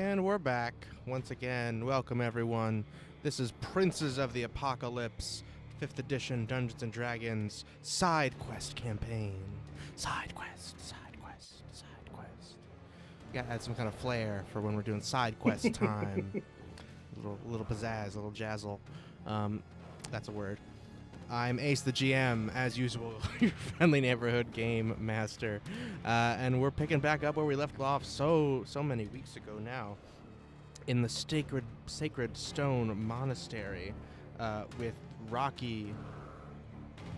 And we're back once again. Welcome, everyone. This is Princes of the Apocalypse, 5th edition Dungeons & Dragons side quest campaign. Side quest, side quest, side quest. We gotta add some kind of flair for when we're doing side quest time. a little pizzazz, a little jazzle. That's a word. I'm Ace the GM, as usual, your friendly neighborhood game master, and we're picking back up where we left off so many weeks ago now, in the sacred stone monastery, with Rocky,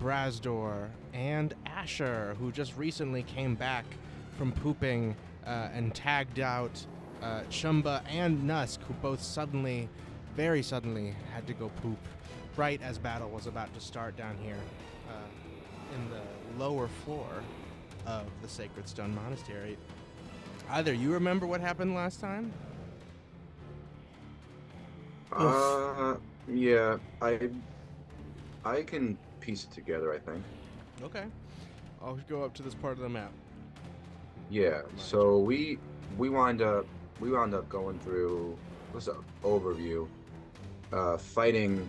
Brazdor, and Asher, who just recently came back from pooping and tagged out Shumba and Nusk, who both very suddenly, had to go poop right as battle was about to start down here in the lower floor of the Sacred Stone Monastery. Either you remember what happened last time? Yeah, I can piece it together, I think. Okay. I'll go up to this part of the map. Yeah, so we wound up going through what's an overview, fighting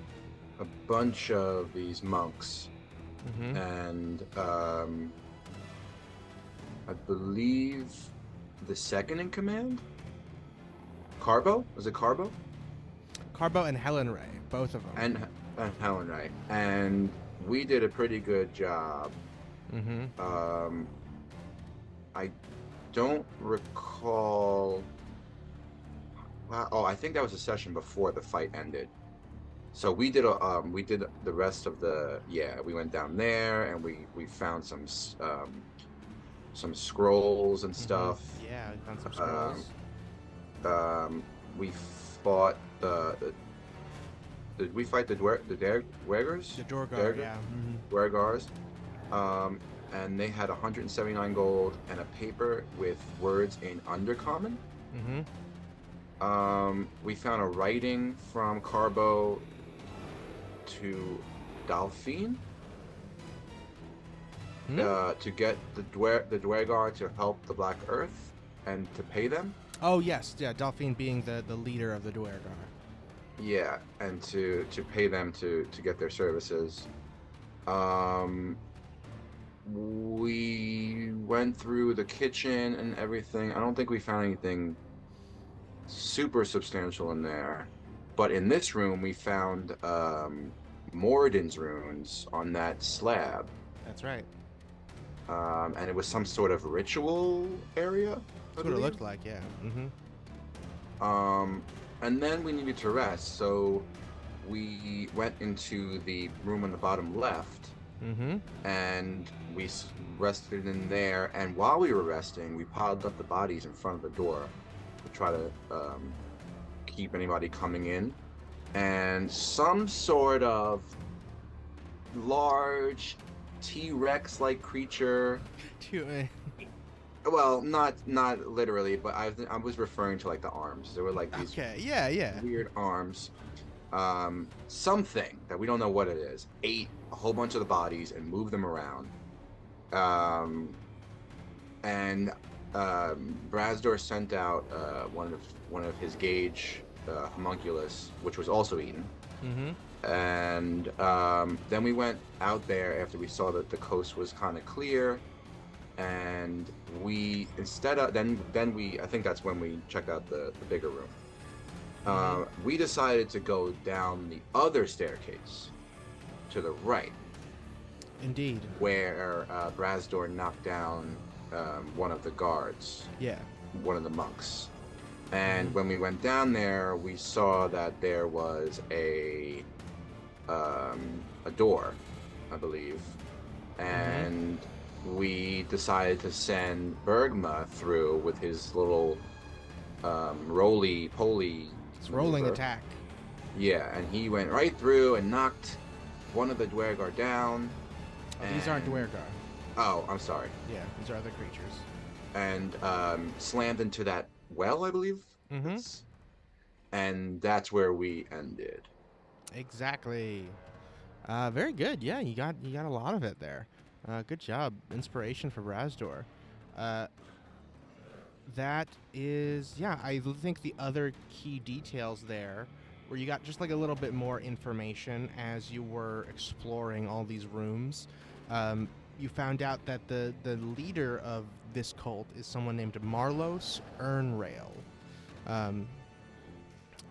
a bunch of these monks, and I believe the second in command, Carbo? Was it Carbo? Carbo and Helen Ray, both of them. And Helen Ray. And we did a pretty good job. I don't recall. Oh, I think that was a session before the fight ended. So we did the rest of we went down there and we found some scrolls and stuff. Yeah, we found some scrolls. We fought did we fight the Dwergers? The Dorgar, yeah. Dwergars. And they had 179 gold and a paper with words in Undercommon. We found a writing from Carbo to Delphine to get the Dwergar to help the Black Earth and to pay them. Oh yes, yeah, Delphine being the leader of the Dwergar. Yeah, and to pay them to get their services. We went through the kitchen and everything. I don't think we found anything super substantial in there, but in this room we found Moradin's runes on that slab. That's right. And it was some sort of ritual area. That's what it looked like, yeah. And then we needed to rest, so we went into the room on the bottom left. And we rested in there, and while we were resting, we piled up the bodies in front of the door to try to keep anybody coming in. And some sort of large T-Rex-like creature. Well, not literally, but I was referring to like the arms. There were like these weird arms. Something that we don't know what it is ate a whole bunch of the bodies and moved them around. And Brazdor sent out one of his gauge homunculus, which was also eaten. And then we went out there after we saw that the coast was kind of clear, and we I think that's when we checked out the bigger room. We decided to go down the other staircase to the right. Indeed. Where Brazdor knocked down one of the guards. Yeah. One of the monks. And when we went down there, we saw that there was a door, I believe. And we decided to send Bergma through with his little roly-poly. It's rolling attack. Yeah, and he went right through and knocked one of the Dwergar down. These aren't Dwergar. Oh, I'm sorry. Yeah, these are other creatures. And slammed into that well, I believe. And that's where we ended. Exactly. Very good. Yeah, you got a lot of it there. Good job. Inspiration for Brazdor. That is, yeah, I think the other key details there, where you got just like a little bit more information as you were exploring all these rooms. You found out that the leader of this cult is someone named Marlos Ernrail.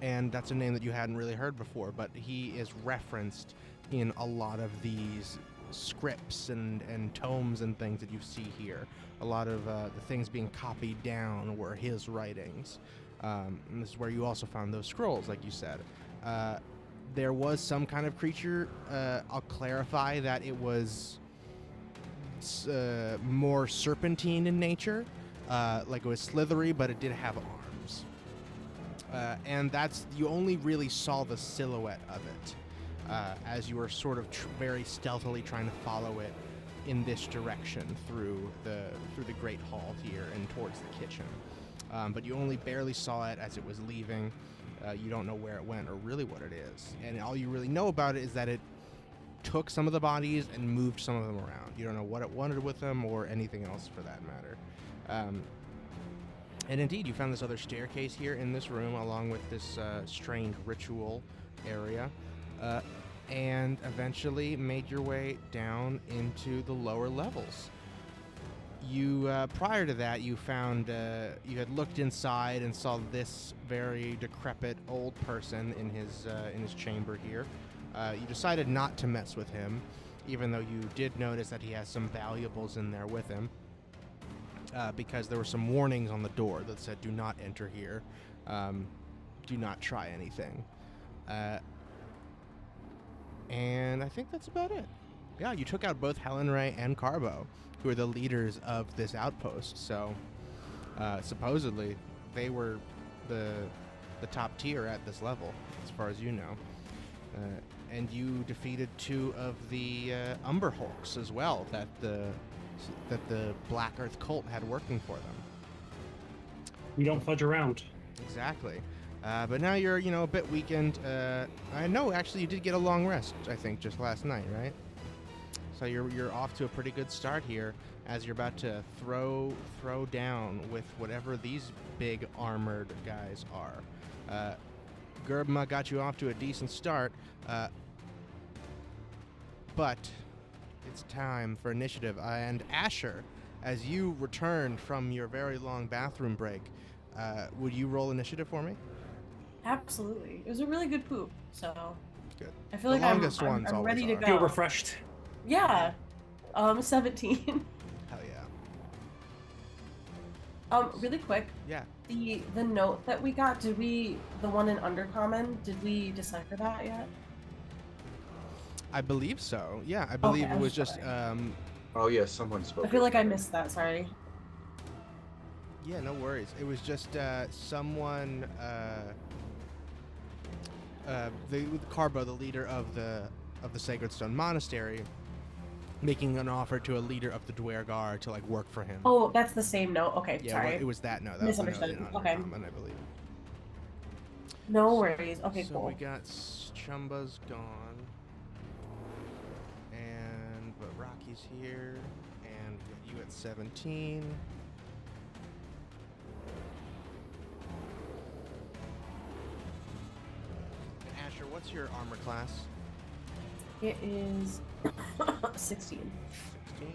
And that's a name that you hadn't really heard before, but he is referenced in a lot of these scripts and tomes and things that you see here. A lot of the things being copied down were his writings. And this is where you also found those scrolls, like you said. There was some kind of creature. I'll clarify that it was more serpentine in nature. Like it was slithery, but it did have arms. And you only really saw the silhouette of it. As you were sort of very stealthily trying to follow it in this direction through the Great Hall here and towards the kitchen. But you only barely saw it as it was leaving. You don't know where it went or really what it is. And all you really know about it is that it took some of the bodies and moved some of them around. You don't know what it wanted with them or anything else for that matter. And indeed, you found this other staircase here in this room along with this strange ritual area. And eventually made your way down into the lower levels. You, prior to that, you found, you had looked inside and saw this very decrepit old person in his chamber here. You decided not to mess with him, even though you did notice that he has some valuables in there with him, because there were some warnings on the door that said, "Do not enter here. Do not try anything." And I think that's about it. Yeah, you took out both Helen Ray and Carbo, who are the leaders of this outpost. So, supposedly, they were the top tier at this level, as far as you know. And you defeated 2 of the Umber Hulks as well that the Black Earth cult had working for them. We don't fudge around. Exactly. But now you're, a bit weakened. I know, actually, you did get a long rest, I think, just last night, right? So you're off to a pretty good start here as you're about to throw down with whatever these big armored guys are. Gerbma got you off to a decent start, but it's time for initiative. And Asher, as you return from your very long bathroom break, would you roll initiative for me? Absolutely. It was a really good poop, so good. I feel like I'm ready to go. Feel refreshed. Yeah. 17. Hell yeah. Really quick. Yeah. The note that we got, the one in Undercommon, did we decipher that yet? I believe so. Yeah, I believe it was just Oh yeah, someone spoke. I feel like I missed that, sorry. Yeah, no worries. It was just someone Carbo, the leader of the Sacred Stone Monastery, making an offer to a leader of the Dwergar to like work for him. Oh, that's the same note. Okay, yeah, sorry. It was that note. That Misunderstood. Was Okay. I believe. No worries. Okay, so cool. we got Chumba's gone, but Rocky's here, and we got you at 17. Asher, what's your armor class? It is 16. 16.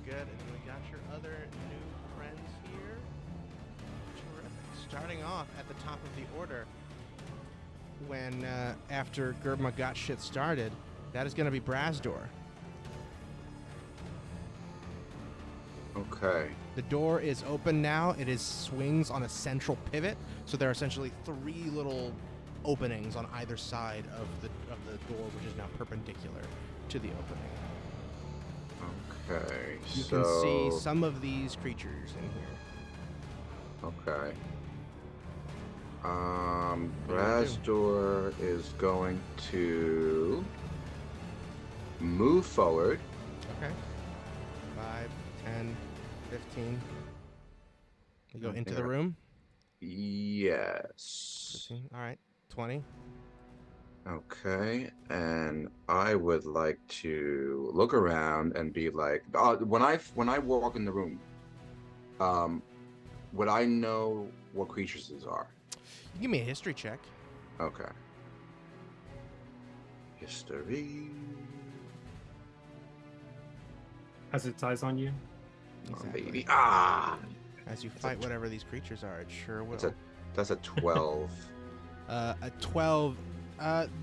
Good, and then we got your other new friends here. Terrific. Starting off at the top of the order, when after Gerbma got shit started, that is going to be Brazdor. Okay. The door is open now. It swings on a central pivot, so there are essentially 3 little openings on either side of the door, which is now perpendicular to the opening. Okay. You can see some of these creatures in here. Okay. Brazdor is going to move forward. Okay. 5, 10, 15. You go into the room? Yes. 15. All right. 20. Okay, and I would like to look around and be like, when I walk in the room, would I know what creatures these are? You give me a history check. Okay. History. Has its eyes on you? Exactly. Oh, baby. Ah! As you fight whatever these creatures are, it sure will. That's a 12. A 12.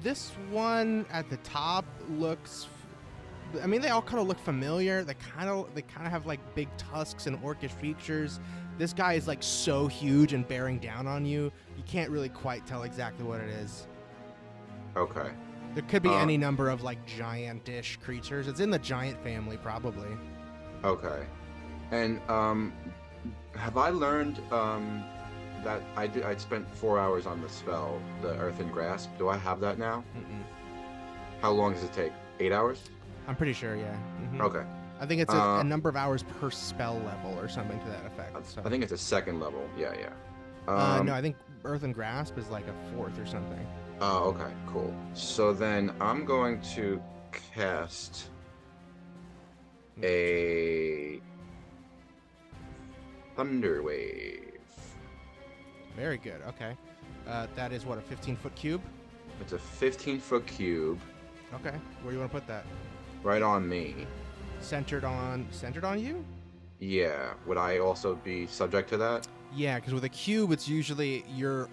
This one at the top looks. I mean, they all kind of look familiar. They kind of have like big tusks and orcish features. This guy is like so huge and bearing down on you. You can't really quite tell exactly what it is. Okay. There could be any number of like giantish creatures. It's in the giant family, probably. Okay. And have I learned that I'd spent 4 hours on the spell, the Earthen Grasp. Do I have that now? Mm-mm. How long does it take? 8 hours? I'm pretty sure, yeah. Mm-hmm. Okay. I think it's a number of hours per spell level or something to that effect. So. I think it's a second level. Yeah. No, I think Earthen Grasp is like a fourth or something. Oh, okay, cool. So then I'm going to cast a Thunder Wave. Very good. Okay. That is what, a 15-foot cube? It's a 15-foot cube. Okay. Where do you want to put that? Right on me. Centered on you? Yeah. Would I also be subject to that? Yeah, because with a cube, it's usually you're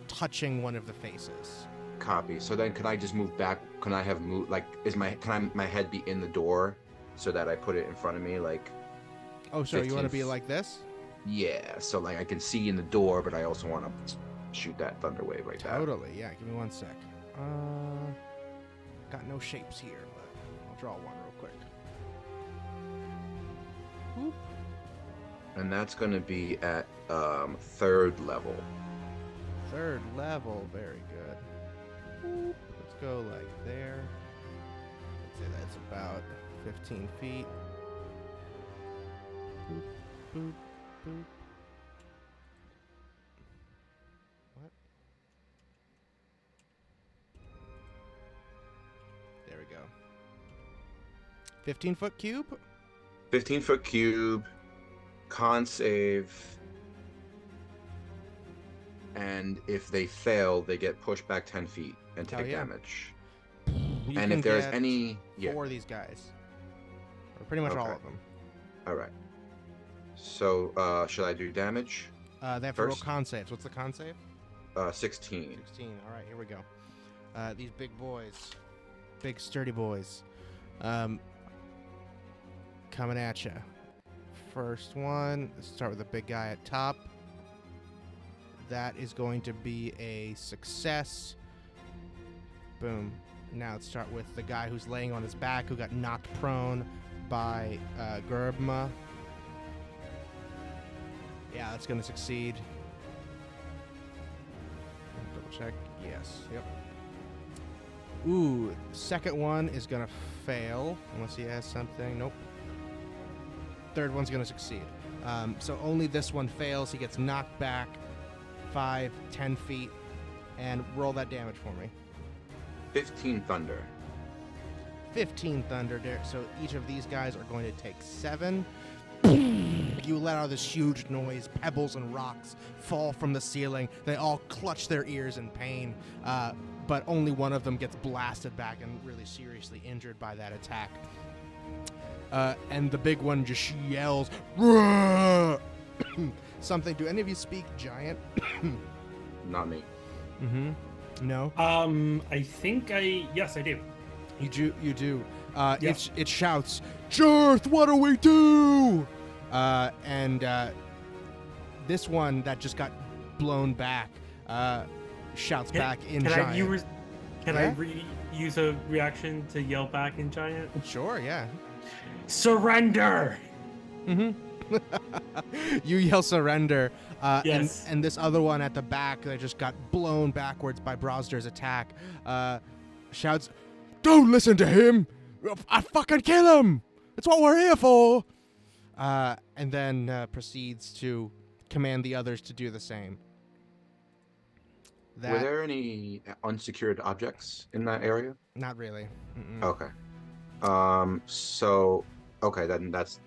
touching one of the faces. Copy. So then, can I just move back? Can I have move? Like, my head be in the door, so that I put it in front of me? Like. Oh, so you want to be like this? Yeah. So like I can see in the door, but I also want to shoot that thunder wave like that. Totally. Yeah. Give me 1 sec. Got no shapes here, but I'll draw one real quick. Whoop. And that's going to be at 3rd level. 3rd level, very good. Whoop. Let's go like there. Let's say that's about 15 feet. Boop, boop, boop. What? There we go. 15-foot cube? 15-foot cube. Con save. And if they fail, they get pushed back 10 feet and take damage. You and if there's any... Yeah. 4 of these guys. Or pretty much all of them. All right. So, should I do damage? They have to roll con saves. What's the con save? 16. 16. All right, here we go. These big boys. Big, sturdy boys. Coming at you. First one, let's start with the big guy at top. That is going to be a success. Boom. Now let's start with the guy who's laying on his back, who got knocked prone by Gerbma. Yeah, that's going to succeed. Double check. Yes. Yep. Ooh, second one is going to fail, unless he has something. Nope. Third one's going to succeed. So only this one fails. He gets knocked back 5, 10 feet, and roll that damage for me. 15 thunder. 15 thunder. So each of these guys are going to take 7. You let out this huge noise. Pebbles and rocks fall from the ceiling. They all clutch their ears in pain, but only one of them gets blasted back and really seriously injured by that attack. And the big one just yells something. Do any of you speak giant? Not me. Mm-hmm. No. I think yes, I do. You do. Yes. It shouts, "Jarth, what do we do?" And this one that just got blown back shouts back in giant. Can I use a reaction to yell back in giant? Sure, yeah. Surrender! Mm-hmm. You yell surrender. Yes. And this other one at the back that just got blown backwards by Brosder's attack shouts, "Don't listen to him! I fucking kill him! That's what we're here for!" And then proceeds to command the others to do the same. Were there any unsecured objects in that area? Not really. Mm-mm. Okay. So okay, then that's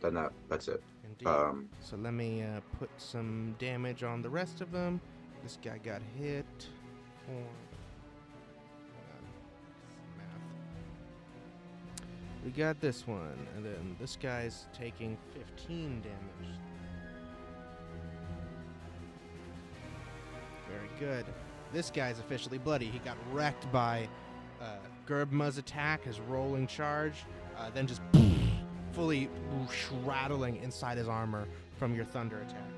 it. Indeed. So let me put some damage on the rest of them. This guy got hit. 4. Hold on. Math. We got this one, and then this guy's taking 15 damage. Very good. This guy's officially bloody. He got wrecked by Gerbma's attack, his rolling charge, then just fully rattling inside his armor from your thunder attack.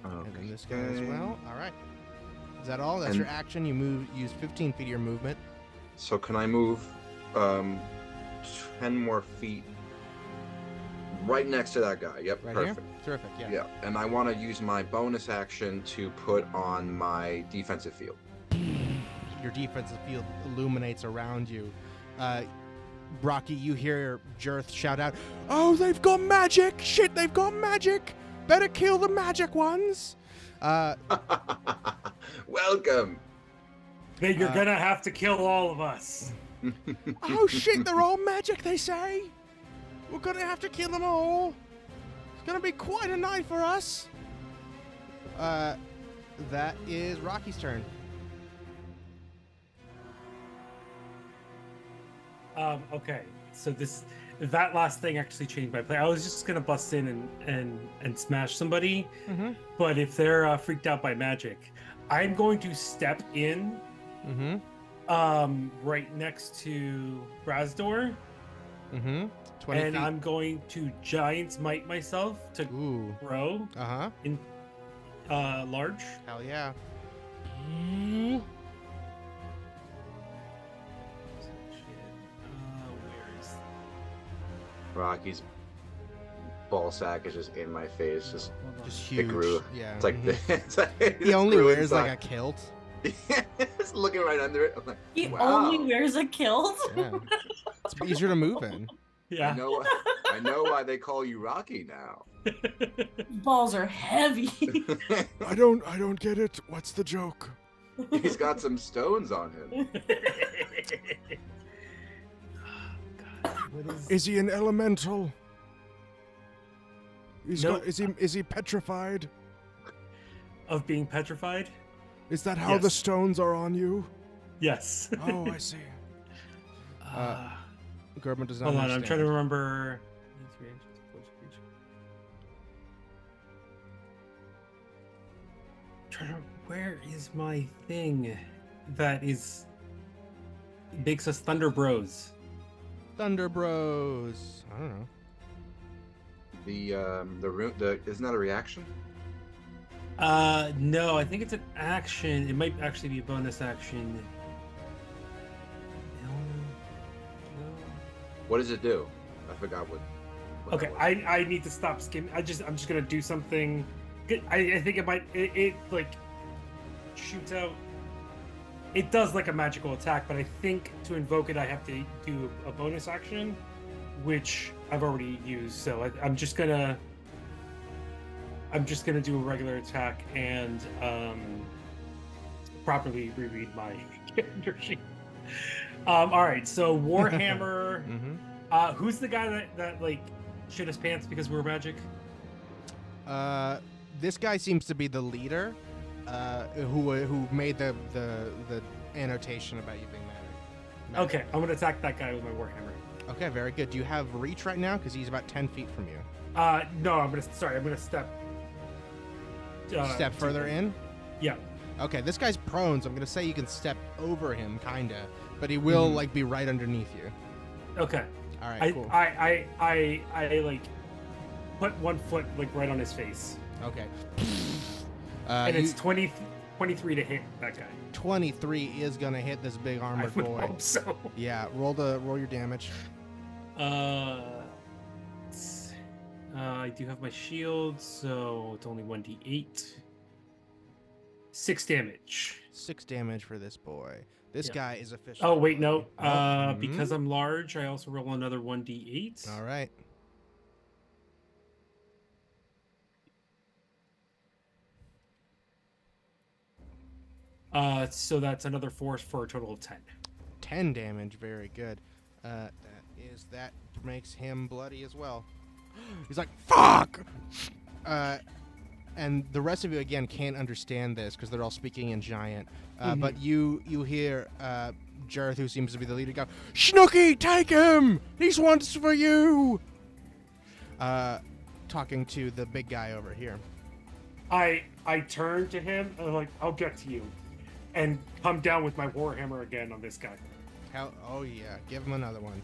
Okay. And then this guy as well. All right. Is that all? That's your action. You use 15 feet of your movement. So can I move 10 more feet right next to that guy? Yep, Right perfect. here? Terrific, yeah. Yeah, and I want to use my bonus action to put on my defensive field. Your defensive field illuminates around you. Brocky, you hear Jirth shout out, "Oh, they've got magic! Shit, they've got magic! Better kill the magic ones!" Welcome. Then you're gonna have to kill all of us. Oh shit, they're all magic, they say! We're gonna have to kill them all! It's gonna be quite a night for us! That is Rocky's turn. Okay, so that last thing actually changed my play. I was just gonna bust in and smash somebody, but if they're freaked out by magic, I'm going to step in, right next to Brazdor, 20 and feet. I'm going to giant might myself to grow in large. Hell yeah. Rocky's ball sack is just in my face. Just huge. it grew. Yeah. It's like He only wears like a kilt. Just looking right under it. I'm like, He wow. only wears a kilt. Yeah. It's easier to move in. Yeah. I know why they call you Rocky now. Balls are heavy. I don't get it. What's the joke? He's got some stones on him. Is he an elemental? Is he petrified? Of being petrified? Is that how the stones are on you? Yes. Oh, I see. Gerbman does not Hold on, understand. I'm trying to remember. Where is my thing that makes us Thunder Bros? Thunder Bros. I don't know. Isn't that a reaction? No, I think it's an action. It might actually be a bonus action. No. What does it do? I forgot what Okay, I need to stop skimming. I'm just gonna do something. I think it like shoots out. It does like a magical attack, but I think to invoke it, I have to do a bonus action, which I've already used. So I'm just gonna do a regular attack and properly reread my character sheet. All right, so Warhammer. Who's the guy that like shit his pants because we're magic? This guy seems to be the leader. Who made the annotation about you being magic. Okay, I'm gonna attack that guy with my Warhammer. Okay, very good. Do you have reach right now? Because he's about 10 feet from you. No, I'm gonna step. Step further in? Yeah. Okay, this guy's prone, so I'm gonna say you can step over him, kinda, but he will like be right underneath you. Okay. All right, cool. I like put one foot like right on his face. Okay. And it's 23 to hit that guy. 23 is gonna hit this big armored I would boy. hope so. Yeah, roll your damage. I do have my shield, so it's only 1d8. 6 damage. 6 damage for this boy. This guy is officially. Oh wait, no. Because I'm large, I also roll another 1d8. All right. So that's another 4 for a total of 10. 10 damage, very good. That is as that makes him bloody as well. He's like, fuck! And the rest of you, again, can't understand this because they're all speaking in Giant. But you hear Jareth, who seems to be the leader, go, Snooky, take him! This one's for you! Talking to the big guy over here. I turn to him and I'm like, I'll get to you. And come down with my Warhammer again on this guy. Oh, yeah. Give him another one.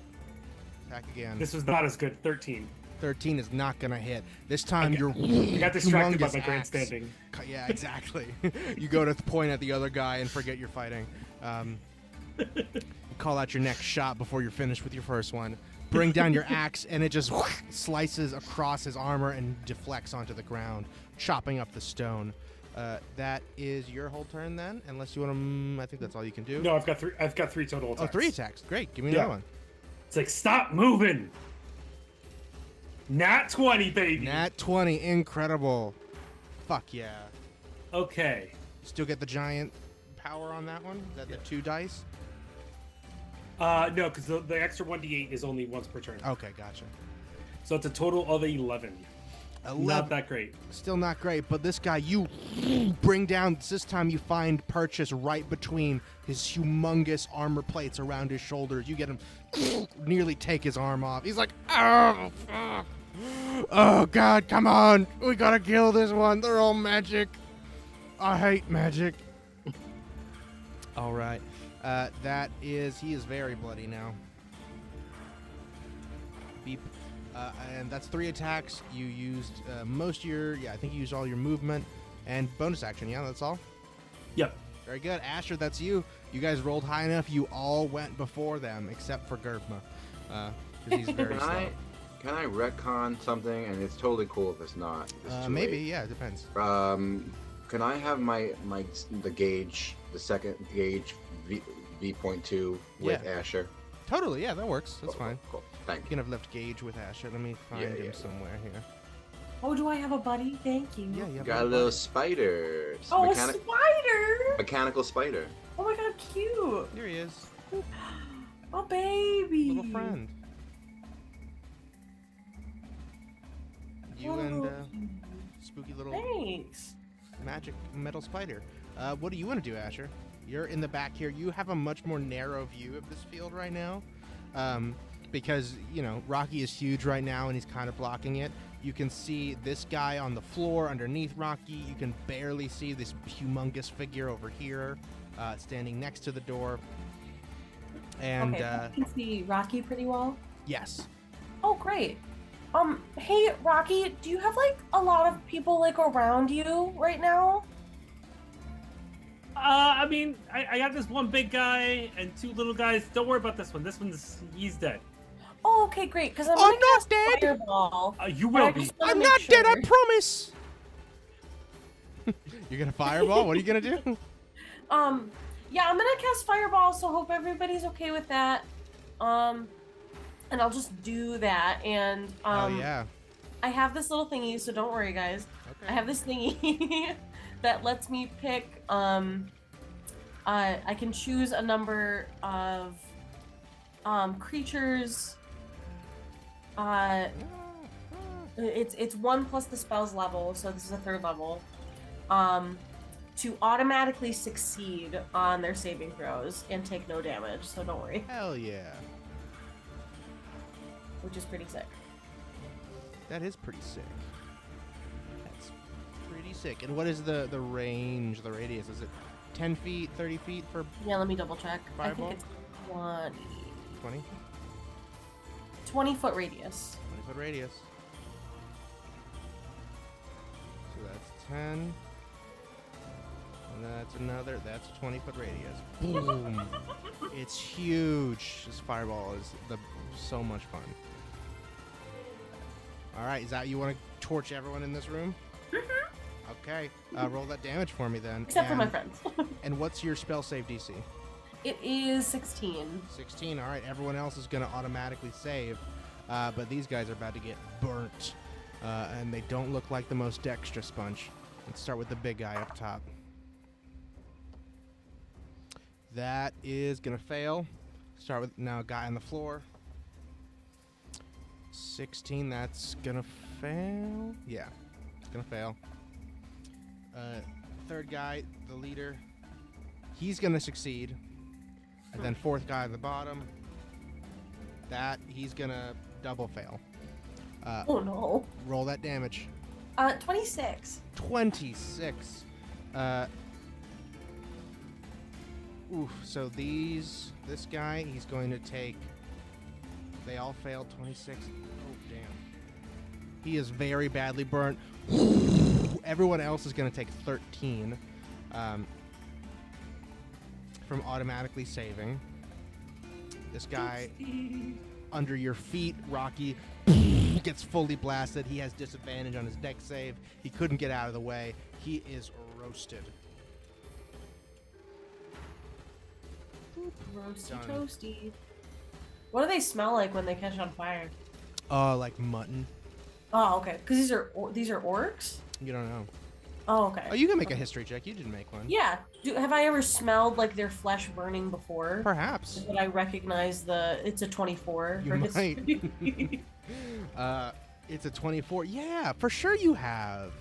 Attack again. This was not as good. 13. 13 is not going to hit. This time I got distracted by my grandstanding. Yeah, exactly. You go to point at the other guy and forget you're fighting. You call out your next shot before you're finished with your first one. Bring down your axe, and it just slices across his armor and deflects onto the ground, chopping up the stone. That is your whole turn then, unless you want to. I think that's all you can do. No, I've got three total attacks. Oh, 3 attacks. Great. Give me another one. It's like, stop moving. Nat 20, baby. Nat 20. Incredible. Fuck yeah. Okay. Still get the giant power on that one? Is that the 2 dice? No, because the extra 1d8 is only once per turn. Okay, gotcha. So it's a total of 11. Not that great. Still not great, but this guy, you bring down. This time you find Purchase right between his humongous armor plates around his shoulders. You get him nearly take his arm off. He's like, oh, fuck. Oh, God, come on. We gotta kill this one. They're all magic. I hate magic. All right. He is very bloody now. Beep. And that's 3 attacks. You used most of your, I think you used all your movement and bonus action. Yeah, that's all? Yep. Very good. Asher, that's you. You guys rolled high enough. You all went before them, except for Gertma. Because he's very slow. Can I retcon something? And it's totally cool if it's not. Maybe, late. Yeah, it depends. Can I have the gauge, the second gauge V.2 with Asher? Totally, yeah, that works. That's fine. Cool. Thank you. You can have left gauge with Asher. Let me find him somewhere here. Oh, do I have a buddy? Thank you. Yeah, you have got a little spider. Oh, a spider! Mechanical spider. Oh my god, cute. Here he is. Oh, baby. Little friend. You and spooky little Thanks. magic metal spider. What do you want to do, Asher? You're in the back here. You have a much more narrow view of this field right now. Because, Rocky is huge right now and he's kind of blocking it. You can see this guy on the floor underneath Rocky. You can barely see this humongous figure over here standing next to the door. And okay, you can see Rocky pretty well? Yes. Oh, great. Hey, Rocky, do you have, a lot of people, around you right now? I mean, I got this one big guy and 2 little guys. Don't worry about this one. He's dead. Oh, okay, great. Because I'm not dead. Fireball. You will be. I'm not dead. I promise. You're gonna fireball? What are you gonna do? Yeah, I'm gonna cast Fireball. So hope everybody's okay with that. And I'll just do that. And oh yeah. I have this little thingy, so don't worry, guys. Okay. I have this thingy that lets me pick. I can choose a number of creatures. It's 1 plus the spell's level, so this is a 3rd level. To automatically succeed on their saving throws and take no damage, so don't worry. Hell yeah. Which is pretty sick. That is pretty sick. That's pretty sick. And what is the range, the radius? Is it 10 feet, 30 feet for Yeah, let me double check. Fireball? I think it's 20. 20? 20-foot radius. 20-foot radius. So that's 10. And that's a 20-foot radius. Boom! It's huge. This fireball is so much fun. All right, is that you want to torch everyone in this room? Mm-hmm. Okay, roll that damage for me then. Except for my friends. And what's your spell save DC? It is 16. 16. All right, everyone else is going to automatically save, but these guys are about to get burnt, and they don't look like the most dexterous bunch. Let's start with the big guy up top. That is going to fail. Start with now a guy on the floor. 16, that's gonna fail. Yeah, it's gonna fail. Third guy, the leader, he's gonna succeed. And then fourth guy at the bottom, he's gonna double fail. Oh no. Roll that damage. 26. 26. So this guy, he's going to take, they all failed 26. Oh, damn. He is very badly burnt. Everyone else is going to take 13 from automatically saving. This guy, under your feet, Rocky, gets fully blasted. He has disadvantage on his dex save. He couldn't get out of the way. He is roasted. Roasty Done. toasty. What do they smell like when they catch on fire? Like mutton. Oh, okay. Because these are orcs. You don't know. Oh, okay. Oh, you can make a history check. You didn't make one. Yeah. Have I ever smelled like their flesh burning before? Perhaps. Did I recognize it's a 24? You for might. history? It's a 24. Yeah, for sure you have.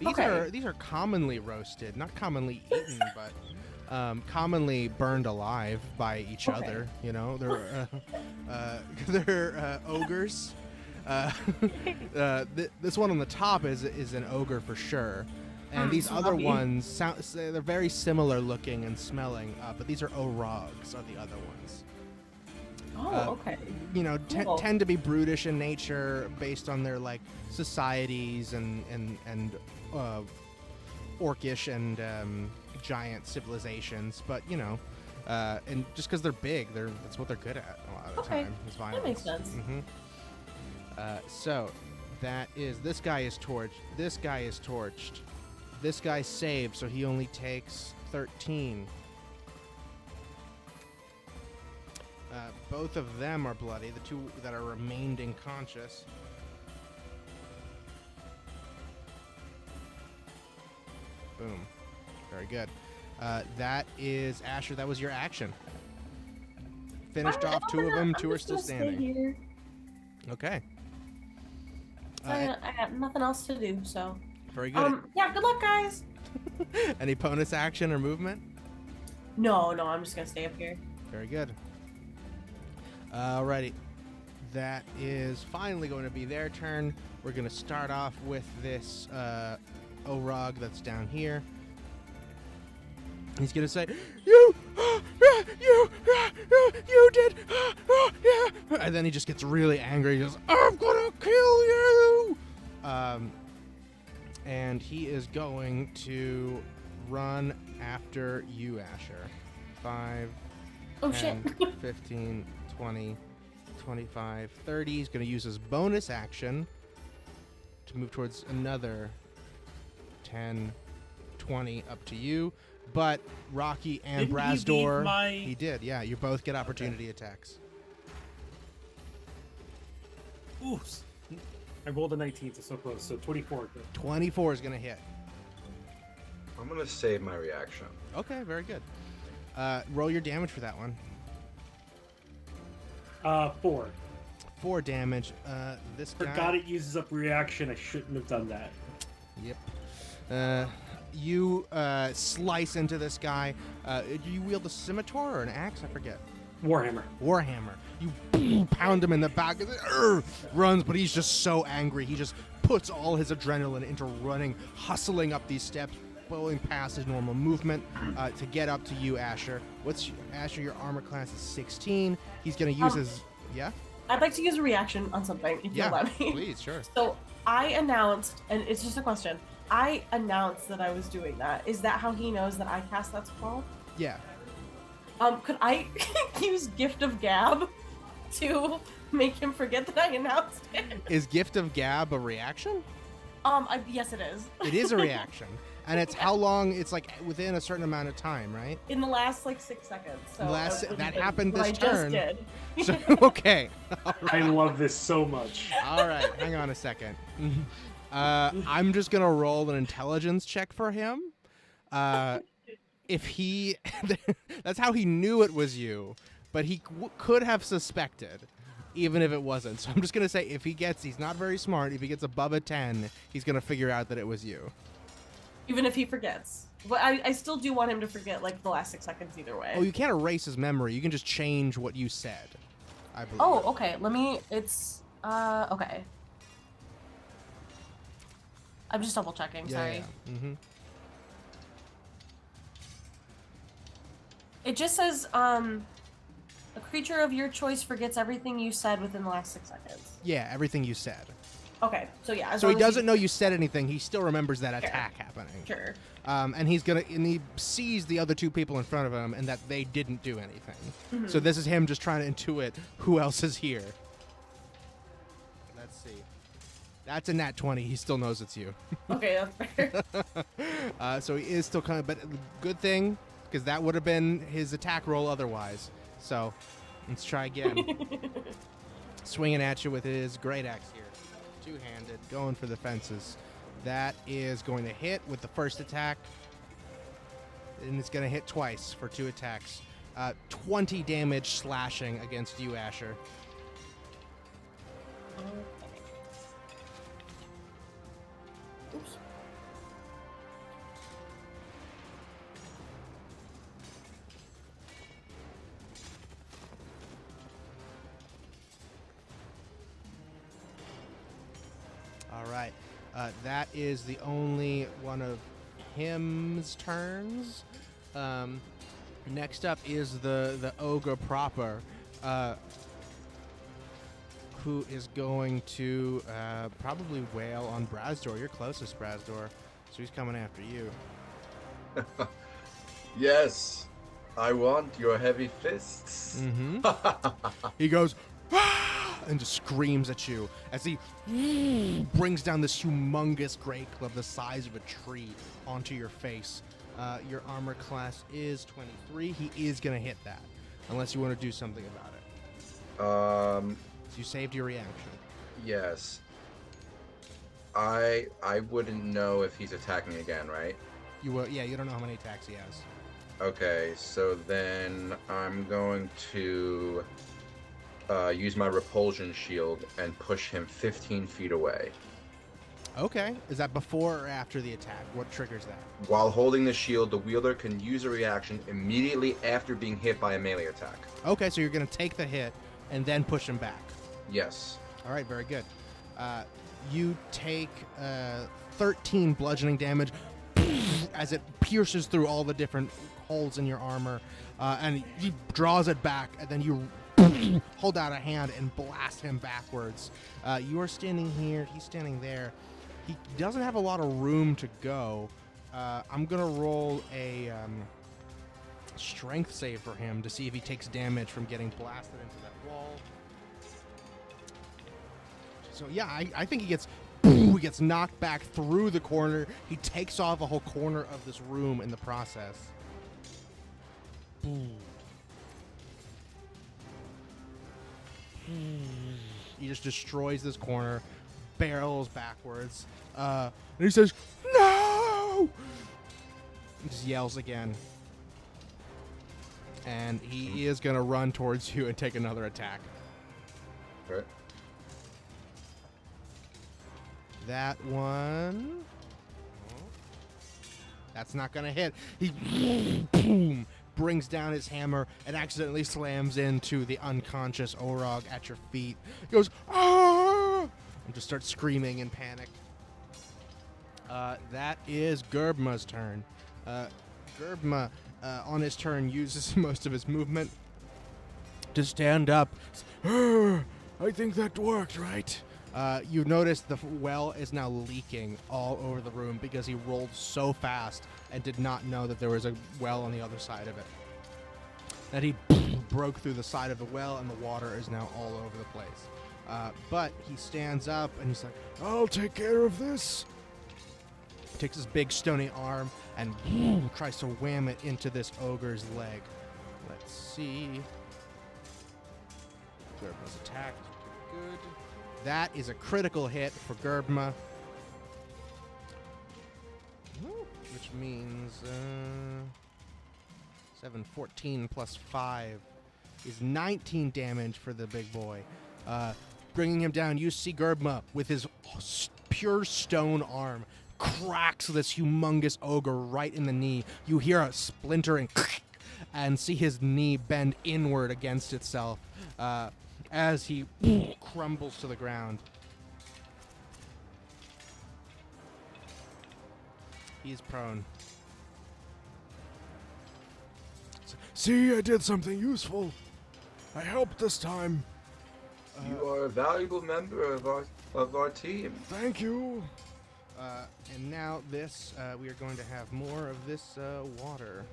These are commonly roasted, not commonly eaten, but commonly burned alive by each other. You know, they're ogres. This one on the top is an ogre for sure, and these other ones they're very similar looking and smelling, but these are orogs are the other ones. Oh, okay. You know, Cool. tend to be brutish in nature based on their like societies and orcish and giant civilizations, but you know, and just because they're big, that's what they're good at a lot of the time. Is violence. That makes sense. Mm-hmm. So this guy is torched. This guy is torched. This guy saved, so he only takes 13. Both of them are bloody. The two that are remained conscious. Boom. Very good. That is Asher. That was your action. Finished off two of them. Two are still standing. Okay. I got nothing else to do, so. Very good. Yeah, good luck, guys. Any bonus action or movement? No, I'm just gonna stay up here. Very good. Alrighty. That is finally going to be their turn. We're going to start off with this Orog that's down here. He's going to say, you did, and then he just gets really angry. He goes, I'm going to kill you! And he is going to run after you, Asher. 5, Oh, 10, shit. 15, 20, 25, 30. He's going to use his bonus action to move towards another 10, 20 up to you. But Rocky and Brazdor, he did. Yeah, you both get opportunity attacks. Oops. I rolled a 19, so close. So 24. 24 is going to hit. I'm going to save my reaction. Okay, very good. Roll your damage for that one. 4. 4 damage. This guy... Forgot it uses up reaction. I shouldn't have done that. Yep. You slice into this guy. Do you wield a scimitar or an axe? I forget. Warhammer. You pound him in the back. Runs, but he's just so angry. He just puts all his adrenaline into running, hustling up these steps, bowling past his normal movement to get up to you, Asher. Asher, your armor class is 16. He's going to use his... Yeah? I'd like to use a reaction on something, if you'll let me. Please, sure. So I announced, and it's just a question, I announced that I was doing that. Is that how he knows that I cast that spell? Yeah. Could I use Gift of Gab to make him forget that I announced it? Is Gift of Gab a reaction? Yes, it is. It is a reaction. And it's how long? It's like within a certain amount of time, right? In the last 6 seconds. So that happened this turn. I just did. So, okay. I love this so much. All right, hang on a second. I'm just gonna roll an intelligence check for him. If that's how he knew it was you, but he could have suspected even if it wasn't. So I'm just going to say he's not very smart. If he gets above a 10, he's going to figure out that it was you. Even if he forgets. But I still do want him to forget, like, the last 6 seconds either way. Oh, you can't erase his memory. You can just change what you said, I believe. Oh, okay. Okay. I'm just double checking, sorry. Yeah. Mm-hmm. It just says, a creature of your choice forgets everything you said within the last 6 seconds. Yeah, everything you said. Okay, so yeah. So he doesn't know you said anything. He still remembers that attack happening. Sure. And he sees the other 2 people in front of him and that they didn't do anything. Mm-hmm. So this is him just trying to intuit who else is here. Let's see. That's a nat 20. He still knows it's you. Okay, that's fair. So he is still kind of, but good thing, because that would have been his attack roll otherwise. So let's try again. Swinging at you with his great axe here. 2-handed, going for the fences. That is going to hit with the first attack. And it's going to hit twice for 2 attacks. 20 damage slashing against you, Asher. Oops. All right. That is the only one of him's turns. Next up is the ogre proper, who is going to probably wail on Brazdor. You're closest, Brazdor, so he's coming after you. Yes, I want your heavy fists. Mm-hmm. He goes, "Ah!" and just screams at you as he brings down this humongous great club the size of a tree onto your face. Your armor class is 23. He is going to hit that, unless you want to do something about it. So you saved your reaction. Yes. I wouldn't know if he's attacking again, right? You will. Yeah, you don't know how many attacks he has. Okay, so then I'm going to use my repulsion shield and push him 15 feet away. Okay. Is that before or after the attack? What triggers that? While holding the shield, the wielder can use a reaction immediately after being hit by a melee attack. Okay, so you're going to take the hit and then push him back. Yes. All right, very good. You take 13 bludgeoning damage as it pierces through all the different holes in your armor, and he draws it back, and then you hold out a hand and blast him backwards. You are standing here, he's standing there. He doesn't have a lot of room to go. I'm going to roll a strength save for him to see if he takes damage from getting blasted into that wall. So yeah, I think he gets knocked back through the corner. He takes off a whole corner of this room in the process. He just destroys this corner, barrels backwards, and he says, "No!" He just yells again. And he is going to run towards you and take another attack. Right. That one... That's not going to hit. He boom, brings down his hammer and accidentally slams into the unconscious Orog at your feet. He goes, "Ah!" and just starts screaming in panic. That is Gerbma's turn. Gerbma, on his turn, uses most of his movement to stand up. I think that worked, right? You've noticed the well is now leaking all over the room because he rolled so fast and did not know that there was a well on the other side of it. That he broke through the side of the well and the water is now all over the place. But he stands up and he's like, "I'll take care of this." Takes his big stony arm and tries to wham it into this ogre's leg. Let's see. Gerbma's attack is pretty good. That is a critical hit for Gerbma. Which means 7, 14 plus 5 is 19 damage for the big boy. Bringing him down, you see Gerbma with his pure stone arm cracks this humongous ogre right in the knee. You hear a splintering and see his knee bend inward against itself as he crumbles to the ground. He's prone. See, I did something useful. I helped this time. You are a valuable member of our team. Thank you. And now this, we are going to have more of this water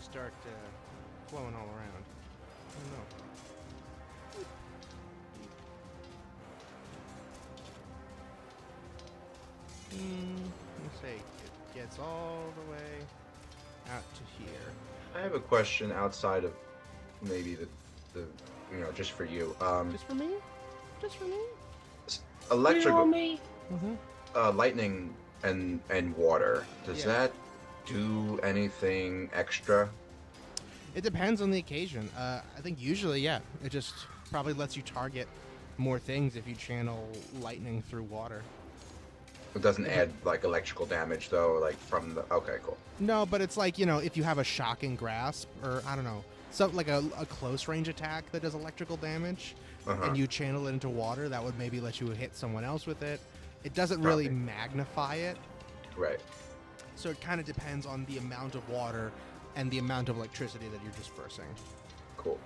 start flowing all around. Oh no. Let's see. It gets all the way out to here. I have a question outside of maybe the just for you. Just for me? Just for me? Electrical, Mm-hmm. lightning and water. Does that do anything extra? It depends on the occasion. I think usually, yeah. It just probably lets you target more things if you channel lightning through water. It doesn't add like electrical damage though, like from the. Okay, cool. No, but it's like, if you have a shocking grasp, or I don't know, something like a close range attack that does electrical damage, and you channel it into water, that would maybe let you hit someone else with it. It doesn't really magnify it. Right. So it kind of depends on the amount of water and the amount of electricity that you're dispersing. Cool.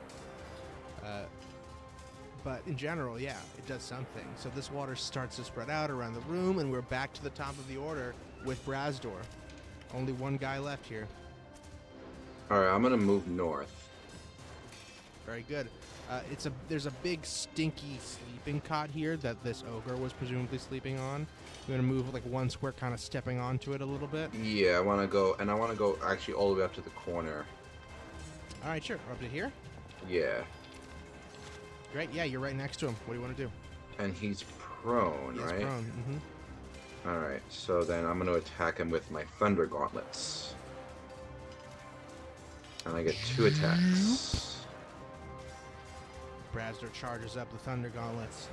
But in general, yeah, it does something. So this water starts to spread out around the room, and we're back to the top of the order with Brazdor. Only one guy left here. All right, I'm gonna move north. Very good. There's a big stinky sleeping cot here that this ogre was presumably sleeping on. I'm gonna move like one square, kind of stepping onto it a little bit. Yeah, I want to go actually all the way up to the corner. All right, sure. Up to here. Yeah. Great. Yeah, you're right next to him. What do you want to do? And he's prone, He's right? prone. Mm-hmm. All right. So then I'm gonna attack him with my thunder gauntlets, and I get 2 attacks. Brazdor charges up the thunder gauntlets.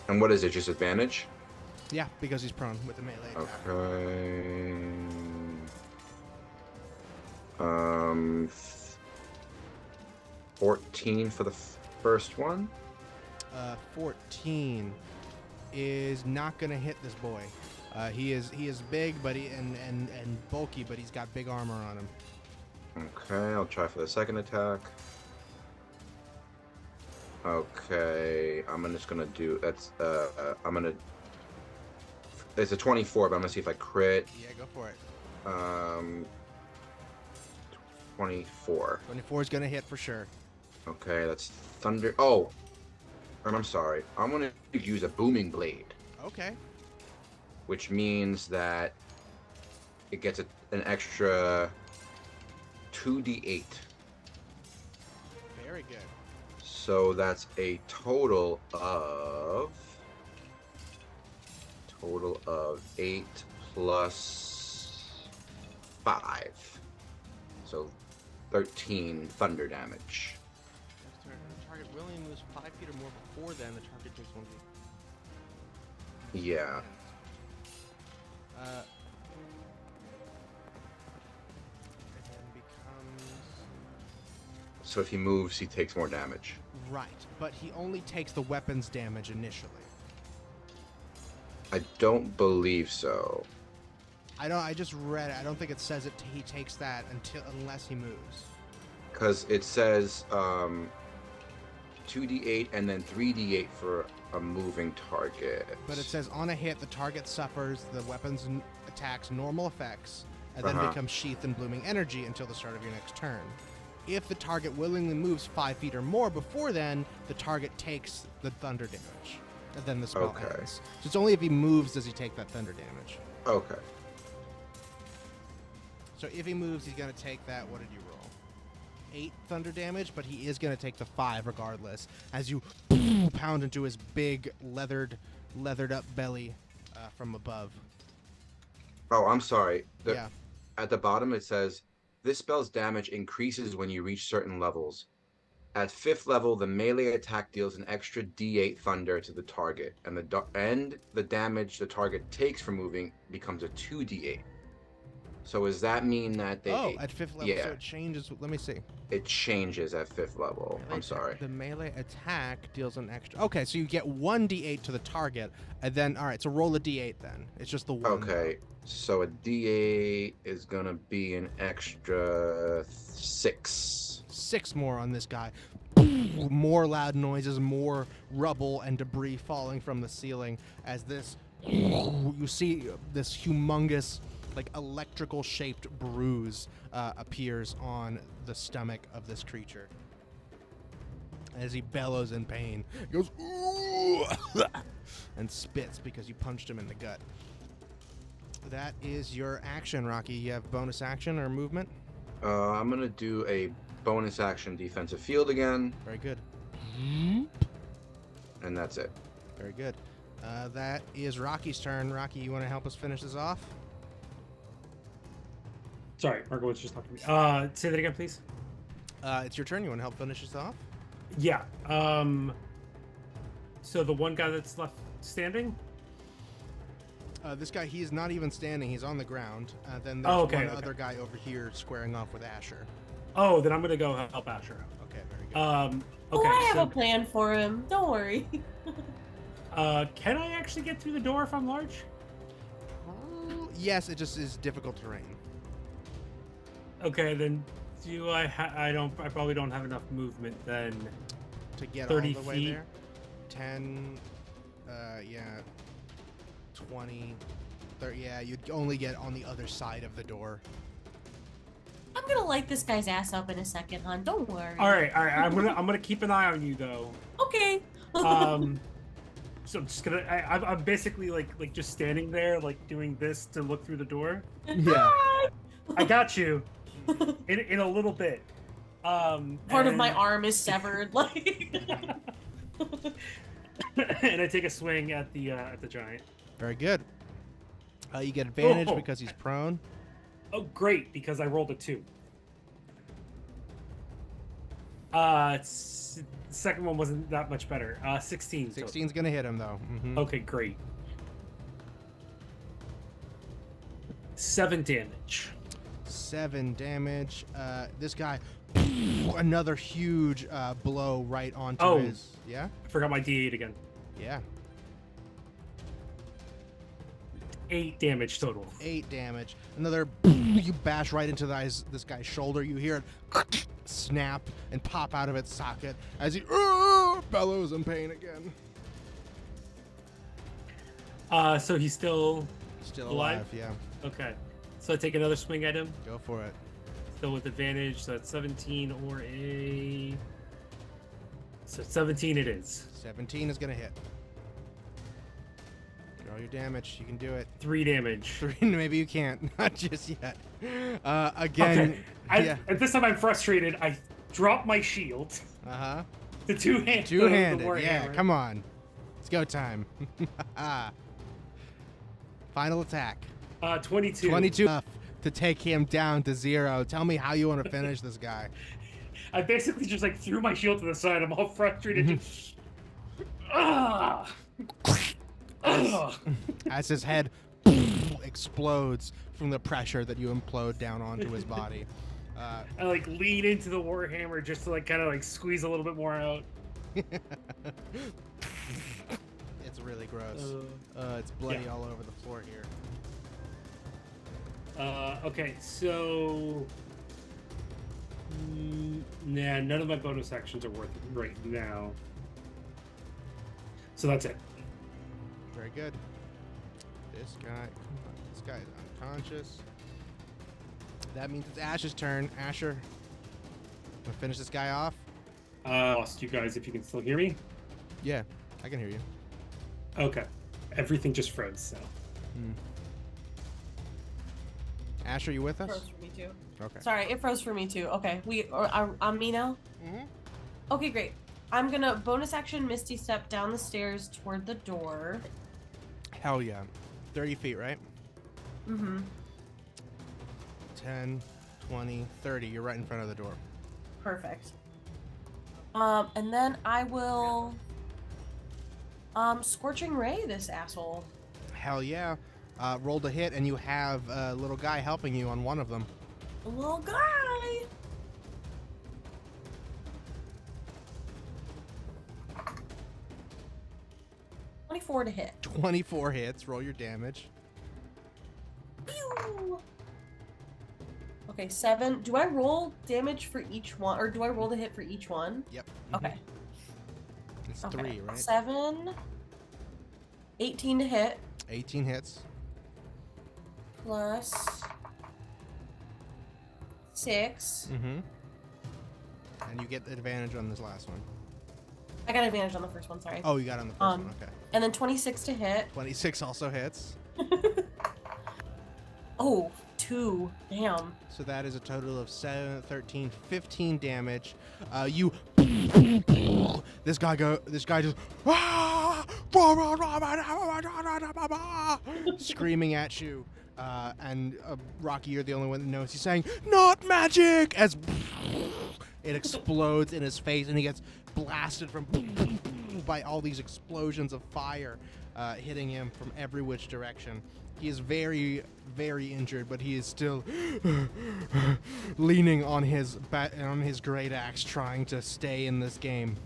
And what is it? Just advantage? Yeah, because he's prone with the melee attack. Okay. 14 for the first one. 14 is not gonna hit this boy. He is big, but and bulky, but he's got big armor on him. Okay, I'll try for the second attack. Okay, I'm just gonna do that's. It's a 24, but I'm gonna see if I crit. Yeah, go for it. 24. 24 is gonna hit for sure. Okay, that's thunder. Oh, and I'm sorry. I'm gonna use a booming blade, Okay. which means that it gets an extra 2d8. Very good. So that's a total of 8 plus 5. So 13 thunder damage. The target willing moves 5 feet or more before then. The target takes 1 feet. Yeah. It then becomes So if he moves, he takes more damage. right, but he only takes the weapon's damage initially. I don't believe so. I just read it. I don't think it says he takes that unless he moves. Because it says 2d8 and then 3d8 for a moving target. But it says on a hit, the target suffers the weapon's attacks normal effects and then becomes sheathed in blooming energy until the start of your next turn. If the target willingly moves 5 feet or more before then, the target takes the thunder damage. And then the spell ends. So it's only if he moves does he take that thunder damage. Okay. So if he moves, he's going to take that. What did you roll? 8 thunder damage, but he is going to take the 5 regardless as you pound into his big leathered up belly from above. Oh, I'm sorry. Yeah. At the bottom it says, this spell's damage increases when you reach certain levels. At 5th level, the melee attack deals an extra D8 thunder to the target, and the damage the target takes from moving becomes a 2D8. So does that mean that they? Oh, at 5th level, yeah, so it changes. Let me see. it changes at 5th level. I'm sorry. The melee attack deals an extra. Okay, so you get 1d8 to the target, and then all right. So roll a d8 then. It's just the one. Okay, so a D8 is gonna be an extra 6. 6 more on this guy. More loud noises, more rubble and debris falling from the ceiling as this. You see this humongous, like electrical shaped bruise appears on the stomach of this creature as he bellows in pain. He goes ooh, and spits because you punched him in the gut. That is your action, Rocky. You have bonus action or movement? I'm gonna do a bonus action defensive field again, Very good. and that's it. Very good. That is Rocky's turn. Rocky, you want to help us finish this off? Sorry, Marco was just talking to me. Say that again, please. It's your turn. You want to help finish this off? Yeah. So the one guy that's left standing. This guy, he's not even standing. He's on the ground. Then there's one other guy over here squaring off with Asher. Oh, then I'm gonna go help Asher out. Okay, very good. Okay. I have a plan for him. Don't worry. Can I actually get through the door if I'm large? Yes, it just is difficult terrain. Okay, then do I probably don't have enough movement then. To get 30 all the way feet. there? 10, yeah, 20, 30, yeah, you'd only get on the other side of the door. I'm gonna light this guy's ass up in a second, hon. Don't worry. All right. I'm gonna keep an eye on you though. Okay. So I'm just gonna. I'm basically like just standing there, like doing this to look through the door. Yeah. I got you. In a little bit. Part of my arm is severed. Like. And I take a swing at the giant. Very good. You get advantage because he's prone. Oh, great! Because I rolled a 2. Second one wasn't that much better. 16. 16's gonna hit him though. Mm-hmm. Okay, great. 7 damage. 7 damage. This guy, another huge blow right onto his. Yeah. I forgot my D8 again. Yeah. 8 damage total. 8 damage. Another. You bash right into this guy's shoulder. You hear it snap and pop out of its socket as he bellows in pain again. So he's still alive. Yeah. Okay. So I take another swing at him. Go for it. Still with advantage. So that's 17 or a. So 17 it is. 17 is gonna hit. Roll your damage. You can do it. 3 damage. 3. Maybe you can't. Not just yet. Again. Okay. Yeah. At this time, I'm frustrated. I drop my shield. Uh-huh. The two-handed. Two-handed. Yeah. Come on. It's go time. Final attack. 22. 22 enough to take him down to 0. Tell me how you want to finish this guy. I basically just like threw my shield to the side. I'm all frustrated. Ah! As his head explodes from the pressure that you implode down onto his body. I like lean into the warhammer just to like kind of like squeeze a little bit more out. It's really gross. It's bloody all over the floor here. Okay, so nah, none of my bonus actions are worth it right now. So that's it. Very good. This guy is unconscious. That means it's Ash's turn. Asher, wanna finish this guy off? Lost you guys if you can still hear me. Yeah, I can hear you. Okay. Everything just froze, so. Asher, you with us? Froze for me too. Okay. Sorry, it froze for me too. Okay, we are on me now. Mm-hmm. Okay, great. I'm gonna bonus action Misty Step down the stairs toward the door. Hell yeah. 30 feet, right? Mm-hmm. 10, 20, 30. You're right in front of the door. Perfect. And then I will Scorching Ray this asshole. Hell yeah. Rolled a hit, and you have a little guy helping you on one of them. A little guy. To hit. 24 hits. Roll your damage. Pew! Okay, 7. Do I roll damage for each one, or do I roll the hit for each one? Yep. Okay. It's 3, right? 7. 18 to hit. 18 hits. Plus 6. Mm-hmm. And you get advantage on this last one. I got advantage on the first one, sorry. Oh, you got on the first one, okay. And then 26 to hit. 26 also hits. Oh, 2. Damn. So that is a total of 7, 13, 15 damage. This guy just screaming at you. And Rocky, you're the only one that knows. He's saying, "Not magic!" As it explodes in his face, and he gets blasted from by all these explosions of fire hitting him from every which direction. He is very, very injured, but he is still leaning on his great axe, trying to stay in this game.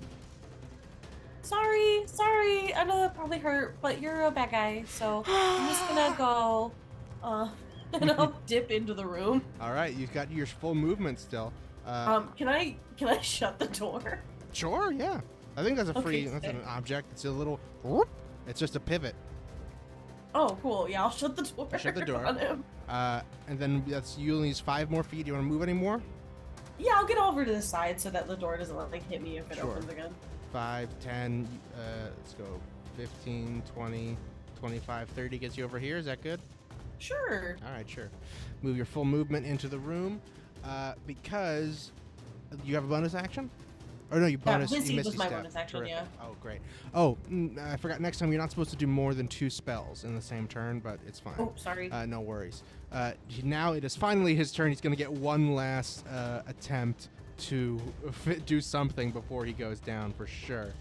Sorry. I know that probably hurt, but you're a bad guy, so I'm just gonna go, and I'll dip into the room. All right, you've got your full movement still. Can I shut the door? Sure, yeah. I think that's a free. Okay, that's sick. an object. It's a little. It's just a pivot. Oh, cool. Yeah, I'll shut the door. Shut the door. On him. And then you only use 5 more feet. Do you want to move anymore? Yeah, I'll get over to the side so that the door doesn't like hit me if it Sure. opens again. 5, 10. Let's go. 15, 20, 25, 30 gets you over here. Is that good? Sure. All right, sure. Move your full movement into the room, because you have a bonus action. Or no, you bonus. Busy you missed was a my step. bonus action, Terrific. yeah. Oh, great. Oh, I forgot. Next time you're not supposed to do more than 2 spells in the same turn, but it's fine. Oh, sorry. No worries. Now it is finally his turn. He's going to get one last attempt to do something before he goes down for sure.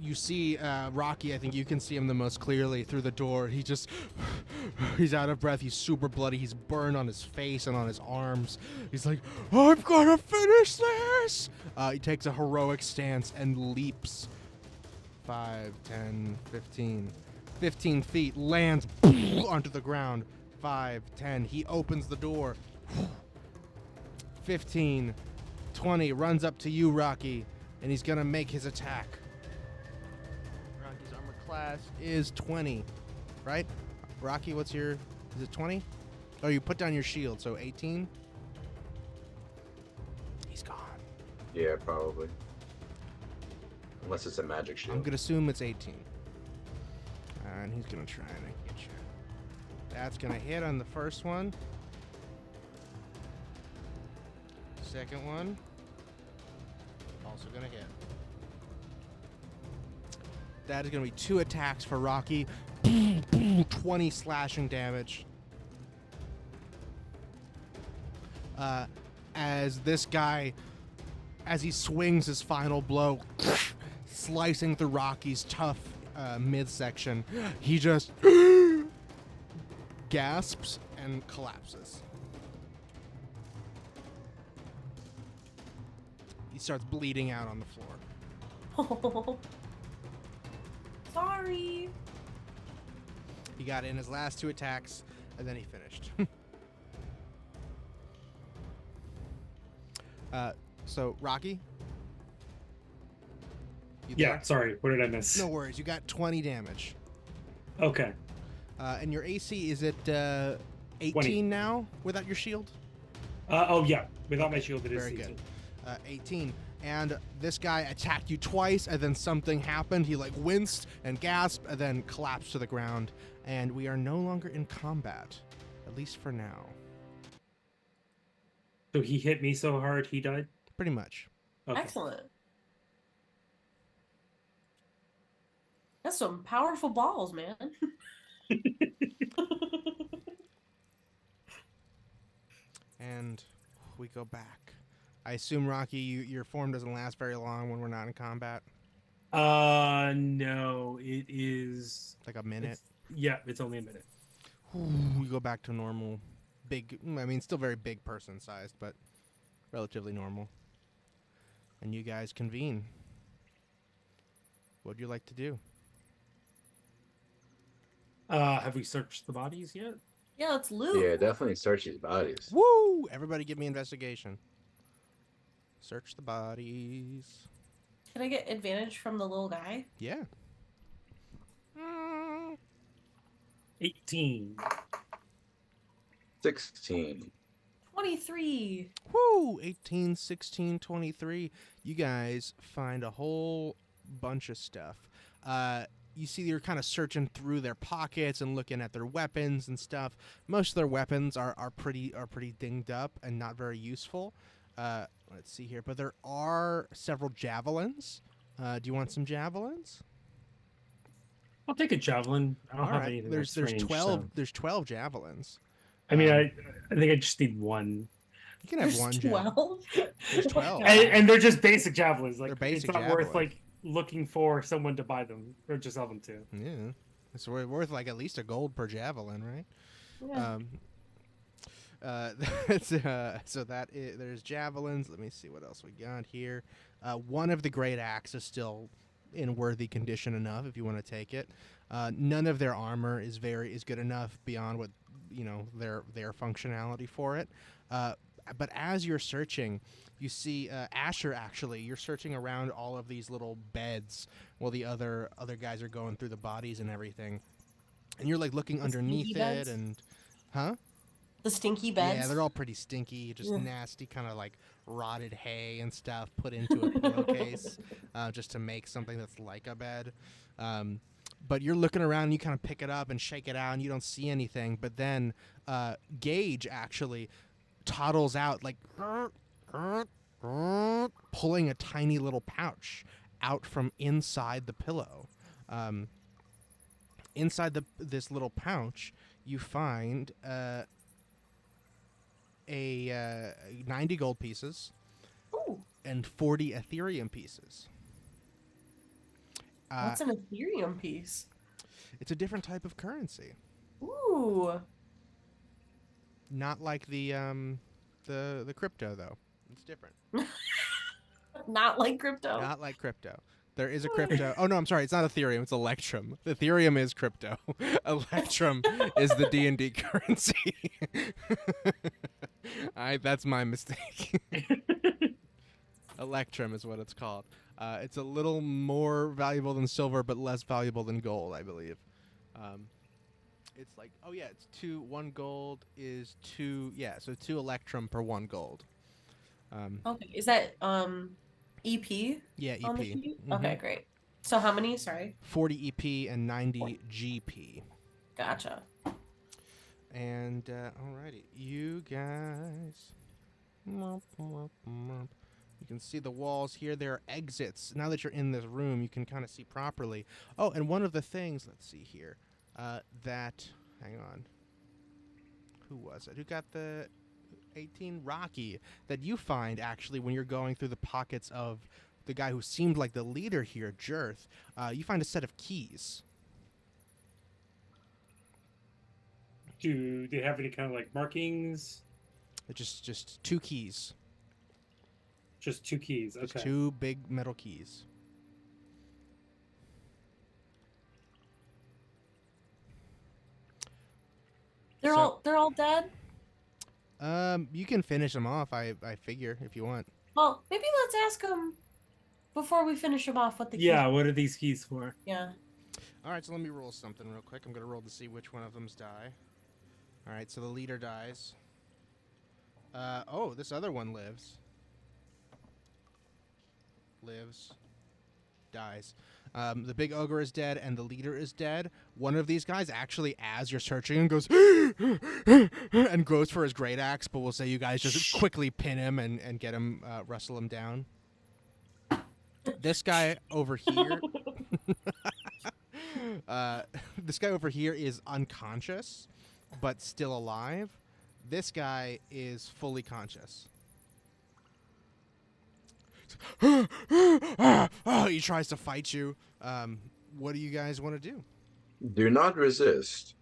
You see Rocky, I think you can see him the most clearly through the door. He's out of breath. He's super bloody. He's burned on his face and on his arms. He's like, "I'm gonna finish this!" He takes a heroic stance and leaps 5, 10, 15. 15 feet, lands onto the ground. 5, 10. He opens the door. 15, 20. Runs up to you, Rocky, and he's gonna make his attack. Rocky's armor class is 20, right? Rocky, is it 20? Oh, you put down your shield, so 18. He's gone. Yeah, probably. Unless it's a magic shield. I'm gonna assume it's 18. And he's gonna try and get you. That's gonna hit on the first one. Second one. Also gonna hit. That is gonna be 2 attacks for Rocky. 20 slashing damage. As this guy, as he swings his final blow, slicing through Rocky's tough midsection, he just gasps and collapses. He starts bleeding out on the floor. Oh. Sorry. He got in his last 2 attacks, and then he finished. So, Rocky? You Yeah, there? sorry. What did I miss? No worries. You got 20 damage. Okay. And your AC, is it 18 20. now without your shield? Oh, yeah. Without my shield, it is Very 18. good. 18. And this guy attacked you twice, and then something happened. He like winced and gasped, and then collapsed to the ground. And we are no longer in combat, at least for now. So he hit me so hard, he died? Pretty much. Okay. Excellent. That's some powerful balls, man. And we go back I assume, Rocky, your form doesn't last very long when we're not in combat. No, it is Like a minute. It's only a minute. We go back to normal, big. I mean, still very big person sized, but relatively normal. And you guys convene. What would you like to do? Have we searched the bodies yet? Yeah, let's loot. Yeah, definitely search these bodies. Woo! Everybody, give me investigation. Search the bodies. Can I get advantage from the little guy? Yeah. 18. 16. 23. Woo! 18, 16, 23. You guys find a whole bunch of stuff. You see you're kind of searching through their pockets and looking at their weapons and stuff. Most of their weapons are pretty dinged up and not very useful. Let's see here. But there are several javelins. Do you want some javelins? I'll take a javelin. I don't All have right. anything. There's that's range, 12 so- there's 12 javelins. I mean, I think I just need one. You can have There's one javelin. 12. There's 12. And they're just basic javelins. Like They're basic it's not javelins. worth like looking for someone to buy them or just sell them to. Yeah. It's worth like at least a gold per javelin, right? Yeah. So there's javelins. Let me see what else we got here. One of the great axe is still in worthy condition enough if you want to take it. None of their armor is good enough beyond what their functionality for it. But as you're searching, you see Asher. Actually, you're searching around all of these little beds while the other guys are going through the bodies and everything, and you're like looking underneath it and, huh? The stinky beds. Yeah, they're all pretty stinky, just nasty, kind of like rotted hay and stuff put into a pillowcase just to make something that's like a bed. But you're looking around and you kind of pick it up and shake it out and you don't see anything. But then Gage actually toddles out, like pulling a tiny little pouch out from inside the pillow. Inside this little pouch, you find 90 gold pieces. Ooh. And 40 Ethereum pieces. What's an Ethereum piece? It's a different type of currency. Ooh. Not like the crypto though. It's different. Not like crypto. Not like crypto. There is a crypto. Oh no, I'm sorry. It's not Ethereum. It's Electrum. Ethereum is crypto. Electrum is the D&D currency. That's my mistake. Electrum is what it's called. It's a little more valuable than silver, but less valuable than gold, I believe. It's like, oh yeah, it's 1 gold is 2. Yeah, so 2 Electrum per 1 gold. Okay, is that EP? Yeah, EP. On the sheet? Mhm. Okay, great. So how many? Sorry. 40 EP and 90 GP. Gotcha. And alrighty, you guys. You can see the walls here. There are exits. Now that you're in this room, you can kind of see properly. Oh, and one of the things, let's see here, hang on. Who was it? Who got the 18? Rocky. That you find, actually, when you're going through the pockets of the guy who seemed like the leader here, Jirth. You find a set of keys. Do they have any kind of like markings? Just 2 keys. Just 2 keys. Okay. Just 2 big metal keys. They're all dead? You can finish them off, I figure, if you want. Well, maybe let's ask them before we finish them off what the Yeah, keys. what are these keys for? Yeah. Alright, so let me roll something real quick. I'm going to roll to see which one of them's die. Alright, so the leader dies. Oh, this other one lives. Dies. The big ogre is dead, and the leader is dead. One of these guys actually, as you're searching, and goes and goes for his great axe, but we'll say you guys just quickly pin him and get him, wrestle him down. This guy over here, this guy over here is unconscious, but still alive. This guy is fully conscious. He tries to fight you. What do you guys want to do? Do not resist.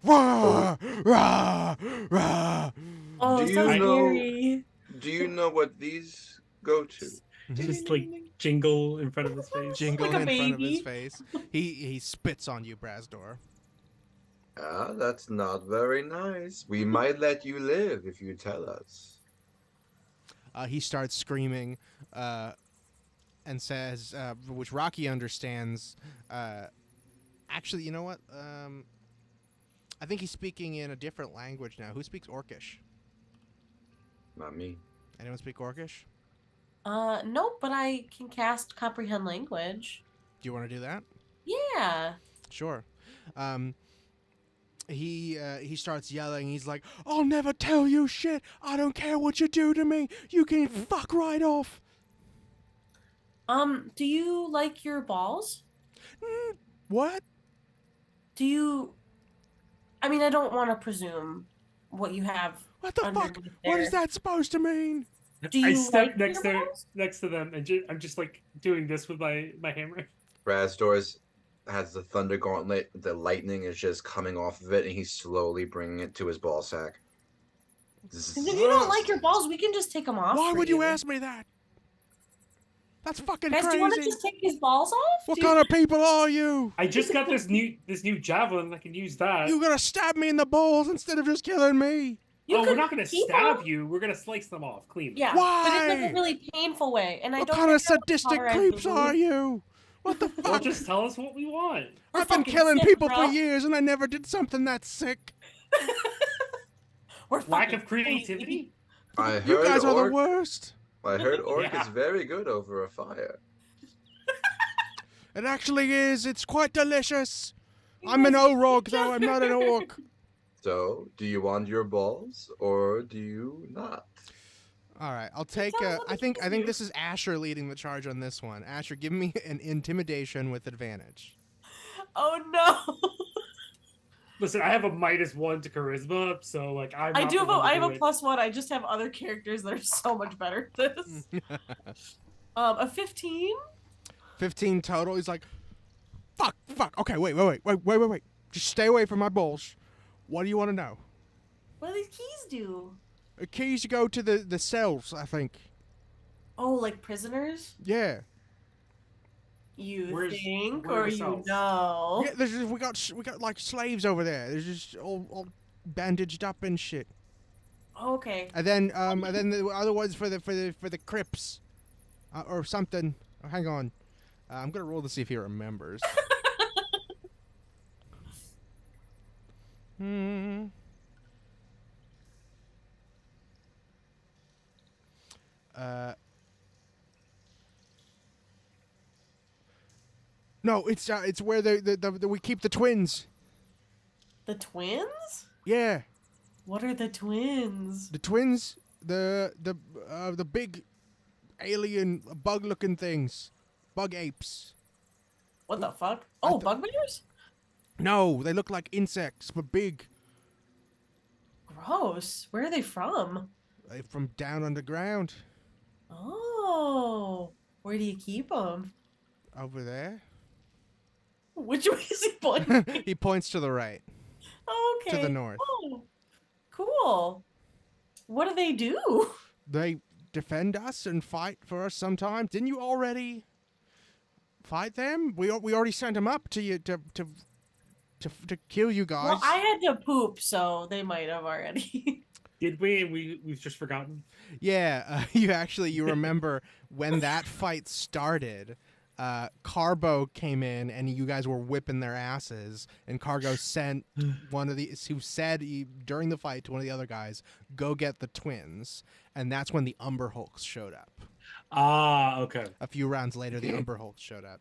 Rah, rah, rah. Oh, Do so you know? scary. Do you know what these go to? Just like jingle in front of his face. Jingle Like a in front of his baby. face. He spits on you, Brazdor. Ah, that's not very nice. We might let you live if you tell us. He starts screaming and says, which Rocky understands. Actually, you know what? I think he's speaking in a different language now. Who speaks Orcish? Not me. Anyone speak Orcish? Nope, but I can cast comprehend language. Do you want to do that? Yeah. Sure. He starts yelling. He's like, "I'll never tell you shit. I don't care what you do to me. You can fuck right off." Do you like your balls? What? Do you? I mean, I don't want to presume what you have. What the fuck? underneath What is there. that supposed to mean? Do you I step like next your to balls? them, and I'm just like doing this with my hammer. Brazdor's has the thunder gauntlet. The lightning is just coming off of it, and he's slowly bringing it to his ball sack. If you don't like your balls, we can just take them off. Why for would you ask me that? That's fucking Guys, do you want to crazy. just take his balls off? What Do you- kind of people are you? I just got this new javelin. I can use that. You gonna stab me in the balls instead of just killing me? You Oh, we're could not gonna keep stab 'em. you. We're gonna slice them off clean. Yeah, but in like Why? a really painful way. And I What don't kind of think I would sadistic cauterize creeps the are wound. you? What the Well, fuck? just tell us what we want. We're I've been fucking killing sick, people bro. for years and I never did something that sick. We're Lack fucking of creativity. I heard You guys are Orc. the worst. I heard Orc Yeah. is very good over a fire. It actually is. It's quite delicious. You I'm an guys Orog, each though. I'm not an other. orc. So, do you want your balls or do you not? All right, I'll take. sounds I think amazing. this is Asher leading the charge on this one. Asher, give me an intimidation with advantage. Oh no! Listen, I have a -1 to charisma, so like I'm. I not do the have a, one to I have do a it. +1. I just have other characters that are so much better at this. A 15. 15 total. He's like, fuck. Okay, wait. Just stay away from my balls. What do you want to know? What do these keys do? The keys go to the cells, I think. Oh, like prisoners? Yeah. You Where's- think, where are or the you cells? know? Yeah, there's just, we got like slaves over there. They're just all bandaged up and shit. Okay. And then the other ones for the Crips, or something. Oh, hang on, I'm gonna roll to see if he remembers. No, it's where we keep the twins. The twins? Yeah, What are the twins? the twins, the big alien bug-looking things, bug apes. What the fuck? Oh, bugbears? No, they look like insects, but big. Gross. Where are they from? They're from down underground. Oh. Where do you keep them? Over there. Which way is he pointing? He points to the right. Okay. To the north. Oh, cool. What do they do? They defend us and fight for us sometimes. Didn't you already fight them? We already sent them up to you to kill you guys. Well, I had to poop, so they might have already. Did we? We've just forgotten. Yeah, you remember when that fight started. Carbo came in and you guys were whipping their asses, and Cargo sent one of the who said during the fight to one of the other guys, "Go get the twins," and that's when the Umber Hulks showed up. Ah, okay. A few rounds later, the Umber Hulks showed up.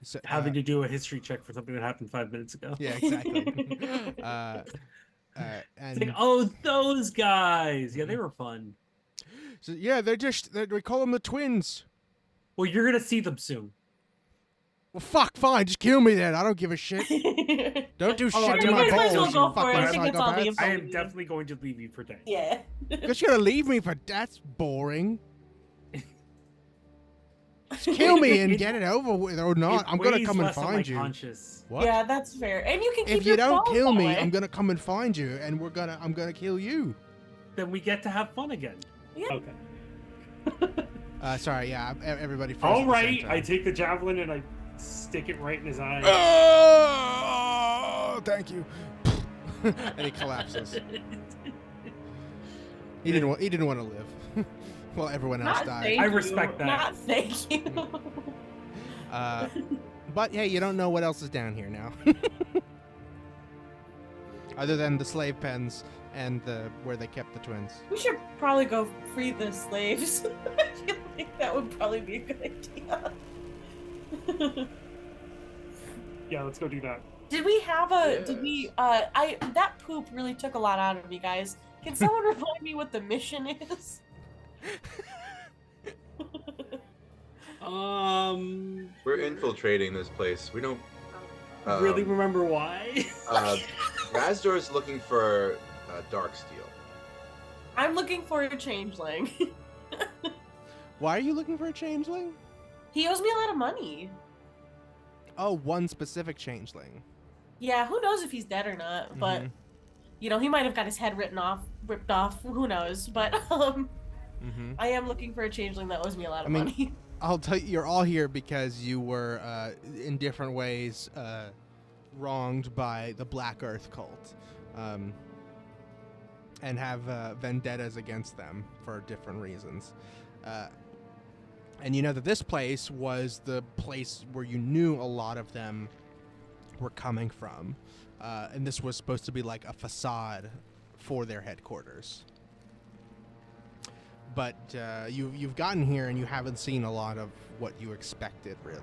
So, Having to do a history check for something that happened 5 minutes ago. yeah, exactly. It's like, oh, those guys. Yeah, they were fun. So yeah, we call them the twins. Well, you're gonna see them soon. Well, fuck, fine, just kill me then. I don't give a shit. Don't do Oh, shit to you my guys might as well balls, go you for it. I fucking think it's all the psychopaths. info. I am definitely going to leave you for dead. Yeah. Just gonna leave me for that's boring. Just kill me and get it over with, or not. I'm gonna weighs come and less on my find you. conscience. What? Yeah, that's fair. And you can keep If your you don't balls kill that me, way. I'm gonna come and find you, and I'm gonna kill you. Then we get to have fun again. Yeah. Okay. Sorry, yeah, everybody. froze All at the same right. time. I take the javelin and I stick it right in his eye. Oh, thank you. And he collapses. He didn't want to live. Well, everyone else Not died. thank I you. respect that. Not thank you. But hey, you don't know what else is down here now. Other than the slave pens and where they kept the twins. We should probably go free the slaves. I feel like that would probably be a good idea. Yeah, let's go do that. Did we have a? Did Yes. we? That poop really took a lot out of me, guys. Can someone remind me what the mission is? We're infiltrating this place. We don't Really remember why? Razdor's looking for dark steel. I'm looking for a changeling. Why are you looking for a changeling? He owes me a lot of money. Oh, one specific changeling. Yeah, who knows if he's dead or not? But Mhm. you know, he might have got his head ripped off. Who knows? But Mhm. I am looking for a changeling that owes me a lot of I mean, money. I'll tell you, you're all here because you were, in different ways, wronged by the Black Earth cult, and have vendettas against them for different reasons. And you know that this place was the place where you knew a lot of them were coming from, and this was supposed to be like a facade for their headquarters. But you've gotten here and you haven't seen a lot of what you expected, really.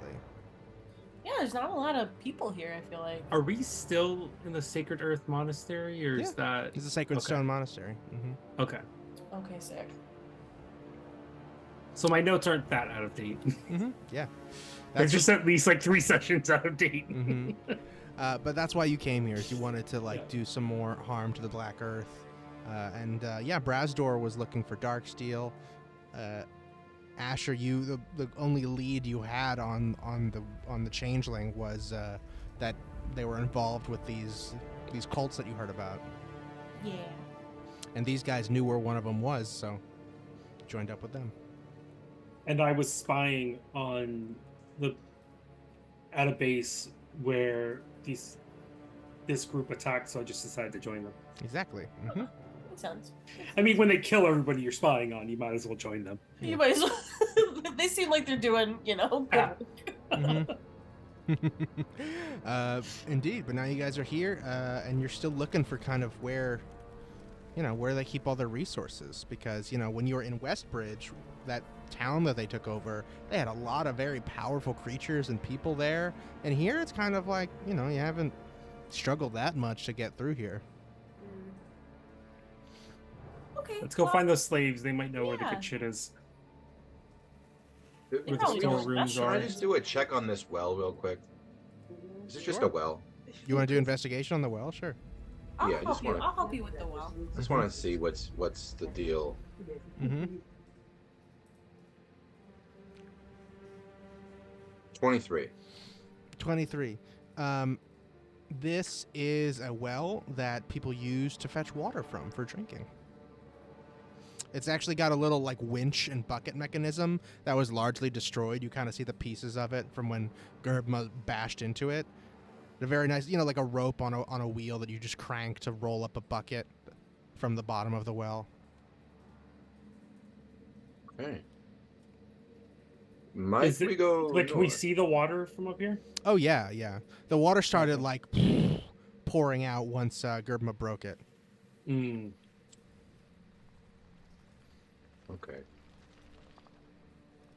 Yeah, there's not a lot of people here, I feel like. Are we still in the Sacred Earth Monastery, or is that... It's a Sacred Okay. Stone Monastery. Okay. Okay, sick. So my notes aren't that out of date. Yeah. They're just at least like 3 sessions out of date. But that's why you came here, is you wanted to Yeah. do some more harm to the Black Earth. And Brazdor was looking for Darksteel. Asher, you the only lead you had on the Changeling was that they were involved with these cults that you heard about. Yeah. And these guys knew where one of them was, so joined up with them. And I was spying on at a base where this group attacked, so I just decided to join them. Exactly. Makes sense. I mean, when they kill everybody you're spying on, you might as well join them. You might as well. They seem like they're doing, good Ah. work. Indeed, but now you guys are here, and you're still looking for kind of where they keep all their resources, because when you were in Westbridge, that town that they took over, they had a lot of very powerful creatures and people there, and here it's kind of like you haven't struggled that much to get through here. Okay. Let's go well, find those slaves. They might know where the Yeah. good shit is. They Where the probably know where storerooms special Can I are. just do a check on this well real quick? Is it just a Sure. well? You want to do investigation on the well? Sure. I'll Yeah, I help just you. wanna- I'll help you with the well. I just want to see what's the deal. 23. 23. This is a well that people use to fetch water from for drinking. It's actually got a little winch and bucket mechanism that was largely destroyed. You kind of see the pieces of it from when Gerbma bashed into it. They're very nice, like a rope on a wheel that you just crank to roll up a bucket from the bottom of the well. Okay. Might Is it- we go? Can we north? see the water from up here? Oh yeah, yeah. The water started pouring out once Gerbma broke it. Mm. Okay.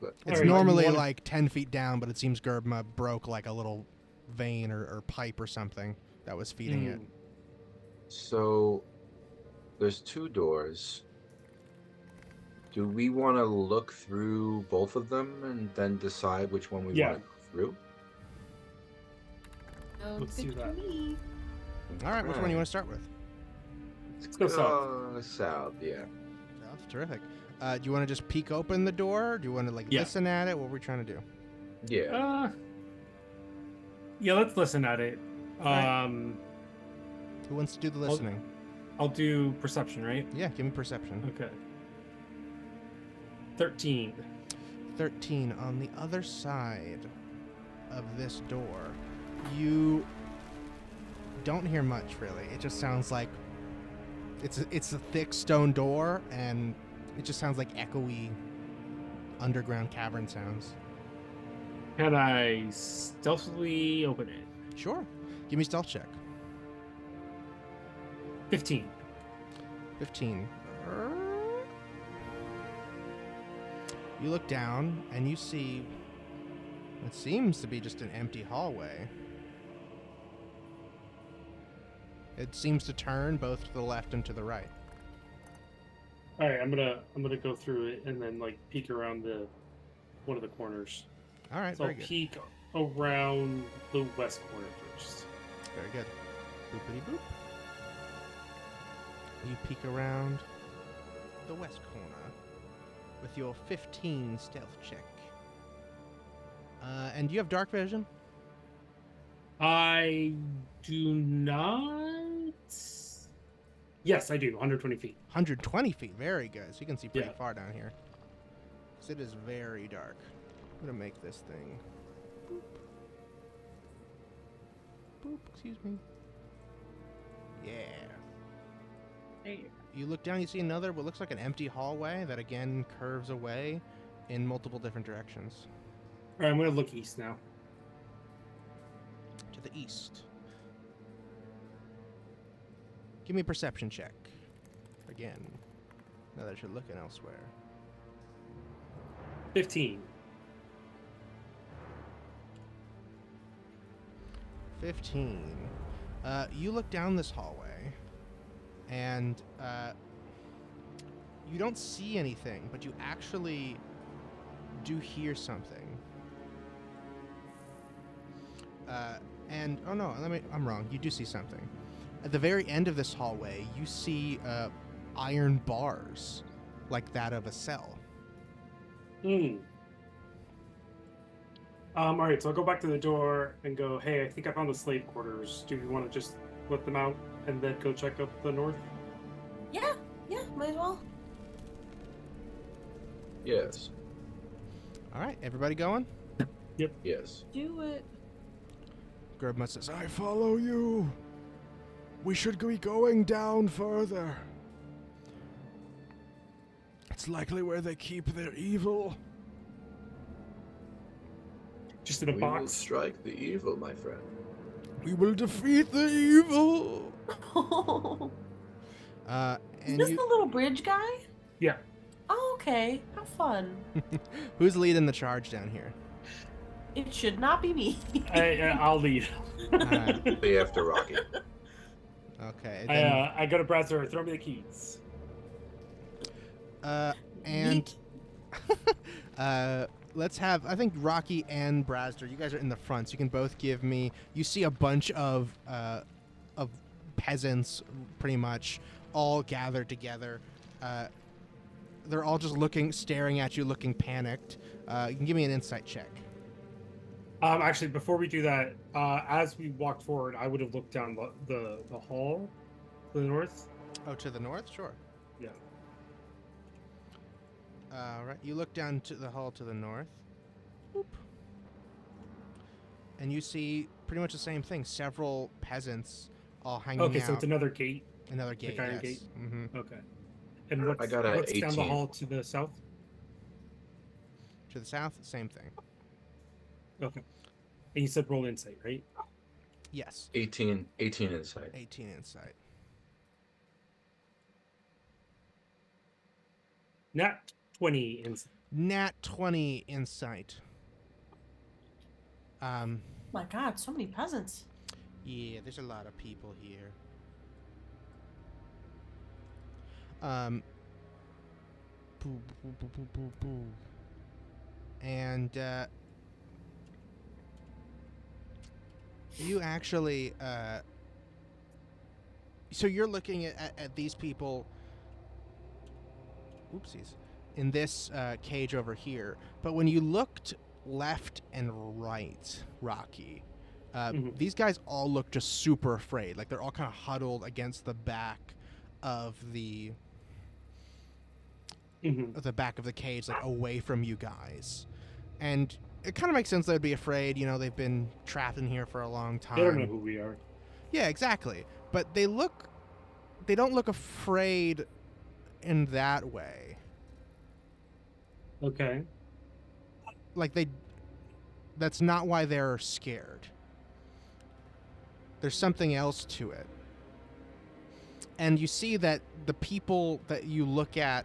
But It's Alright, normally you wanna- 10 feet down, but it seems Gerbma broke a little vein or pipe or something that was feeding it. Mm. so there's 2 doors. Do we want to look through both of them and then decide which one we Yeah. want to go through? Let's do that. All right, which one do you want to start with? Let's go south. South, yeah. South, terrific. Do you want to just peek open the door? Do you want to listen at it? What are we trying to do? Yeah. Yeah, let's listen at it. Right. Who wants to do the listening? I'll do perception, right? Yeah, give me perception. Okay. 13. 13. On the other side of this door, you don't hear much, really. It just sounds like it's a thick stone door, and it just sounds like echoey underground cavern sounds. Can I stealthily open it? Sure. Give me a stealth check. 15. 15. You look down, and you see what seems to be just an empty hallway. It seems to turn both to the left and to the right. All right, I'm gonna go through it and then peek around one of the corners. All right, So very I'll good. peek around the west corner first. Very good. Boopity boop. You peek around the west corner with your 15 stealth check. And do you have dark vision? I do not. Yes, I do. 120 feet. 120 feet. Very good. So you can see pretty Yeah. far down here. Because it is very dark. I'm going to make this thing. Boop. Boop. Excuse me. Yeah. Hey. You look down, you see another, what looks like an empty hallway that again curves away in multiple different directions. All right, I'm gonna look east now. To the east. Give me a perception check. Again. Now that you're looking elsewhere. 15. 15. You look down this hallway, and you don't see anything, but you actually do hear something. And oh no, I'm wrong. You do see something. At the very end of this hallway, you see iron bars, like that of a cell. All right, so I'll go back to the door and go, hey, I think I found the slave quarters. Do you want to just let them out and then go check out the north? Yeah, might as well. Yes. All right, everybody going? Yes. Do it. Grubma says, I follow you. We should be going down further. It's likely where they keep their evil. Just in a We will box. strike the evil, my friend. We will defeat the evil. and Is this you, the little bridge guy? Yeah. Oh, okay. How fun. who's leading the charge down here? It should not be me. I'll lead. Be after Rocky. Okay. Then, I go to Brad's, throw me the keys. and let's have, I think Rocky and Brazder, you guys are in the front, so you can both give me, you see a bunch of peasants, pretty much, all gathered together. They're all just staring at you, looking panicked. You can give me an insight check. Actually, before we do that, as we walked forward, I would have looked down the hall to the north. Oh, to the north? Sure. Yeah. Right, you look down to the hall to the north. Boop. And you see pretty much the same thing. Several peasants all hanging out. Okay, so it's another gate. Another gate, iron yes. gate? Mm-hmm. Okay. And what's I got a down the 18. hall to the south? To the south, same thing. Okay. And you said roll insight, right? Yes. 18 inside. 18 insight. Nat 20 insight. Nat 20 insight. My God, so many peasants. Yeah, there's a lot of people here. Boo, boo, boo, boo, boo, boo. And You actually, so you're looking at these people, oopsies, in this cage over here. But when you looked left and right, Rocky, these guys all look just super afraid. Like they're all kind of huddled against the back of the back of the cage, like away from you guys. And it kind of makes sense they would be afraid. You know, they've been trapped in here for a long time. They don't know who we are. Yeah, exactly. But they don't look afraid in that way. Okay. Like that's not why they're scared. There's something else to it. And you see that the people that you look at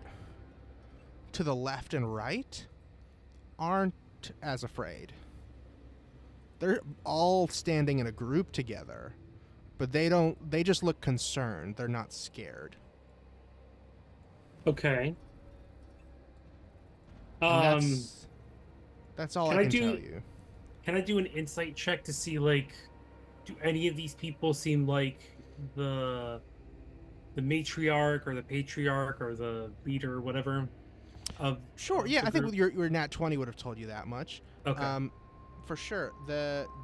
to the left and right aren't as afraid. They're all standing in a group together, but they just look concerned. They're not scared. Okay. That's all I can tell you. Can I do an insight check to see, like, do any of these people seem like the matriarch or the patriarch or the leader or whatever? Sure, yeah, I think your nat 20 would have told you that much. Okay. For sure.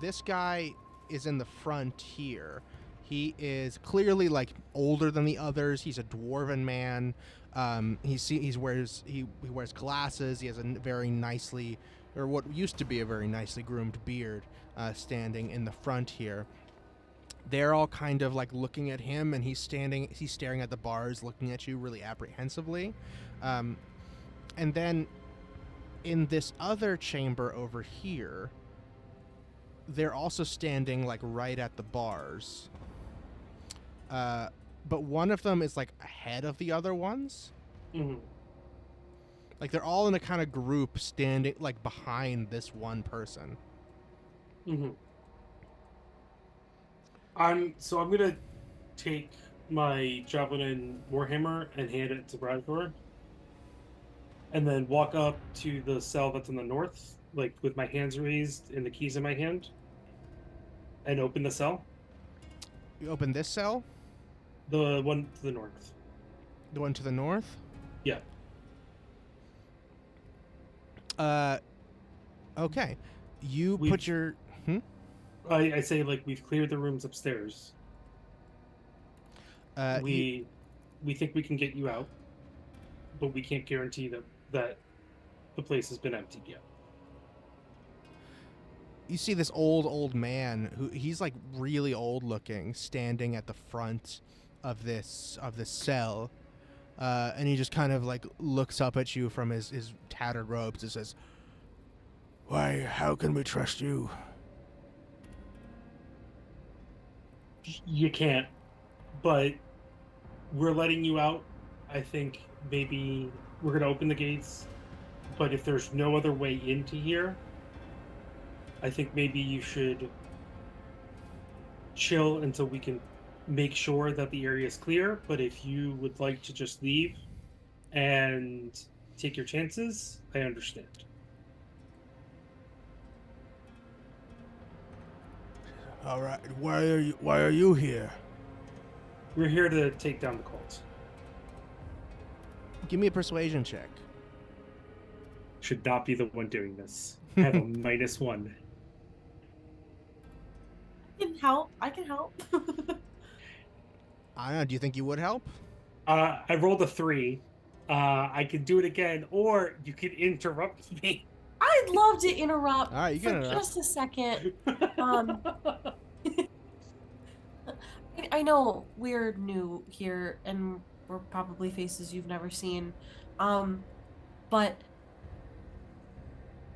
This guy is in the front here. He is clearly like older than the others. He's a dwarven man. He wears glasses. He has a very nicely, or what used to be a very nicely groomed beard, standing in the front here. They're all kind of like looking at him, and he's staring at the bars, looking at you really apprehensively. And then in this other chamber over here, they're also standing like right at the bars. But one of them is like ahead of the other ones. Mm-hmm. Like they're all in a kind of group standing like behind this one person. Mm-hmm. I'm gonna take my javelin and warhammer and hand it to Bradford, and then walk up to the cell that's in the north, like with my hands raised and the keys in my hand, and open the cell. You open this cell? The one to the north. The one to the north? Yeah. Okay. Put your... I say, like, we've cleared the rooms upstairs. We think we can get you out, but we can't guarantee that the place has been emptied yet. You see this old man he's like really old looking, standing at the front of this cell, and he just kind of like looks up at you from his tattered robes and says, "Why, how can we trust you?" You can't, but we're letting you out. I think maybe we're gonna open the gates, but if there's no other way into here, I think maybe you should chill until we can make sure that the area is clear. But if you would like to just leave and take your chances, I understand. All right. Why are you here? We're here to take down the cult. give me a persuasion check. Should not be the one doing this. I have a -1. I can help. I don't know. Do you think you would help? I rolled a 3. I could do it again, or you could interrupt me. I'd love to interrupt All right, you for can interrupt. just a second. I know we're new here, and we're probably faces you've never seen, but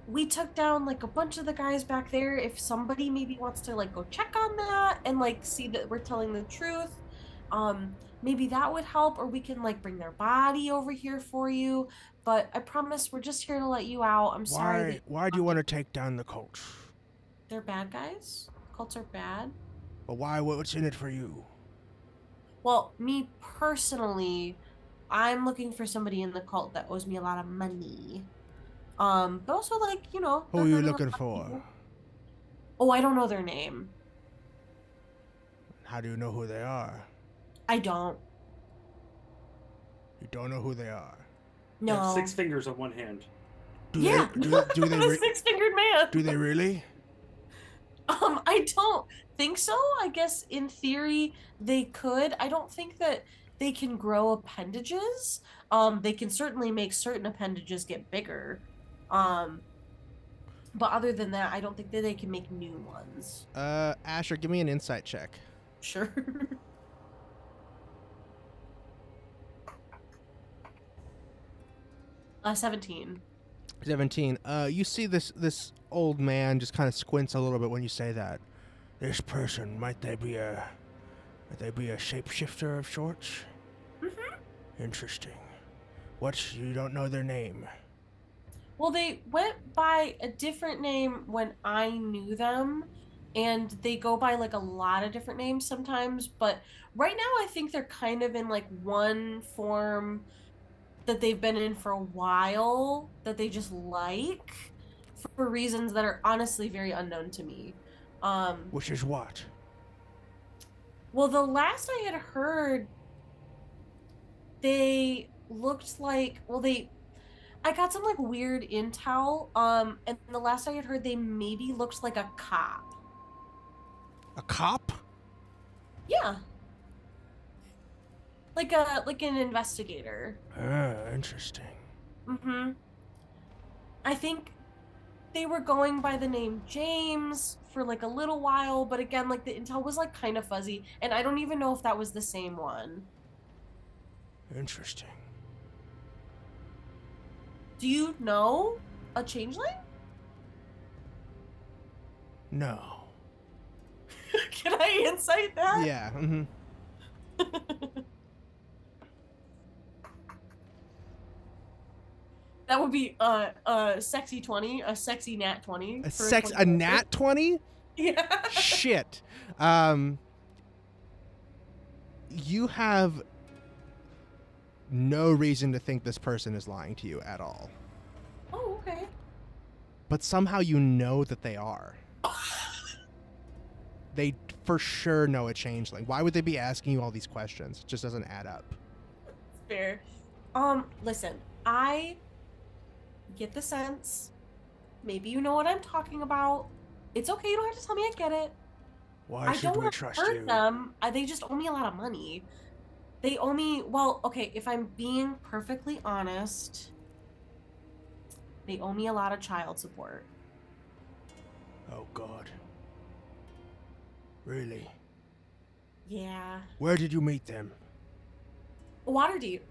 we took down like a bunch of the guys back there. If somebody maybe wants to like go check on that and like see that we're telling the truth, maybe that would help, or we can like bring their body over here for you. But I promise we're just here to let you out. I'm sorry. Why do you want to take down the cult? They're bad guys. Cults are bad. But why? What's in it for you? Well, me personally, I'm looking for somebody in the cult that owes me a lot of money. But also, like, you know. Who are you looking for? Oh, I don't know their name. How do you know who they are? I don't. You don't know who they are. You No. have 6 fingers on one hand. Do Yeah. They, do they I'm a re- 6-fingered man. do they really? I don't think so. I guess in theory they could. I don't think that they can grow appendages. They can certainly make certain appendages get bigger. But other than that, I don't think that they can make new ones. Asher, give me an insight check. Sure. 17. 17. You see this old man just kind of squints a little bit when you say that. This person, might they be a shapeshifter of sorts? Mm-hmm. Interesting. You don't know their name? Well, they went by a different name when I knew them, and they go by like a lot of different names sometimes, but right now I think they're kind of in like one form that they've been in for a while that they just like for reasons that are honestly very unknown to me. Which is what? Well, the last I had heard, they looked like, I got some like weird intel, and the last I had heard, they maybe looked like a cop. A cop? Yeah. Like an investigator. Interesting. Mm-hmm. I think they were going by the name James for like a little while, but again, like the intel was like kind of fuzzy, and I don't even know if that was the same one. Interesting. Do you know a changeling? No. Can I insight that? Yeah. Mm-hmm. That would be a sexy 20, a sexy nat 20. A nat 20? Yeah. Shit. You have no reason to think this person is lying to you at all. Oh, okay. But somehow you know that they are. They for sure know a changeling. Why would they be asking you all these questions? It just doesn't add up. Fair. Listen, I get the sense. Maybe you know what I'm talking about. It's okay, you don't have to tell me, I get it. Why I should don't we want to trust hurt you? them. They just owe me a lot of money. They owe me, well, okay, if I'm being perfectly honest, they owe me a lot of child support. Oh, God. Really? Yeah. Where did you meet them? Waterdeep.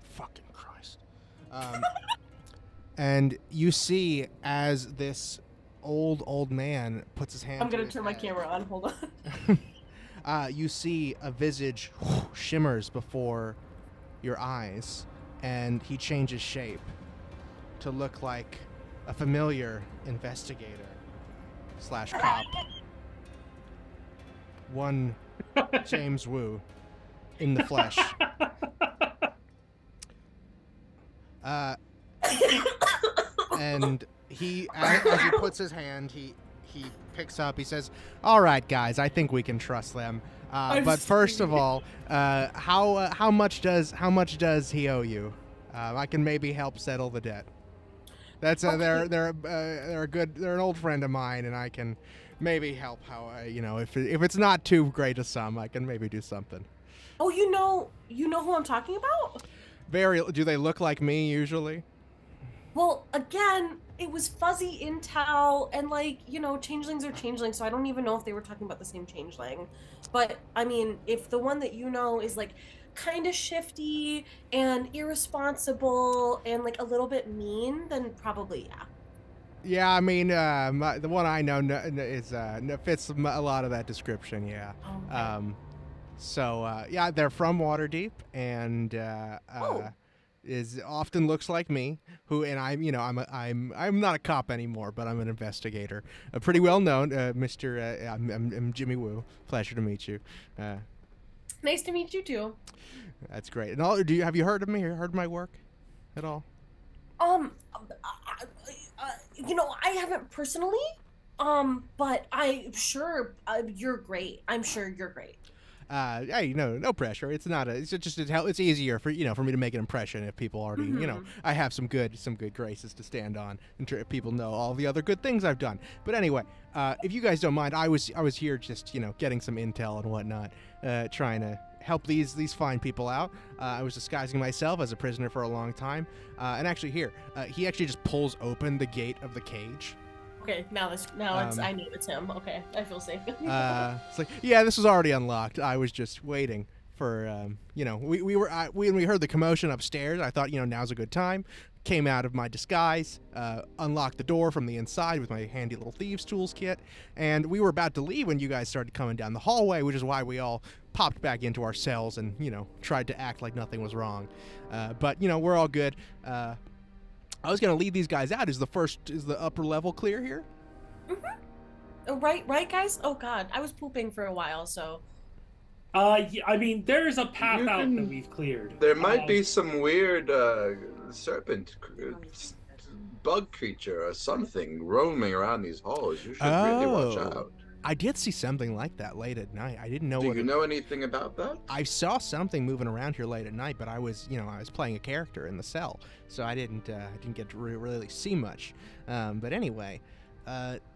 Fucking Christ. And you see as this old man puts his hand I'm gonna to his turn my head, camera on, hold on. you see a visage shimmers before your eyes, and he changes shape to look like a familiar investigator / cop. One James Wu in the flesh. And he, as he puts his hand, he picks up. He says, "All right, guys, I think we can trust them. But first of all, how much does he owe you? I can maybe help settle the debt. That's they're an old friend of mine, and I can maybe help. If it's not too great a sum, I can maybe do something." Oh, you know who I'm talking about? Do they look like me usually? Well, again, it was fuzzy intel, and changelings are changelings, so I don't even know if they were talking about the same changeling. But I mean, if the one that you know is like kind of shifty and irresponsible and like a little bit mean, then probably yeah. Yeah, I mean, the one I know fits a lot of that description. Yeah. Okay. Yeah, they're from Waterdeep, and often looks like me. I'm not a cop anymore, but I'm an investigator. Pretty well known, Mr. I'm Jimmy Wu. Pleasure to meet you. Nice to meet you too. That's great. And have you heard of me? Heard of my work at all? I haven't personally, But I'm sure you're great. I'm sure you're great. Hey, no pressure. It's not a. It's just it's easier for for me to make an impression if people already I have some good graces to stand on, and if people know all the other good things I've done. But anyway, if you guys don't mind, I was here just getting some intel and whatnot, trying to help these fine people out. I was disguising myself as a prisoner for a long time, and actually he actually just pulls open the gate of the cage. Okay, now it's I know it's him. Okay, I feel safe. It's like, yeah, this was already unlocked. I was just waiting for when we heard the commotion upstairs. I thought now's a good time. Came out of my disguise, unlocked the door from the inside with my handy little thieves tools kit, and we were about to leave when you guys started coming down the hallway, which is why we all popped back into our cells and tried to act like nothing was wrong. But we're all good. I was gonna lead these guys out. Is the upper level clear here? Mm-hmm. Right, guys. Oh God, I was pooping for a while, so. Yeah, I mean, there's a path out that we've cleared. There might be some weird serpent, bug creature or something roaming around these halls. You should really watch out. I did see something like that late at night. I didn't know. Do you know anything about that? I saw something moving around here late at night, but I was playing a character in the cell, so I didn't get to really see much. But anyway,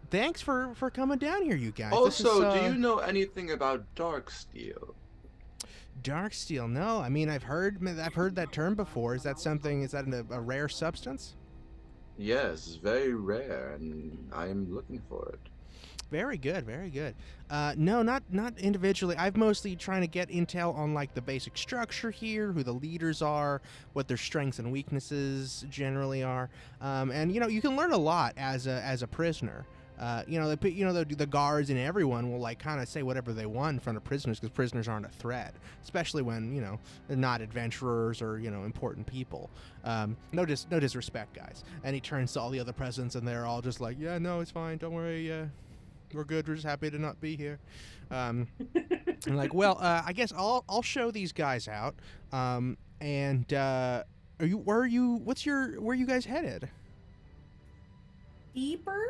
thanks for coming down here, you guys. Also, do you know anything about Darksteel? Darksteel? No, I mean I've heard that term before. Is that a rare substance? Yes, it's very rare, and I am looking for it. Very good, very good. No, not individually. I've mostly trying to get intel on like the basic structure here, who the leaders are, what their strengths and weaknesses generally are, and you can learn a lot as a prisoner. The guards and everyone will like kind of say whatever they want in front of prisoners because prisoners aren't a threat, especially when they're not adventurers or important people. No disrespect, guys. And he turns to all the other presidents, and they're all just like, yeah, no, it's fine, don't worry. We're good. We're just happy to not be here. I'm like, well, I guess I'll show these guys out. And where are you guys headed? Deeper,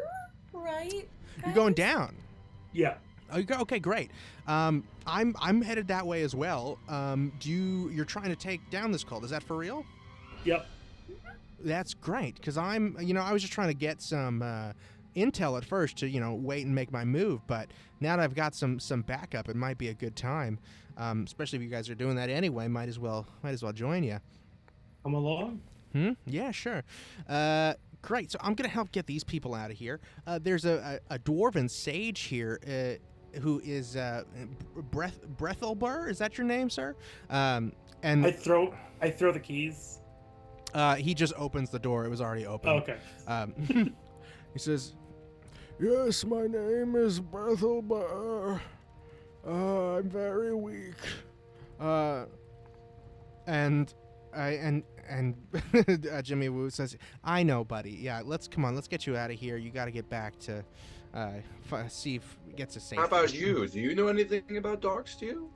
right? Guys? You're going down. Yeah. Oh, you go. Okay, great. I'm headed that way as well. You're trying to take down this cult? Is that for real? Yep. That's great because I was just trying to get some. Intel at first to wait and make my move, but now that I've got some backup, it might be a good time, especially if you guys are doing that anyway. Might as well join you. Come along. Yeah, sure. Great. So I'm gonna help get these people out of here. There's a dwarven sage here who is Breathelbur. Is that your name, sir? And I throw the keys. He just opens the door. It was already open. Oh, okay. He says, "Yes, my name is Breathelbur. I'm very weak." And Jimmy Woo says, "I know, buddy. Yeah, let's get you out of here. You got to get back to see if it gets us safe." How about you? Do you know anything about Darksteel?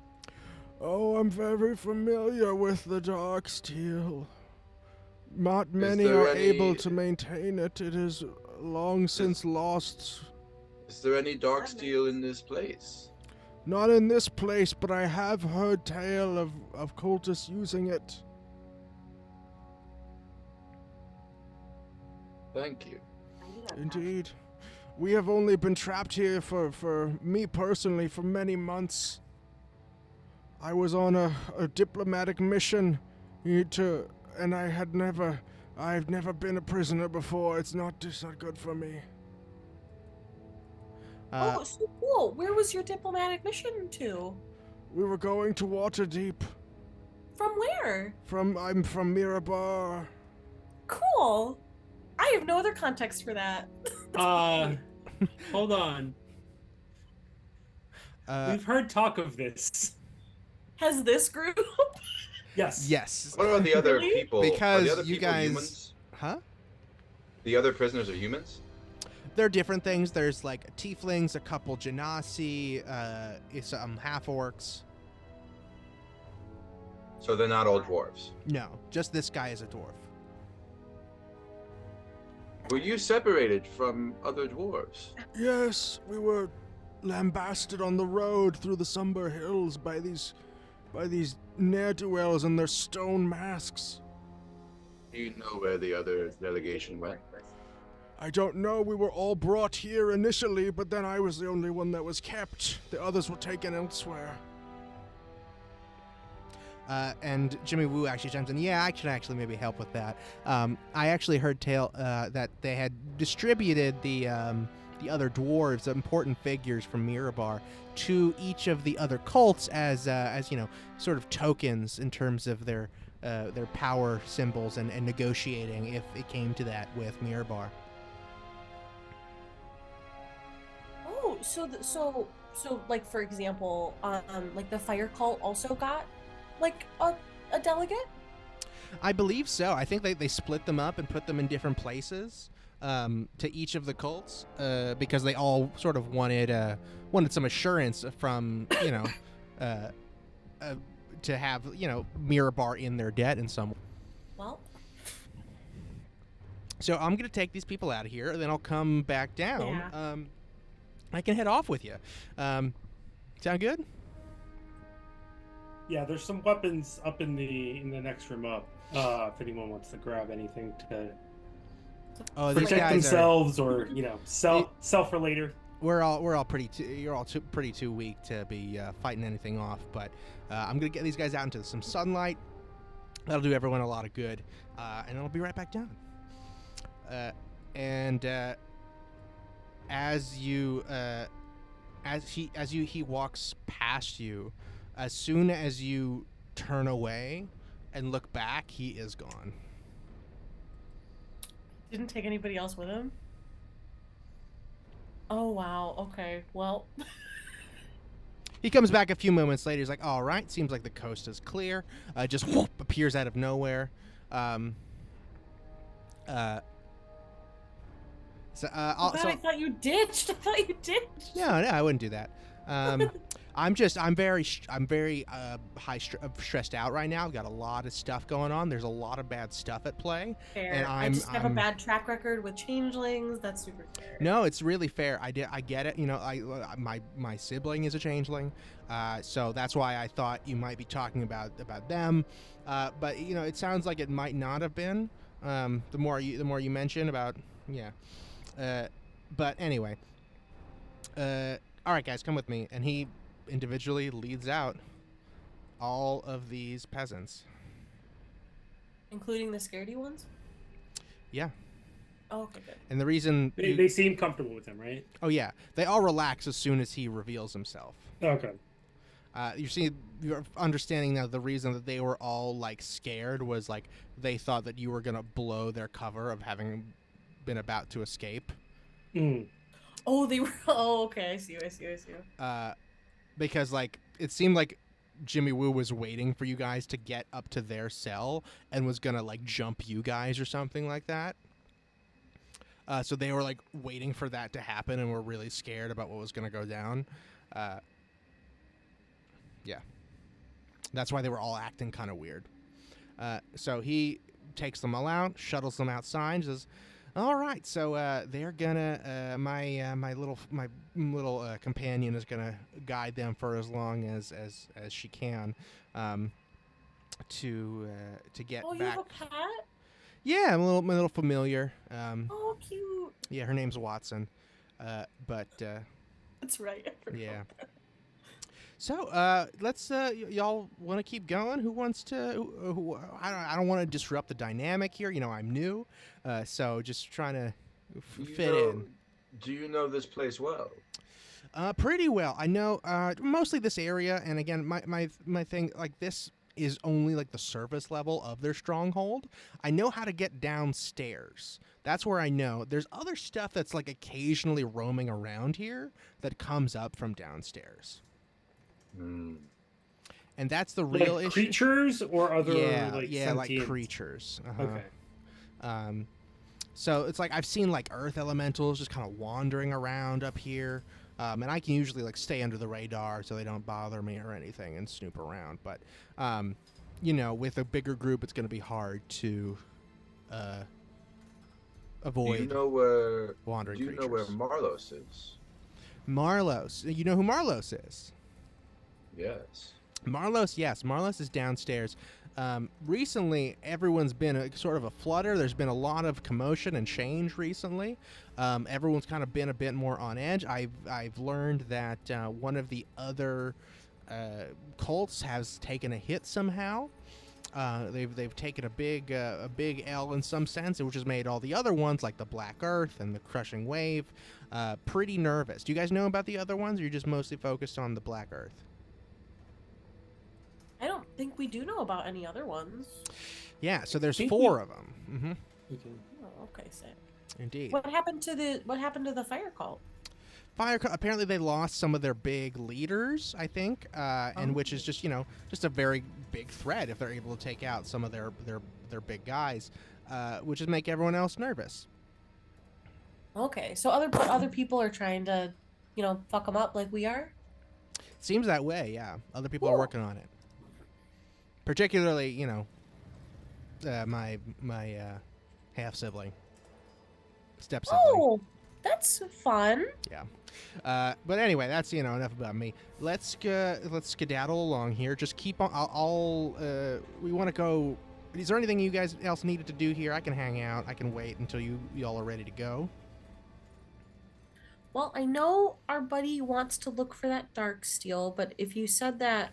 Oh, I'm very familiar with the Darksteel. Not many are able to maintain it. It is long since lost. Is there any Darksteel in this place? Not in this place, but I have heard tale of cultists using it. Thank you. Indeed. We have only been trapped here for me personally for many months. I was on a diplomatic mission and I've never been a prisoner before. It's not good for me. Oh, so cool. Where was your diplomatic mission to? We were going to Waterdeep. From where? I'm from Mirabar. Cool. I have no other context for that. Hold on. We've heard talk of this. Has this group? Yes. Yes. What about the other Really? people? Because are the other you people guys, humans? huh? The other prisoners are humans? They're different things. There's like tieflings, a couple genasi, some half orcs. So they're not all dwarves. No, just this guy is a dwarf. Were you separated from other dwarves? Yes, we were lambasted on the road through the Somber Hills by these ne'er-do-wells in their stone masks. Do you know where the other delegation went? I don't know, we were all brought here initially, but then I was the only one that was kept. The others were taken elsewhere. And Jimmy Woo actually chimes in, yeah, I can actually maybe help with that. I actually heard tale that they had distributed the other dwarves, important figures from Mirabar, to each of the other cults as you know, sort of tokens in terms of their power symbols and negotiating if it came to that with Mirabar. Oh, so like for example, like the fire cult also got like a delegate? I believe so. I think they split them up and put them in different places to each of the cults because they all sort of wanted some assurance from, you know, to have, you know, Mirabar in their debt in some way. Well, so I'm going to take these people out of here, and then I'll come back down. Yeah. I can head off with you. Sound good? Yeah, there's some weapons up in the next room up. If anyone wants to grab anything to These protect guys themselves or, you know, sell for later. We're all pretty too weak to be fighting anything off, but I'm gonna get these guys out into some sunlight. That'll do everyone a lot of good, and I'll be right back down. As he walks past you, as soon as you turn away and look back, he is gone. didn't take anybody else with him? Oh, wow. Okay, well. He comes back a few moments later. He's like, all right, seems like the coast is clear. Just whoop, appears out of nowhere. I thought you ditched. No, I wouldn't do that. I'm very stressed out right now. I've got a lot of stuff going on. There's a lot of bad stuff at play. Fair. And I just have a bad track record with changelings. That's super fair. No, it's really fair. I get it. You know, my sibling is a changeling, so that's why I thought you might be talking about them. But you know, it sounds like it might not have been. The more you mention about, yeah. But anyway, all right, guys, come with me. And he individually leads out all of these peasants, including the scaredy ones. Yeah. Oh, okay, good. And the reason they seem comfortable with him, right? Oh yeah, they all relax as soon as he reveals himself. Okay. You're understanding now the reason that they were all like scared was like they thought that you were gonna blow their cover of having been about to escape. Oh, they were. Oh, okay. I see. Because like it seemed like Jimmy Woo was waiting for you guys to get up to their cell and was gonna like jump you guys or something like that. So they were like waiting for that to happen and were really scared about what was gonna go down. Yeah, that's why they were all acting kind of weird. So he takes them all out, shuttles them outside, says, all right, so they're gonna my little companion is gonna guide them for as long as she can to get back. Oh, you back. have a pet? Yeah, my little familiar. Oh, cute. Yeah, her name's Watson. But that's right. Yeah. So let's y'all want to keep going? Who wants to? I don't want to disrupt the dynamic here. You know, I'm new, so just trying to fit in. Do you know this place well? Pretty well. I know mostly this area, and again, my thing like this is only like the surface level of their stronghold. I know how to get downstairs. That's where I know. There's other stuff that's like occasionally roaming around here that comes up from downstairs. And that's the real issue. Creatures or other like creatures. Okay. So it's like I've seen like earth elementals just kind of wandering around up here, and I can usually like stay under the radar so they don't bother me or anything and snoop around. But you know, with a bigger group, it's going to be hard to avoid Do you know where? wandering Do you creatures. know where Marlos is? Marlos. You know who Marlos is? Yes. Marlos, yes. Marlos is downstairs. Recently, everyone's been sort of a flutter. There's been a lot of commotion and change recently. Everyone's kind of been a bit more on edge. I've learned that one of the other cults has taken a hit somehow. They've taken a big L in some sense, which has made all the other ones, like the Black Earth and the Crushing Wave, pretty nervous. Do you guys know about the other ones, or you're just mostly focused on the Black Earth? I don't think we do know about any other ones. Yeah, so there's Think 4 of them. Mm-hmm. Oh, okay, sick. Indeed. What happened to the fire cult? Apparently they lost some of their big leaders, I think, and which is just just a very big threat if they're able to take out some of their big guys, which is make everyone else nervous. Okay, so other people are trying to, fuck them up like we are. Seems that way, yeah. Other people are Cool. working on it. Particularly, my half sibling, step sibling. Oh, that's fun. Yeah. But anyway, that's enough about me. Let's skedaddle along here. Just keep on. We want to go. Is there anything you guys else needed to do here? I can hang out. I can wait until y'all are ready to go. Well, I know our buddy wants to look for that dark steel, but if you said that,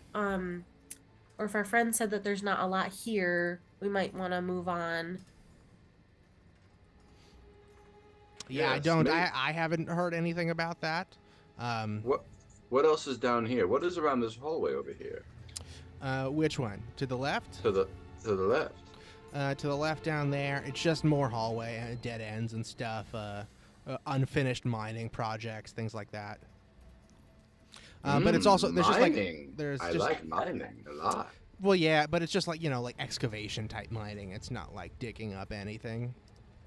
or if our friend said that there's not a lot here, we might want to move on. Yeah, I Yes, don't. maybe- I haven't heard anything about that. What else is down here? What is around this hallway over here? Which one? To the left? To the left. To the left down there. It's just more hallway, dead ends and stuff. Unfinished mining projects, things like that. But it's also there's mining. just like I like mining a lot. Well, yeah, but it's just like like excavation type mining. It's not like digging up anything.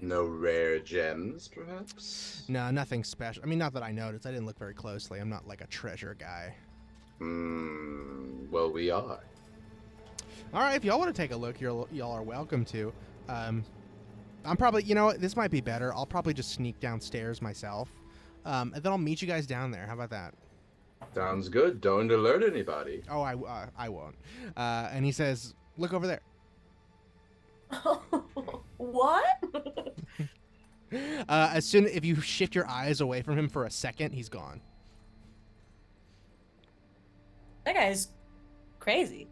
No rare gems, perhaps? No, nothing special. I mean, not that I noticed. I didn't look very closely. I'm not like a treasure guy. Well, we are. All right, if y'all want to take a look, y'all are welcome to. I'm probably, this might be better. I'll probably just sneak downstairs myself, and then I'll meet you guys down there. How about that? Sounds good. Don't alert anybody. Oh, I won't. And he says, "Look over there." What? If you shift your eyes away from him for a second, he's gone. That guy's crazy.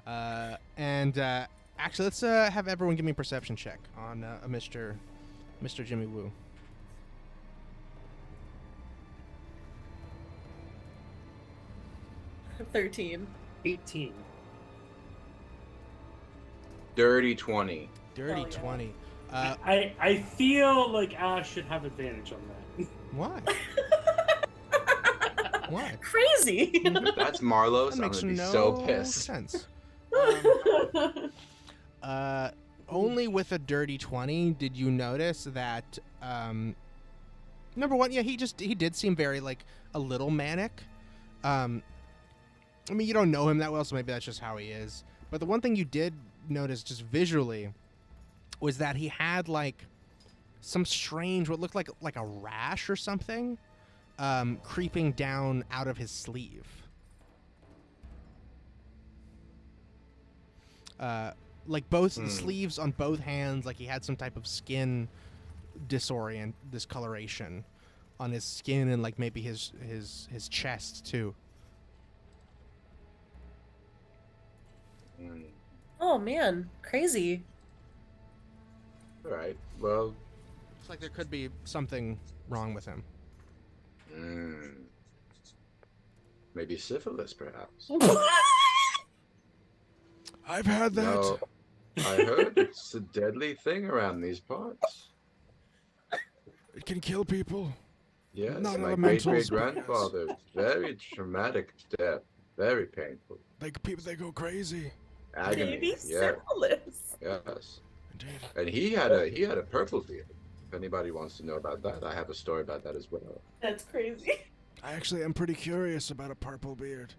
Actually, let's have everyone give me a perception check on Mr. Jimmy Woo. 13. 18. Dirty 20. Dirty Oh, yeah. 20. I feel like Ash should have advantage on that. Why? Why? Crazy. That's Marlos. That I'm makes gonna be no so pissed. sense. Only with a dirty 20 did you notice that, number one, yeah, he did seem very, like, a little manic. I mean, you don't know him that well, so maybe that's just how he is. But the one thing you did notice just visually was that he had, like, some strange, what looked like a rash or something, creeping down out of his sleeve. Like both sleeves on both hands, like he had some type of skin discoloration on his skin and like maybe his chest too. Oh man, crazy. All right. Well, It's like there could be something wrong with him. maybe syphilis, perhaps. I've had that. No, I heard it's a deadly thing around these parts. It can kill people. Yes, Not my elementals, great-great-grandfather, very traumatic death, very painful. They go crazy. Agony. Maybe Yes, syphilis. yes. Indeed. And he had a purple beard. If anybody wants to know about that, I have a story about that as well. That's crazy. I actually am pretty curious about a purple beard.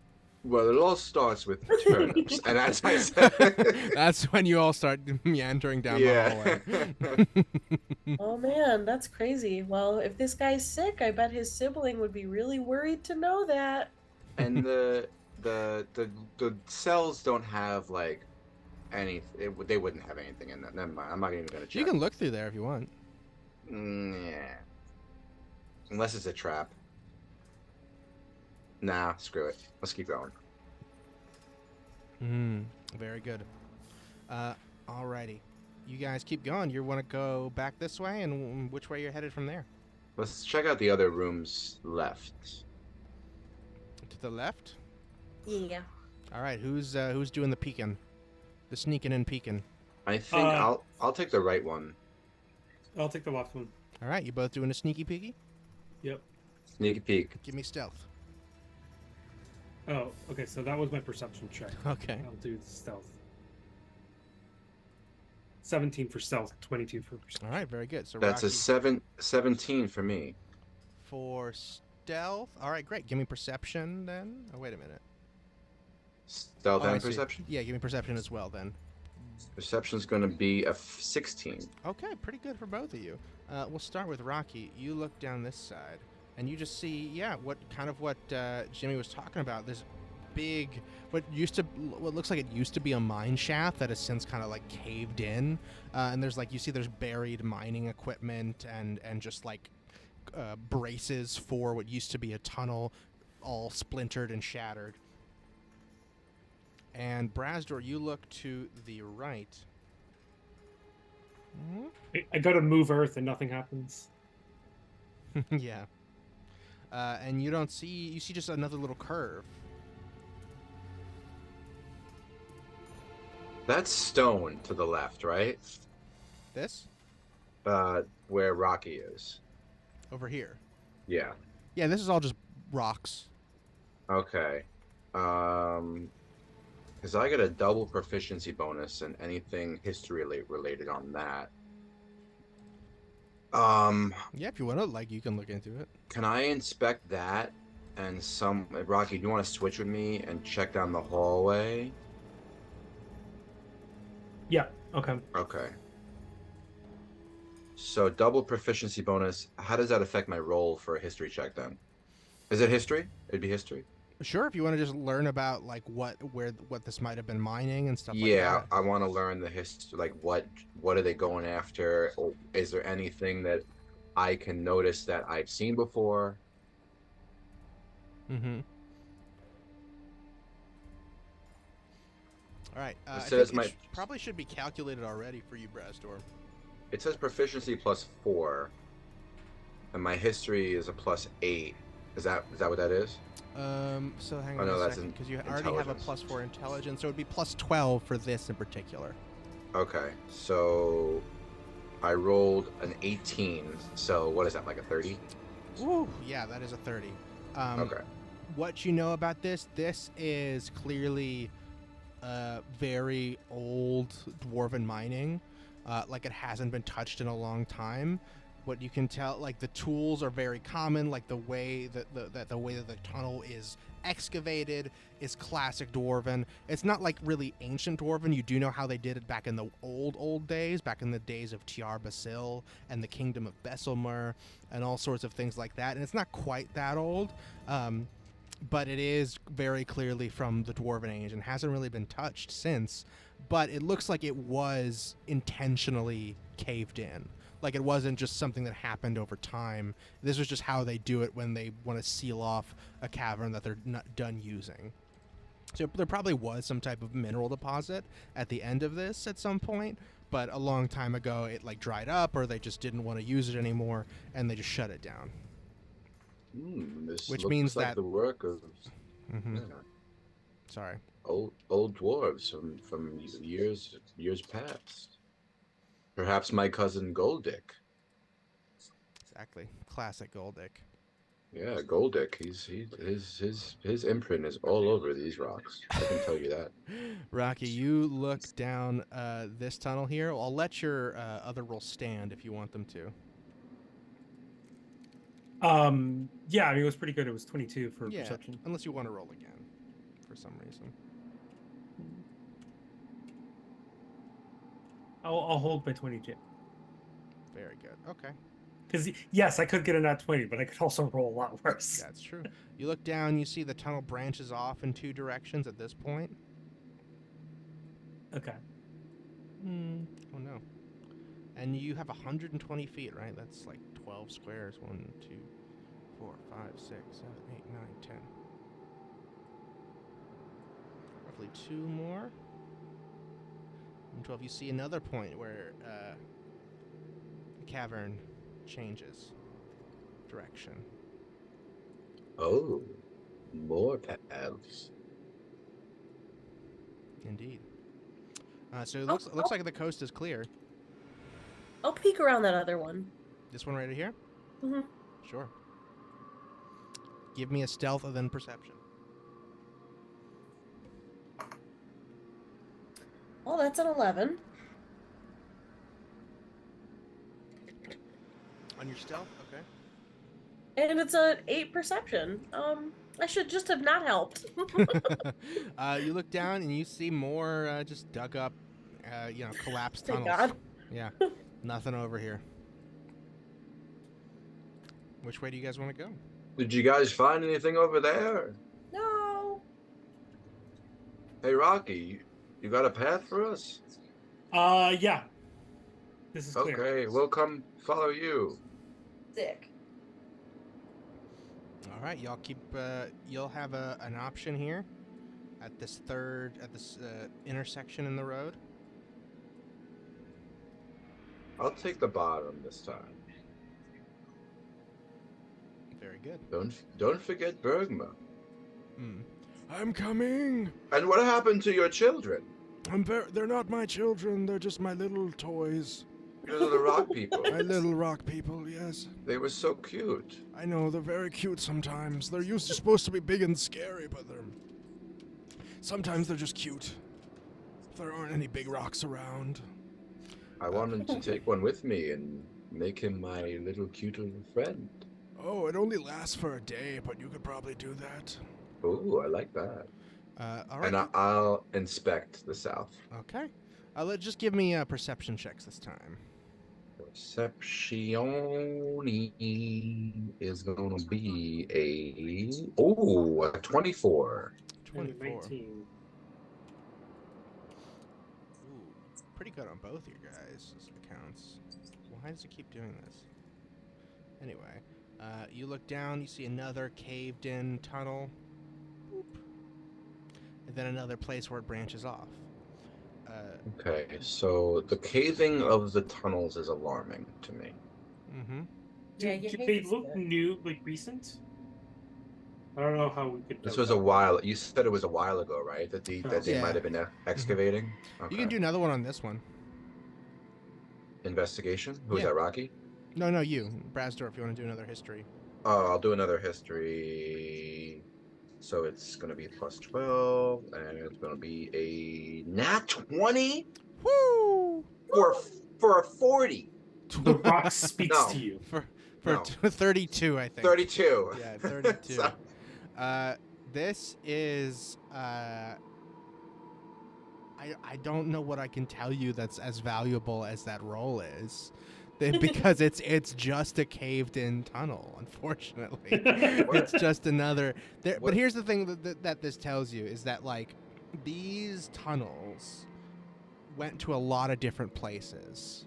Well, it all starts with turnips, and as I said, That's when you all start meandering down yeah. the hallway. Oh man, that's crazy. Well, if this guy's sick, I bet his sibling would be really worried to know that. And the cells don't have like they wouldn't have anything in that. Never mind. I'm not even gonna check. You can look through there if you want. Yeah. Unless it's a trap. Nah, screw it. Let's keep going. Very good. Alrighty. You guys keep going. You want to go back this way, and which way you're headed from there? Let's check out the other rooms left. To the left. Yeah. All right. Who's doing the peeking? The sneaking and peeking. I think I'll take the right one. I'll take the left one. All right. You both doing a sneaky peeky? Yep. Sneaky peek. Give me stealth. Oh, okay. So that was my perception check. Okay. I'll do the stealth. 17 for stealth, 22 for perception. All right. Very good. So That's Rocky, 17 for me. for stealth. All right. Great. Give me perception then. Oh, wait a minute. Stealth Oh, I and see. perception? Yeah. Give me perception as well then. Perception's gonna be a 16. Okay, pretty good for both of you. We'll start with Rocky. You look down this side, and you just see, what Jimmy was talking about. This big, what looks like it used to be a mine shaft that has since kind of like caved in, and there's there's buried mining equipment and just like braces for what used to be a tunnel, all splintered and shattered. And Brazdor, you look to the right. I go to move Earth and nothing happens. Yeah. And you see just another little curve. That's stone to the left, right? This? Where Rocky is. Over here. Yeah. Yeah, this is all just rocks. Okay. Because I get a double proficiency bonus and anything history related on that. Yeah, if you want to, you can look into it. Can I inspect that? And Rocky, do you want to switch with me and check down the hallway? Yeah, okay. Okay. So double proficiency bonus. How does that affect my roll for a history check then? Is it history? It'd be history. Sure, if you want to just learn about what this might have been mining and stuff like that. Yeah, I want to learn the history. What are they going after? Or is there anything that I can notice that I've seen before? Mm-hmm. All right. It says probably should be calculated already for you, Brazdor. It says proficiency +4, and my history is a +8. Is that what that is? So hang on a second, because you already have a +4 intelligence, so it would be +12 for this in particular. Okay, so I rolled an 18. So what is that, like a 30? Ooh, yeah, that is a 30. Okay. What you know about this is clearly very old dwarven mining. It hasn't been touched in a long time. What you can tell, the tools are very common, the way that the tunnel is excavated is classic dwarven. It's not really ancient dwarven. You do know how they did it back in the old days, back in the days of Tiar Basil and the kingdom of Besselmer and all sorts of things like that. And it's not quite that old, but it is very clearly from the dwarven age and hasn't really been touched since. But it looks like it was intentionally caved in. It wasn't just something that happened over time. This was just how they do it when they want to seal off a cavern that they're not done using. So there probably was some type of mineral deposit at the end of this at some point, but a long time ago it dried up, or they just didn't want to use it anymore and they just shut it down. This Which looks means like that the work of sorry, old dwarves from years past. Perhaps my cousin Goldick. exactly, classic Goldick. Yeah, Goldick. His imprint is all over these rocks. I can tell you that. Rocky, you look down this tunnel here. I'll let your other rolls stand if you want them to. Yeah, it was pretty good. It was 22 for perception. Unless you want to roll again for some reason. I'll hold my 22. Very good. Okay. Because yes, I could get a nat 20, but I could also roll a lot worse. That's true. You look down, you see the tunnel branches off in 2 directions at this point. Okay. Oh no. And you have 120 feet, right? That's like 12 squares. 1, 2, 4, 5, 6, 7, 8, 9, 10. Roughly 2 more. And 12. You see another point where the cavern changes direction. Oh, more paths. Indeed. So it looks like the coast is clear. I'll peek around that other one. This one right here? Mm-hmm. Sure. Give me a stealth and then perception. Oh, that's an 11. On your stealth? Okay. And it's an 8 perception. I should just have not helped. You look down and you see more just dug up, collapsed Thank tunnels. God. Yeah. Nothing over here. Which way do you guys want to go? Did you guys find anything over there? No. Hey, Rocky, you got a path for us? Yeah. This is clear. Okay, we'll come follow you. Sick. All right, y'all keep. You'll have an option here at this intersection in the road. I'll take the bottom this time. Very good. Don't forget Bergma. I'm coming. And what happened to your children? They're not my children. They're just my little toys. Your little rock people. My little rock people, yes. They were so cute. I know, they're very cute sometimes. They're supposed to be big and scary, but sometimes they're just cute. If there aren't any big rocks around. I wanted to take one with me and make him my little cute little friend. Oh, it only lasts for a day, but you could probably do that. Ooh, I like that. All right. And I'll inspect the south. Okay. Just give me perception checks this time. Perception is going to be a 24. 24. 19. Ooh, pretty good on both your guys' accounts. Why does it keep doing this? Anyway, you look down, you see another caved-in tunnel. Boop. And then another place where it branches off. Okay, so the caving of the tunnels is alarming to me. Mm-hmm. Yeah, you Do hate they to see look it. new, like recent? I don't know how we could. This know was a that. while. You said it was a while ago, right? That they Yeah. might have been excavating. Okay. You can do another one on this one. Investigation. Who's Yeah. that? Rocky. No, you. Brasdor, if you want to do another history. Oh, I'll do another history. So it's going to be plus 12, and it's going to be a nat 20 Woo! for a 40. The rock speaks No. to you. For No. 32, I think. 32. Yeah, 32. So- This is I don't know what I can tell you that's as valuable as that roll is. Because it's just a caved-in tunnel, unfortunately. It's just another. But here's the thing that this tells you is that, like, these tunnels went to a lot of different places,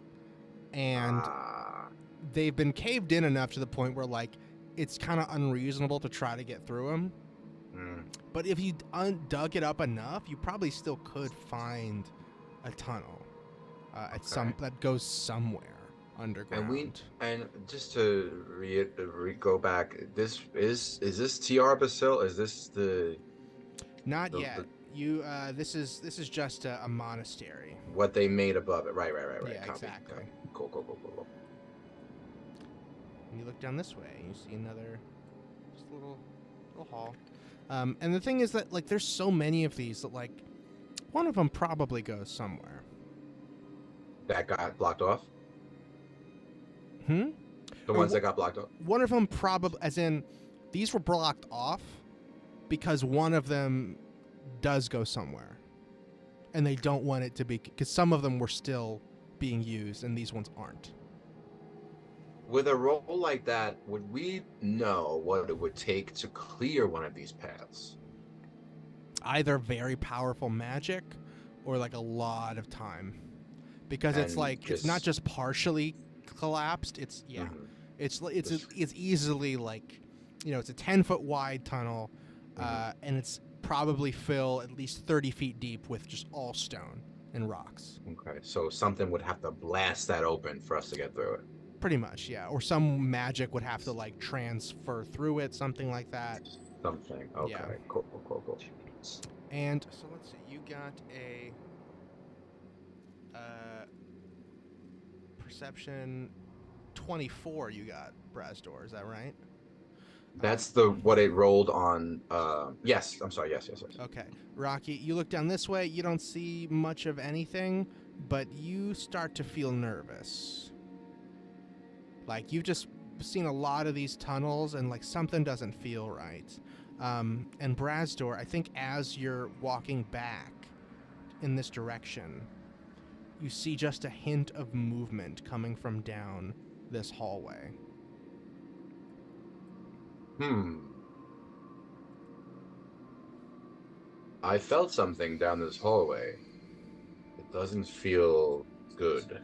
and they've been caved in enough to the point where, like, it's kind of unreasonable to try to get through them. But if you dug it up enough, you probably still could find a tunnel that goes somewhere underground. And just to go back, this is this TR Basil? Is this the? Not yet. This is just a monastery. What they made above it? Right. Yeah, Copy. exactly. Okay. Cool. And you look down this way, and you see another, just a little hall. And the thing is that, like, there's so many of these that, like, one of them probably goes somewhere. That got blocked off. The ones that got blocked off. One of them probably, as in, these were blocked off because one of them does go somewhere. And they don't want it to be, because some of them were still being used and these ones aren't. With a roll like that, would we know what it would take to clear one of these paths? Either very powerful magic or like a lot of time. Because it's And like, it's not just partially collapsed, it's, it's easily like, you know, it's a 10-foot wide tunnel, and it's probably fill at least 30 feet deep with just all stone and rocks. Okay, so something would have to blast that open for us to get through it. Pretty much, yeah. Or some magic would have to like transfer through it, something like that. Something. Okay, Yeah. cool. And so let's see, you got a perception 24 you got, Brazdor, is that right? That's what it rolled on. Yes, I'm sorry. Yes. Okay. Rocky, you look down this way, you don't see much of anything, but you start to feel nervous. Like, you've just seen a lot of these tunnels, and, like, something doesn't feel right. And Brazdor, I think as you're walking back in this direction, you see just a hint of movement coming from down this hallway. I felt something down this hallway. It doesn't feel good.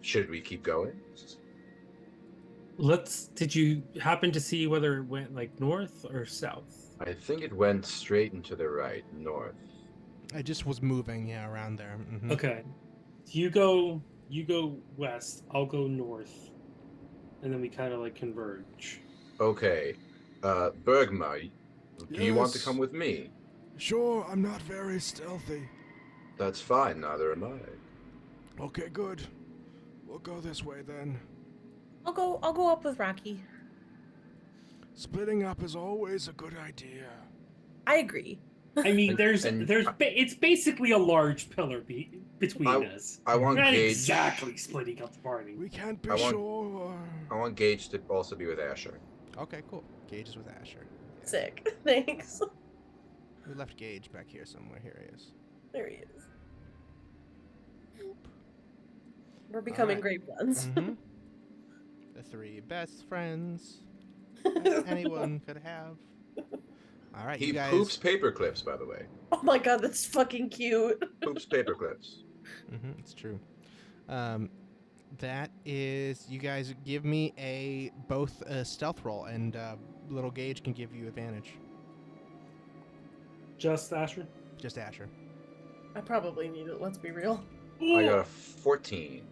Should we keep going? Did you happen to see whether it went like north or south? I think it went straight into the right, north. I just was moving, around there. Mm-hmm. Okay. You go west, I'll go north. And then we kind of like converge. Okay. Bergma, do you want to come with me? Sure, I'm not very stealthy. That's fine, neither am I. Okay, good. We'll go this way then. I'll go up with Rocky. Splitting up is always a good idea. I agree. I mean, And it's basically a large pillar between us. I want Not Gage. exactly splitting up the party. We can't be I want- sure. I want Gage to also be with Asher. Okay, cool. Gage is with Asher. Yeah. Sick. Thanks. We left Gage back here somewhere. Here he is. There he is. We're becoming Alright. great friends. Mm-hmm. The three best friends anyone could have. All right, He you guys. poops paper clips, by the way. Oh my god, that's fucking cute. Poops paper clips. It's true. That is, you guys give me both a stealth roll, and little Gage can give you advantage. Just Asher? Just Asher. I probably need it, let's be real. I got a 14.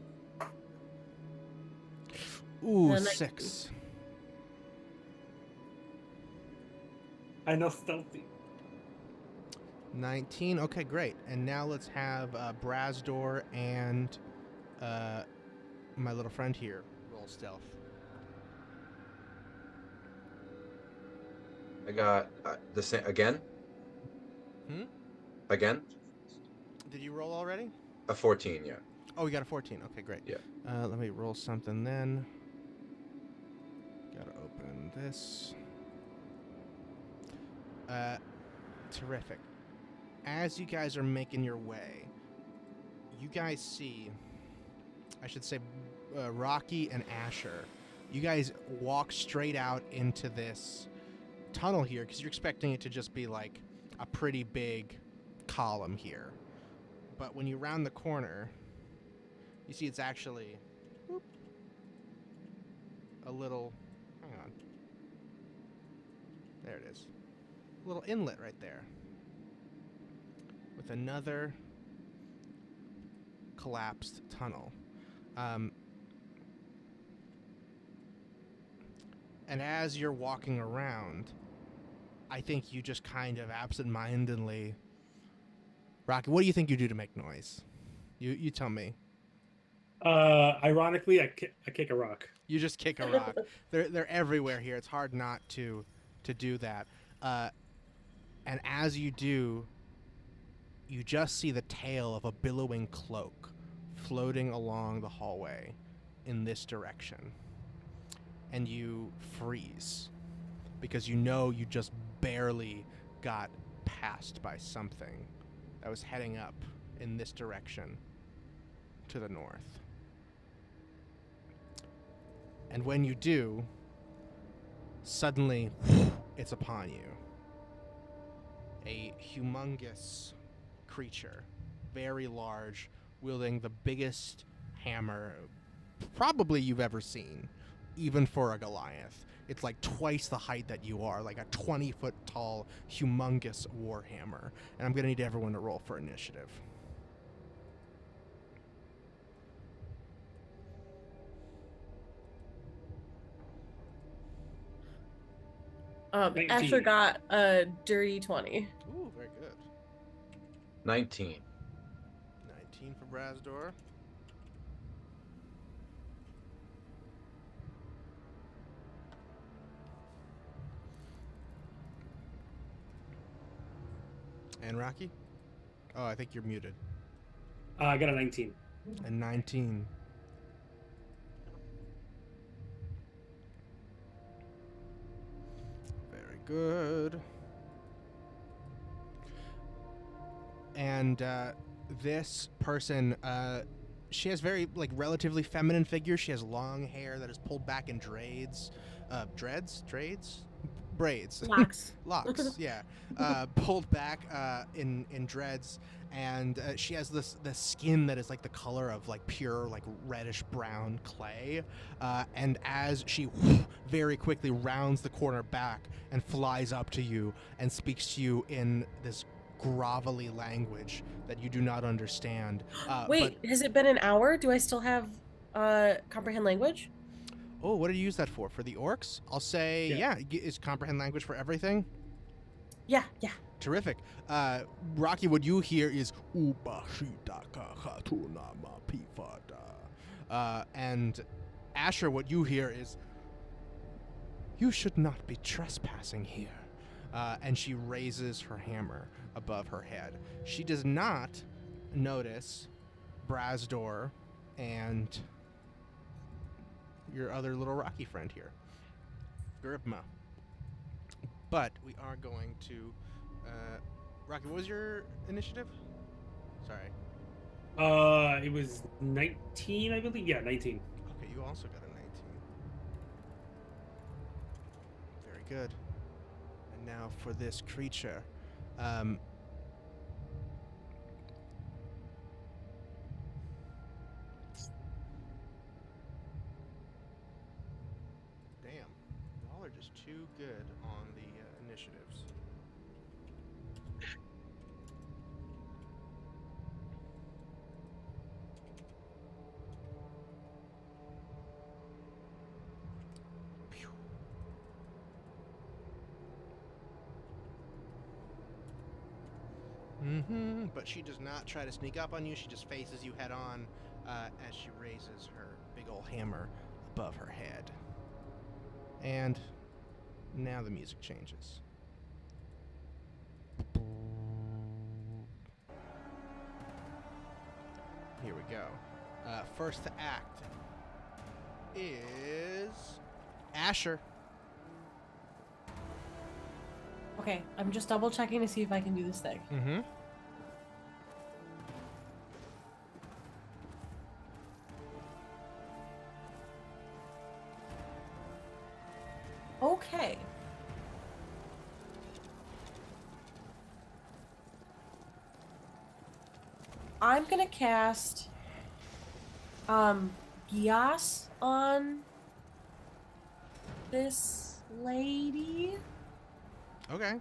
Ooh, And 6. I know stealthy. 19. Okay, great. And now let's have Brazdor and my little friend here roll stealth. I got the same again. Again? Did you roll already? A 14, yeah. Oh, you got a 14. Okay, great. Yeah. Let me roll something then. Gotta open this. Terrific. As you guys are making your way, you guys see, I should say, Rocky and Asher. You guys walk straight out into this tunnel here because you're expecting it to just be like a pretty big column here. But when you round the corner, you see it's actually a little, hang on. There it is. A little inlet right there. With another collapsed tunnel. And as you're walking around, I think you just kind of absentmindedly... Rocky, what do you think you do to make noise? You tell me. Ironically, I kick a rock. You just kick a rock. They're everywhere here. It's hard not to do that. And as you do, you just see the tail of a billowing cloak floating along the hallway in this direction. And you freeze because you know you just barely got passed by something that was heading up in this direction to the north. And when you do, suddenly it's upon you. A humongous creature, very large, wielding the biggest hammer probably you've ever seen, even for a Goliath. It's like twice the height that you are, like a 20-foot tall, humongous warhammer. And I'm going to need everyone to roll for initiative. Asher got a dirty 20. Ooh, very good. 19. 19 for Brazdor. And Rocky? Oh, I think you're muted. I got a 19. And 19. Very good. And this person, she has very, like, relatively feminine figure. She has long hair that is pulled back in braids. Locks. Locks, yeah. Pulled back in dreads, and she has this skin that is like the color of like pure like reddish brown clay. And as she very quickly rounds the corner back and flies up to you and speaks to you in this grovelly language that you do not understand. Wait, has it been an hour? Do I still have comprehend language? Oh, what did you use that for? For the orcs? I'll say, yeah, is comprehend language for everything? Yeah. Terrific. Rocky, what you hear is and Asher, what you hear is, you should not be trespassing here. And she raises her hammer above her head. She does not notice Brazdor and your other little Rocky friend here, Gribma. But we are going to, Rocky, what was your initiative? Sorry. It was 19, I believe. Yeah, 19. Okay, you also got a 19. Very good. And now for this creature. Y'all are just too good on the initiatives. But she does not try to sneak up on you. She just faces you head on as she raises her big ol' hammer above her head. And now the music changes. Here we go. First to act is Asher. Okay, I'm just double checking to see if I can do this thing. Mm-hmm. Okay. I'm gonna cast Gias on this lady. Okay.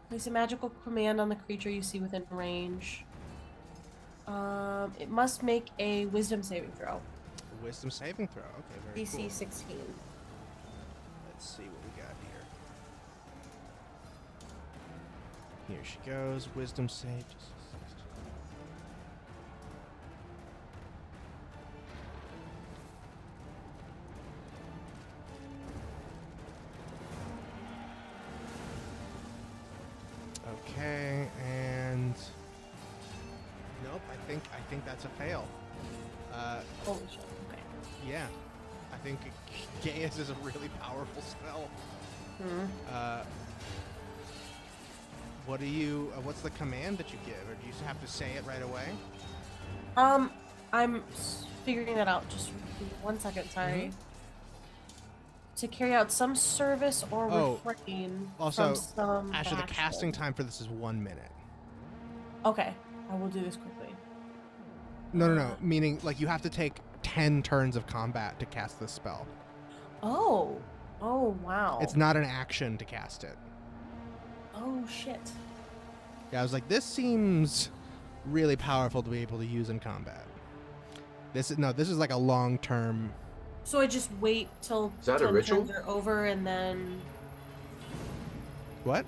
Place a magical command on the creature you see within range. It must make a wisdom saving throw. Wisdom saving throw. Okay, very DC cool. 16. Let's see what we got here. Here she goes. Wisdom save. Okay, and nope. I think that's a fail. Holy shit. Okay. Yeah, I think Gaius is a really powerful spell. what do you? What's the command that you give, or do you have to say it right away? I'm figuring that out. Just 1 second. Sorry. To carry out some service or refrain also, from some Asher, the action. casting time for this is 1 minute. Okay, I will do this quickly. No. Meaning, like, you have to take 10 turns of combat to cast this spell. Oh, wow. It's not an action to cast it. Oh shit. Yeah, I was like, this seems really powerful to be able to use in combat. This is like a long-term. So I just wait till Is that a 10 ritual? turns are over and then. What?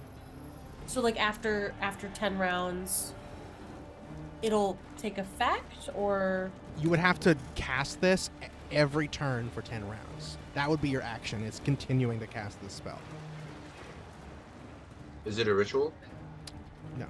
So like after 10 rounds, it'll take effect, or You would have to cast this every turn for 10 rounds. That would be your action. It's continuing to cast this spell. Is it a ritual? No.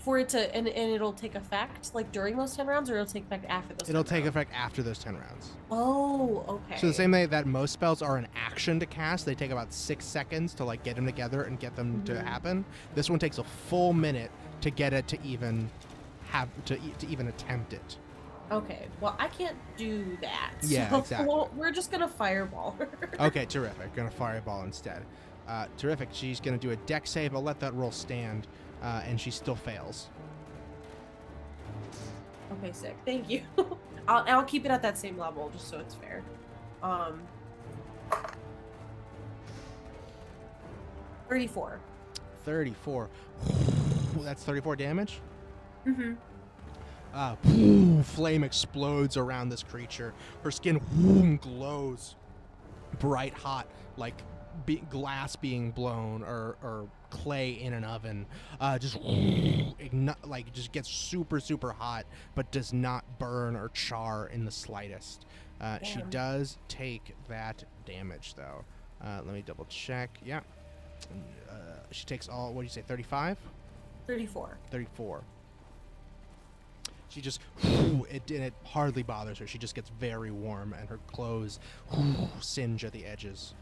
for it to and it'll take effect like during those 10 rounds, or it'll take effect after those? It'll 10 take rounds? effect after those 10 rounds. Oh, okay. So the same way that most spells are an action to cast, they take about 6 seconds to like get them together and get them to happen. This one takes a full minute to get it to even have to even attempt it. Okay, well, I can't do that. Yeah, so exactly. We're just gonna fireball her. Okay, terrific. Gonna fireball instead. Terrific. She's gonna do a dex save. I'll let that roll stand, and she still fails. Okay, sick. Thank you. I'll keep it at that same level just so it's fair. 34. 34. That's 34 damage. Mm-hmm. Flame explodes around this creature. Her skin glows bright hot, like glass being blown or clay in an oven. Just gets super, super hot, but does not burn or char in the slightest. She does take that damage, though. Let me double check. Yeah. She takes all, what do you say, 35? 34. 34. She just, it hardly bothers her. She just gets very warm, and her clothes singe at the edges.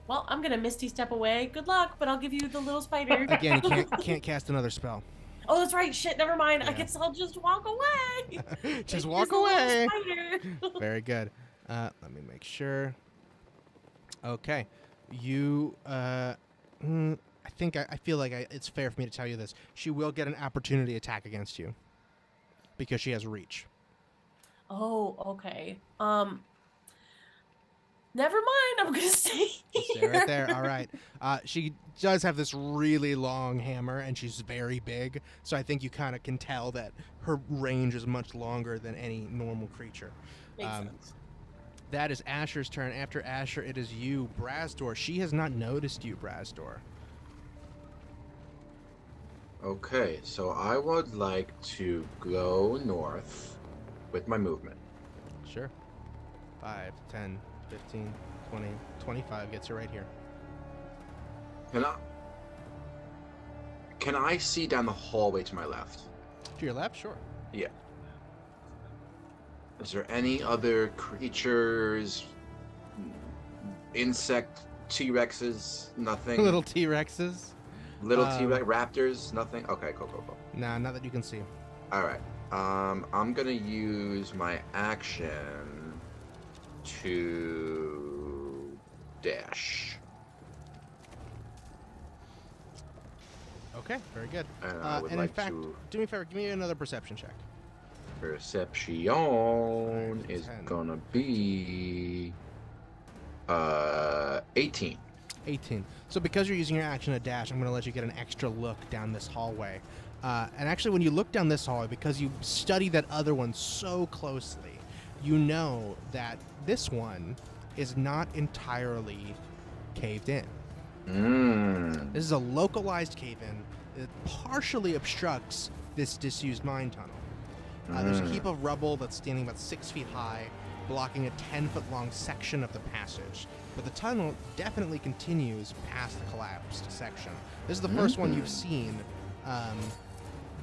Well, I'm gonna Misty Step away. Good luck, but I'll give you the little spider. Again, you can't cast another spell. Oh, that's right. Shit, never mind. Yeah. I guess I'll just walk away. Just Like, walk there's a little away. spider. Very good. Let me make sure. Okay. You, I feel like it's fair for me to tell you this. She will get an opportunity attack against you because she has reach. Oh, okay. Never mind. I'm gonna stay Stay here. right there. All right. She does have this really long hammer, and she's very big. So I think you kind of can tell that her range is much longer than any normal creature. Makes sense. That is Asher's turn. After Asher, it is you, Brazdor. She has not noticed you, Brazdor. Okay, so I would like to go north with my movement. Sure. 5, 10, 15, 20, 25 gets her right here. Can I see down the hallway to my left? To your left? Sure. Yeah. Is there any other creatures, insect T-Rexes, nothing? Little T-Rexes? Little T-Rex raptors, nothing? Okay, cool. Nah, not that you can see. All right. I'm gonna use my action to dash. Okay, very good. And I would and like in fact, to... do me a favor, give me another perception check. Perception is 10. gonna be 18. 18. So because you're using your action to dash, I'm going to let you get an extra look down this hallway. And actually, when you look down this hallway, because you study that other one so closely, you know that this one is not entirely caved in. This is a localized cave-in that partially obstructs this disused mine tunnel. There's a heap of rubble that's standing about 6 feet high, blocking a 10-foot-long section of the passage. But the tunnel definitely continues past the collapsed section. This is the first one you've seen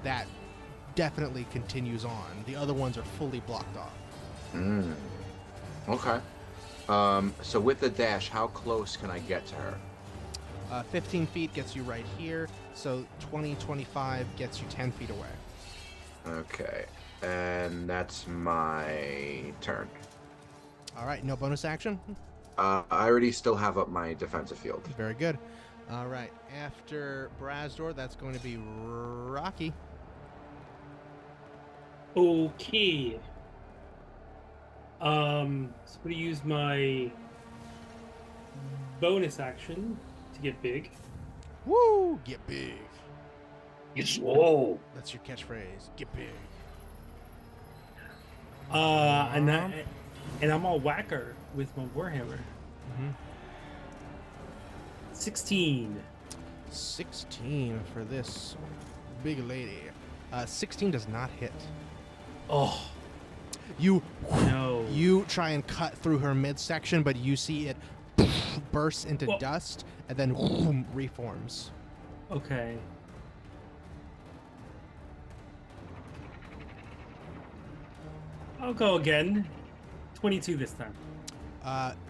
that definitely continues on. The other ones are fully blocked off. Okay. So with the dash, how close can I get to her? 15 feet gets you right here, so 20, 25 gets you 10 feet away. Okay, and that's my turn. All right, no bonus action? I already still have up my defensive field. Very good. All right, after Brazdor, that's going to be Rocky. Okay. So I'm gonna use my bonus action to get big. Woo! Get big. Yes, whoa. That's your catchphrase. Get big. And I'm all whacker with my warhammer. Mm-hmm. 16. 16 for this big lady. 16 does not hit. Oh You no! You try and cut through her midsection, but you see it bursts into dust and then reforms. Okay. I'll go again. 22 this time.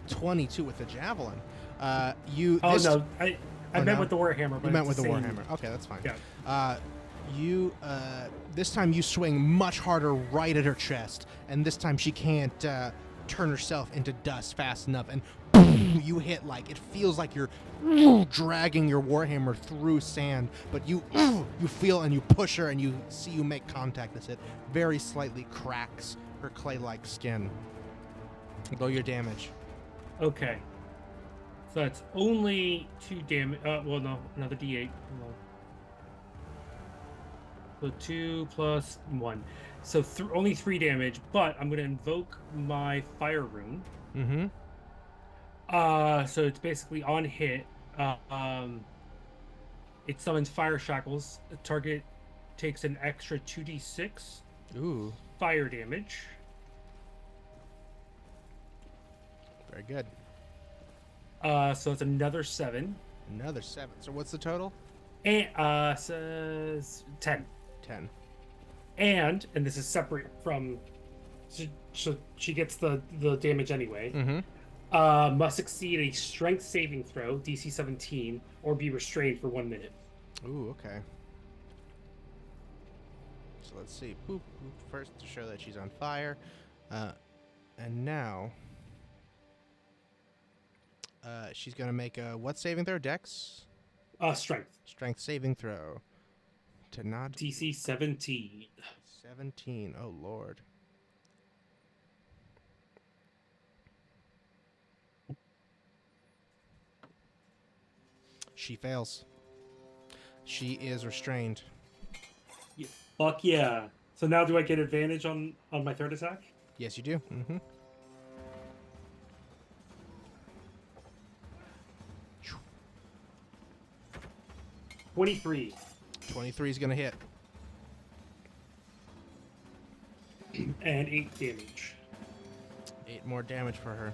22 with the javelin. I meant with the warhammer. But You meant with the same. warhammer. Okay, that's fine. Yeah. This time you swing much harder right at her chest, and this time she can't turn herself into dust fast enough, and you hit like it feels like you're dragging your warhammer through sand, but you feel and you push her, and you see you make contact as it very slightly cracks her clay-like skin. Roll your damage. Okay. So it's only 2 damage. Well, no, another D8. So 2 plus 1. So only 3 damage, but I'm going to invoke my fire rune. Mm-hmm. So it's basically on hit. It summons fire shackles. The target takes an extra 2d6 Ooh, fire damage. very good. So it's another 7. Another 7. So what's the total? And says 10. 10. And this is separate from, so she gets the damage anyway. Mm-hmm. Must succeed a strength saving throw, DC 17, or be restrained for 1 minute. Ooh, okay. So let's see. Boop, boop, first to show that she's on fire. And now she's going to make a what saving throw? Dex? Strength. Strength saving throw. To not... DC 17. 17. Oh, Lord. She fails. She is restrained. Yeah. Fuck yeah. So now do I get advantage on my third attack? Yes, you do. Mm-hmm. 23. 23 is going to hit. And 8 damage. 8 more damage for her.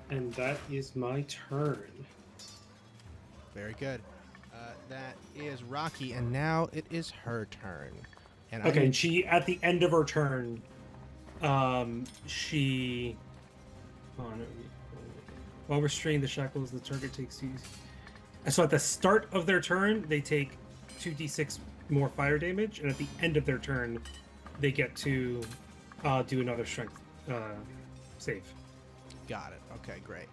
And that is my turn. Very good. That is Rocky, and now it is her turn. And Okay, and she, at the end of her turn, she... Oh, no. While restraining the shackles, the target takes 2... So at the start of their turn, they take 2d6 more fire damage, and at the end of their turn, they get to do another strength save. Got it. Okay, great.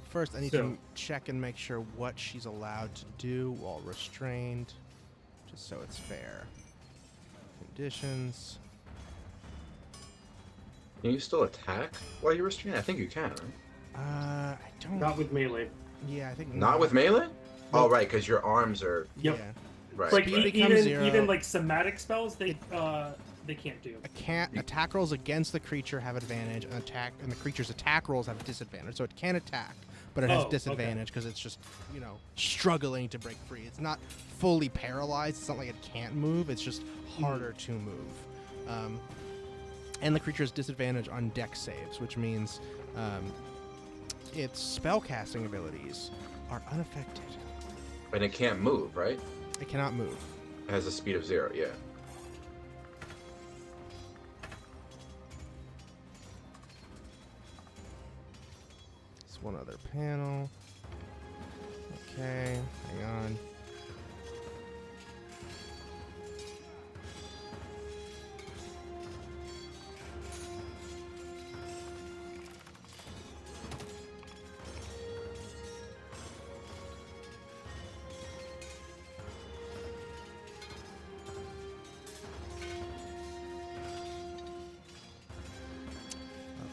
First, I need to check and make sure what she's allowed to do while restrained, just so it's fair. Conditions. Can you still attack while you're restrained? I think you can, right? I don't... Not with melee. Yeah, I think... Not with melee? Nope. Oh, right, because your arms are... Yep. Yeah. Right. Like Speed becomes 0. even like somatic spells, they can't do. Attack rolls against the creature have advantage, and the creature's attack rolls have disadvantage. So it can attack, but it has disadvantage because it's just, struggling to break free. It's not fully paralyzed. It's not like it can't move. It's just harder to move. And the creature has disadvantage on dex saves, which means its spellcasting abilities are unaffected. And it can't move, right? It cannot move. It has a speed of 0, yeah. one other panel. Okay, hang on.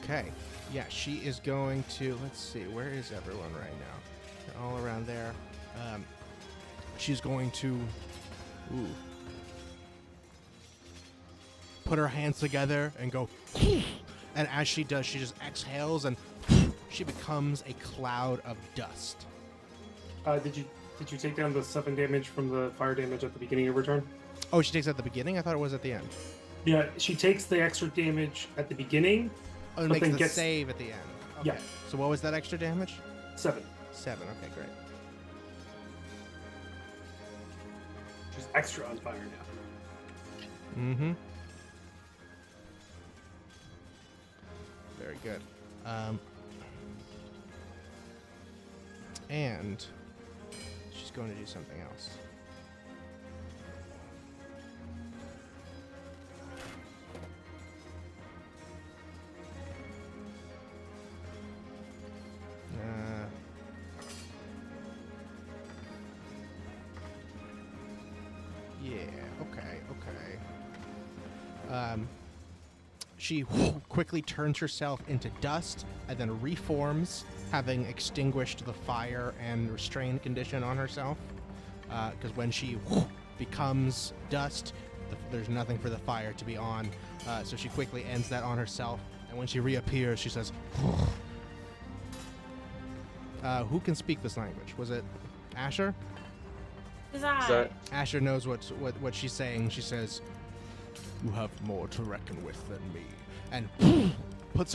Okay, yeah, she is going to, let's see, where is everyone right now? They're all around there. She's going to, put her hands together and go, and as she does, she just exhales and she becomes a cloud of dust. Did you take down the 7 damage from the fire damage at the beginning of her turn? Oh, she takes it at the beginning? I thought it was at the end. Yeah, she takes the extra damage at the beginning. Oh, it but makes then the save at the end. Okay. Yeah. So what was that extra damage? 7. 7, okay, great. She's extra on fire now. Mm-hmm. Very good. And she's going to do something else. Yeah, okay. She quickly turns herself into dust and then reforms, having extinguished the fire and restraint condition on herself. Because when she becomes dust, there's nothing for the fire to be on. So she quickly ends that on herself. And when she reappears, she says, who can speak this language? Was it Asher? Asher knows what she's saying. She says, "You have more to reckon with than me," and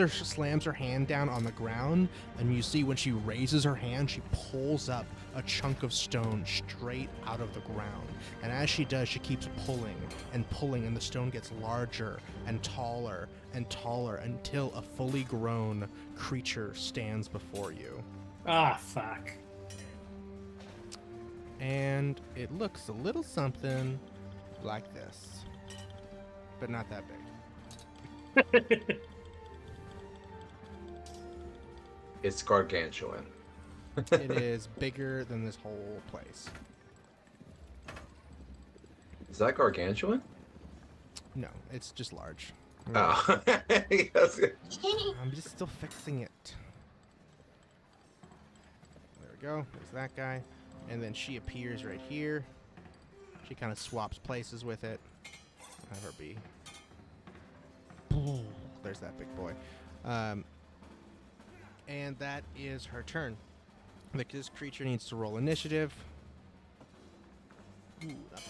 slams her hand down on the ground. And you see when she raises her hand, she pulls up a chunk of stone straight out of the ground. And as she does, she keeps pulling and pulling, and the stone gets larger and taller until a fully grown creature stands before you. Ah, fuck. And it looks a little something like this, but not that big. It's gargantuan. It is bigger than this whole place. Is that gargantuan? No, it's just large. Oh. Yes. I'm just still fixing it. There we go. There's that guy. And then she appears right here. She kind of swaps places with it. Have her be. There's that big boy. And that is her turn. This creature needs to roll initiative. Ooh, not bad.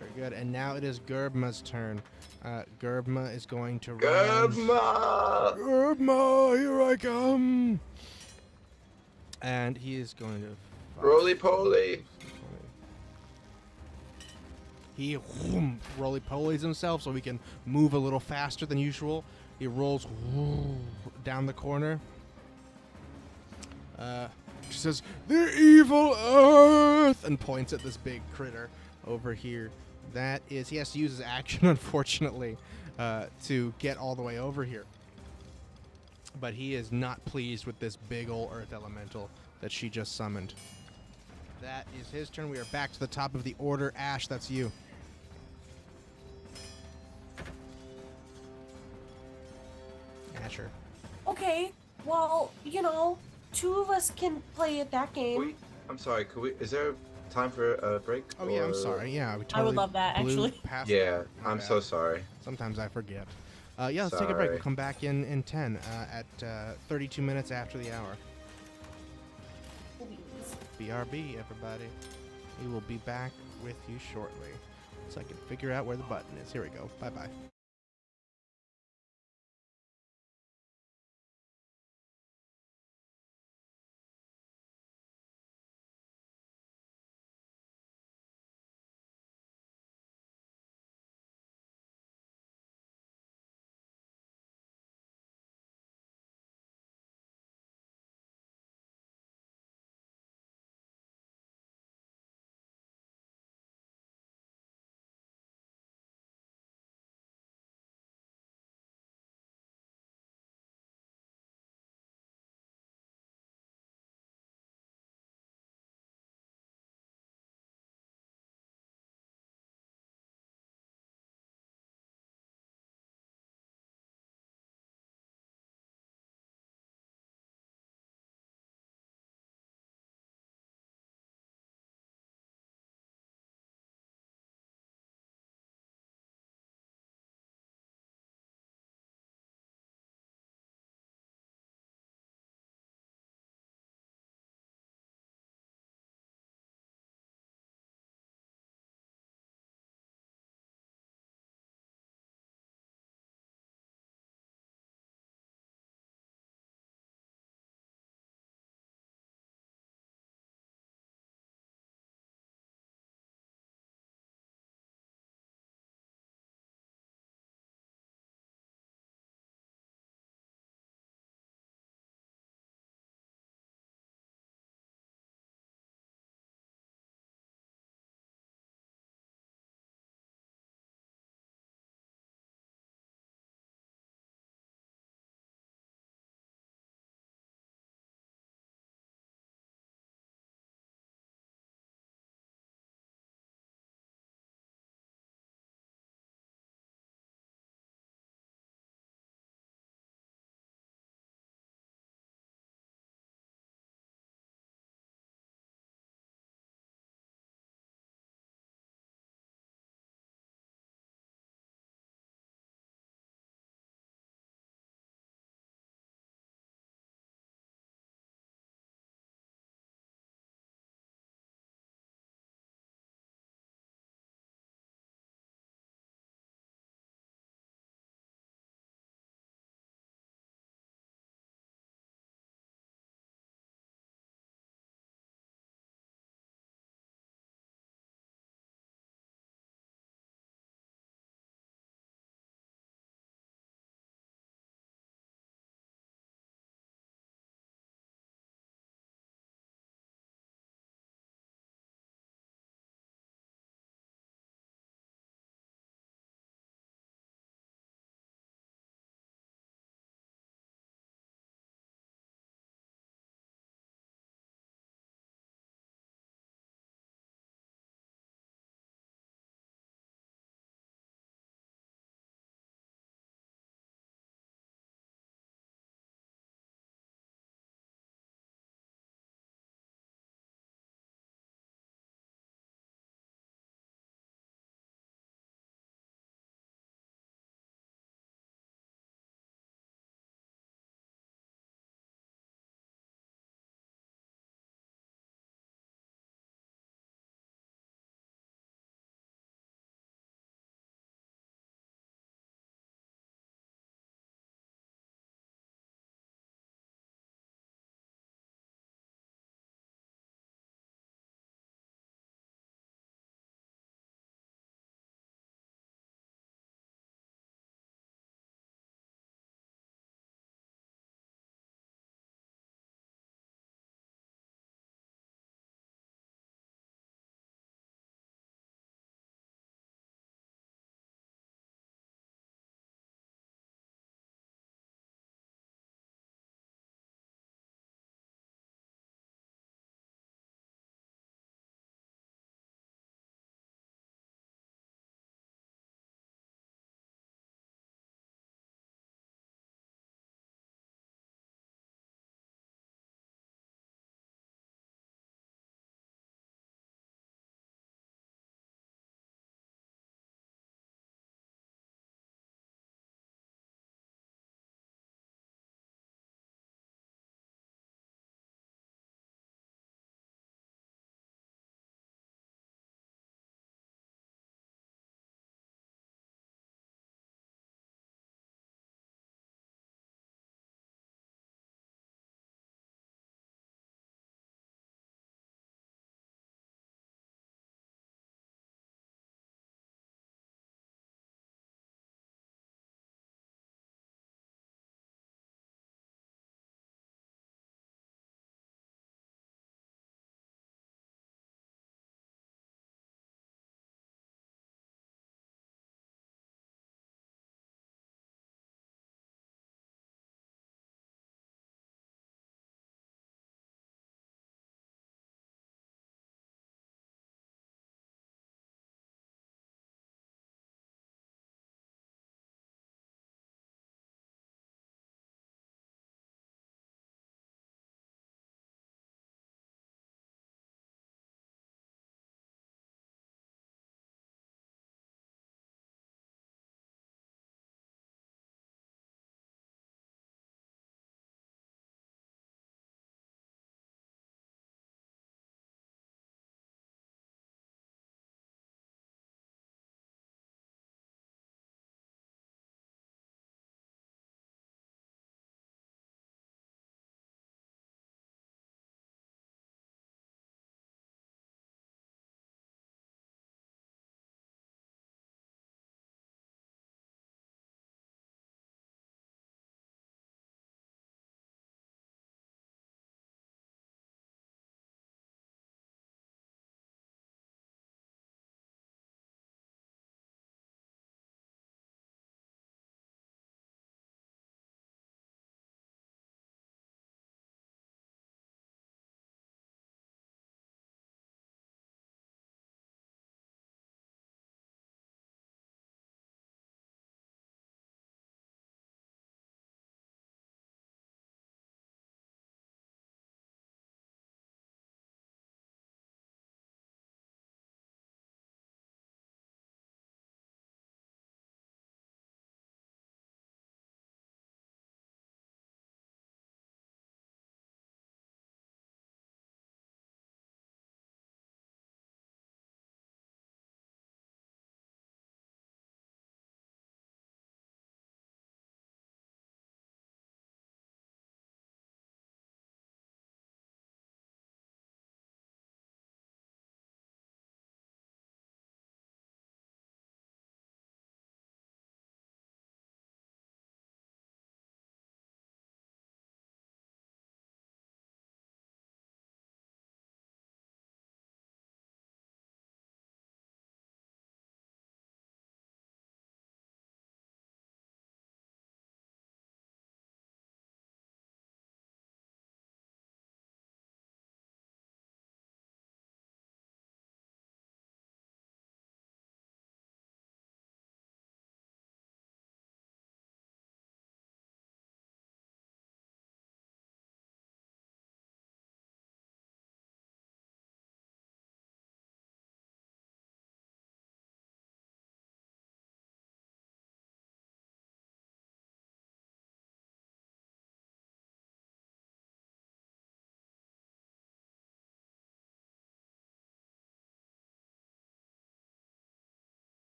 Very good. And now it is Gerbma's turn. Gerbma is going to run. Gerbma, here I come. And he is going to... Roly-poly. He roly-polies himself so he can move a little faster than usual. He rolls down the corner. She says, "The evil earth!" and points at this big critter over here. That is, he has to use his action, unfortunately, to get all the way over here. But he is not pleased with this big ol' earth elemental that she just summoned. That is his turn. We are back to the top of the order. Ash, that's you. Asher. Okay, well, two of us can play at that game. Wait, I'm sorry. Is there time for a break? Oh, yeah, I'm sorry. Yeah, we totally I would love that, blew actually. past Yeah, that. My I'm bad. so sorry. Sometimes I forget. Yeah, let's take a break. We'll come back in 10 at 32 minutes after the hour. BRB, everybody. We will be back with you shortly. So I can figure out where the button is. Here we go. Bye-bye.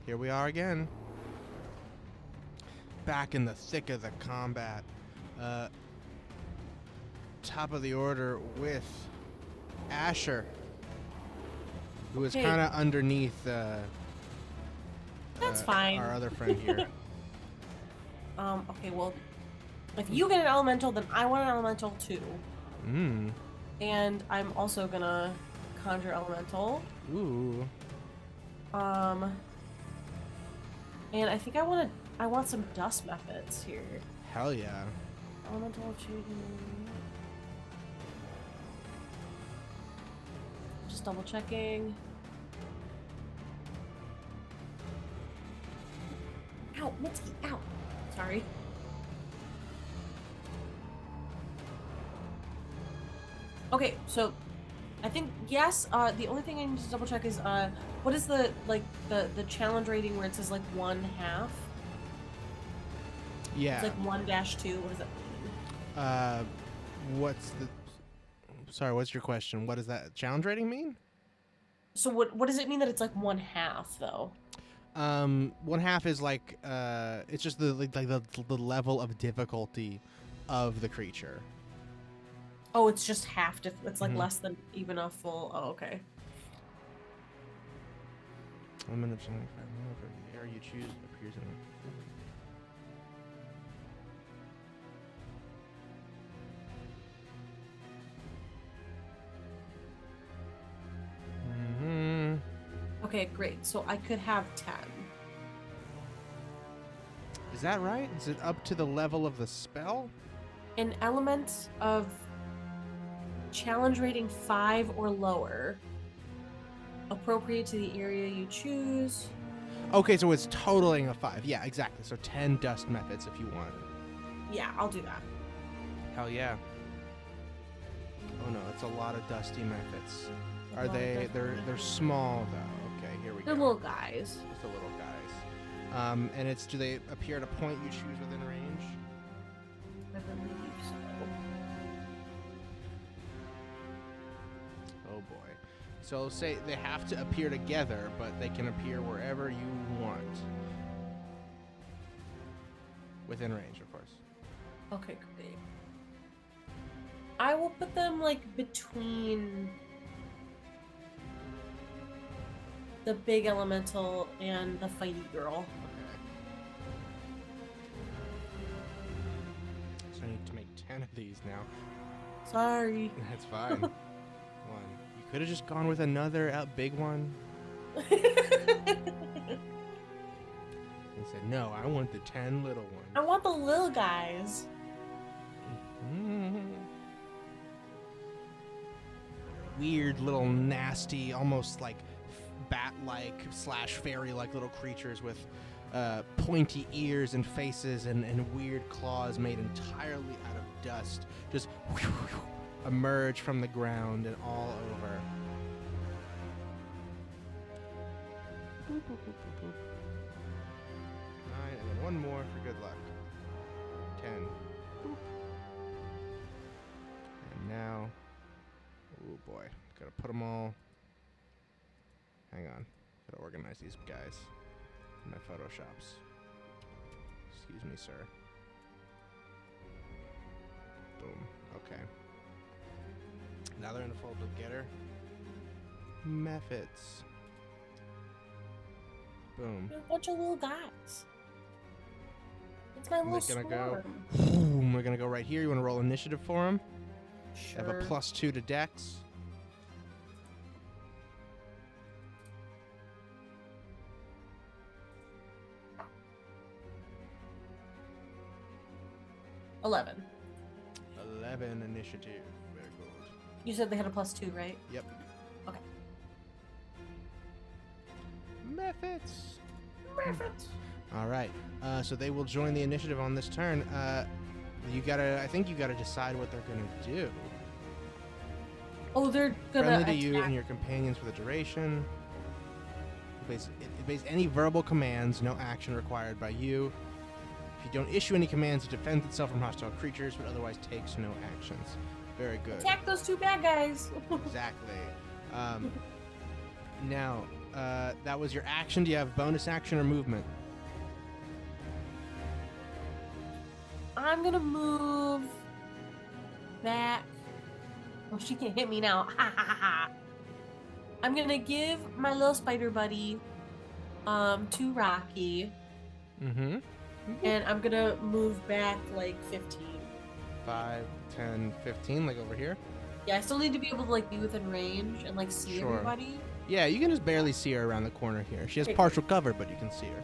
here we are again. Back in the thick of the combat. Top of the order with Asher, who is kind of underneath That's fine. our other friend here. Okay, well, if you get an elemental, then I want an elemental too. And I'm also gonna conjure elemental. Ooh. And I think I want some dust methods here. Hell yeah. Elemental shading. Just double checking. Ow, Mitski, ow. Sorry. Okay, so I think yes. The only thing I need to double check is what is the challenge rating where it says like 1/2? Yeah. It's like 1-2. What does that mean? What's your question? What does that challenge rating mean? So what does it mean that it's like 1/2 though? 1/2 is like it's just the level of difficulty of the creature. Oh, it's just half. It's like less than even a full. Oh, okay. 1 minute 75. Whenever the area you choose appears in. Okay, great. So I could have 10. Is that right? Is it up to the level of the spell? An element of challenge rating 5 or lower, appropriate to the area you choose. Okay, so it's totaling a 5. Yeah, exactly. So 10 dust methods if you want. Yeah, I'll do that. Hell yeah. Oh no, it's a lot of dusty methods. Are they? They're small though. Okay, here we go. They're little guys. Just the little guys. And it's, do they appear at a point you choose within range? I believe so. Oh boy. So say they have to appear together, but they can appear wherever you want. Within range, of course. Okay, great. I will put them like between the big elemental and the fighty girl. So I need to make 10 of these now. Sorry. That's fine. Come on. You could have just gone with another big one. And said, no, I want the 10 little ones. I want the little guys. Weird little nasty, almost like bat-like / fairy-like little creatures with pointy ears and faces and weird claws made entirely out of dust just emerge from the ground and all over. Boop, boop, boop, boop, boop. 9, and then one more for good luck. 10. Boop. And now, oh boy, gotta put them all. Hang on, gotta organize these guys in my photoshops. Excuse me, sir. Boom. Okay. Now they're in the fold together. Methods. Boom. A bunch of little guys. It's my little They're gonna swarm. go. Boom. We're gonna go right here. You want to roll initiative for them? Sure. Have a +2 to Dex. $11. 11 initiative. Very good. You said they had a +2, right? Yep. Okay. Methods. Perfect. All right. So they will join the initiative on this turn. You gotta. I think you gotta decide what they're gonna do. Oh, they're gonna Friendly to you attack. and your companions for the duration. It obeys any verbal commands. No action required by you. If you don't issue any commands, it defends itself from hostile creatures, but otherwise takes no actions. Very good. Attack those two bad guys. Exactly. Now, that was your action. Do you have bonus action or movement? I'm gonna move back. Oh, she can't hit me now. Ha ha ha. I'm gonna give my little spider buddy to Rocky. Mm-hmm. And I'm gonna move back like 15. 5, 10, 15, like over here? Yeah, I still need to be able to like be within range and like see Sure. everybody. Yeah, you can just barely see her around the corner here. She has Okay. partial cover, but you can see her.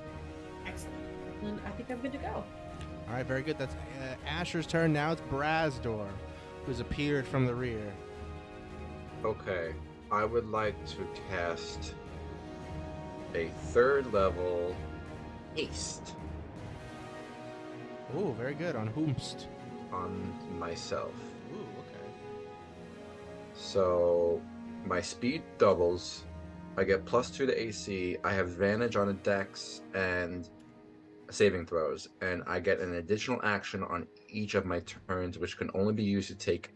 Excellent. And I think I'm good to go. All right, very good. That's Asher's turn. Now it's Brazdor, who's appeared from the rear. Okay, I would like to cast a 3rd level haste Ooh, very good. On whomst? on myself. Ooh, okay. So my speed doubles. I get +2 to AC. I have advantage on a dex and saving throws, and I get an additional action on each of my turns, which can only be used to take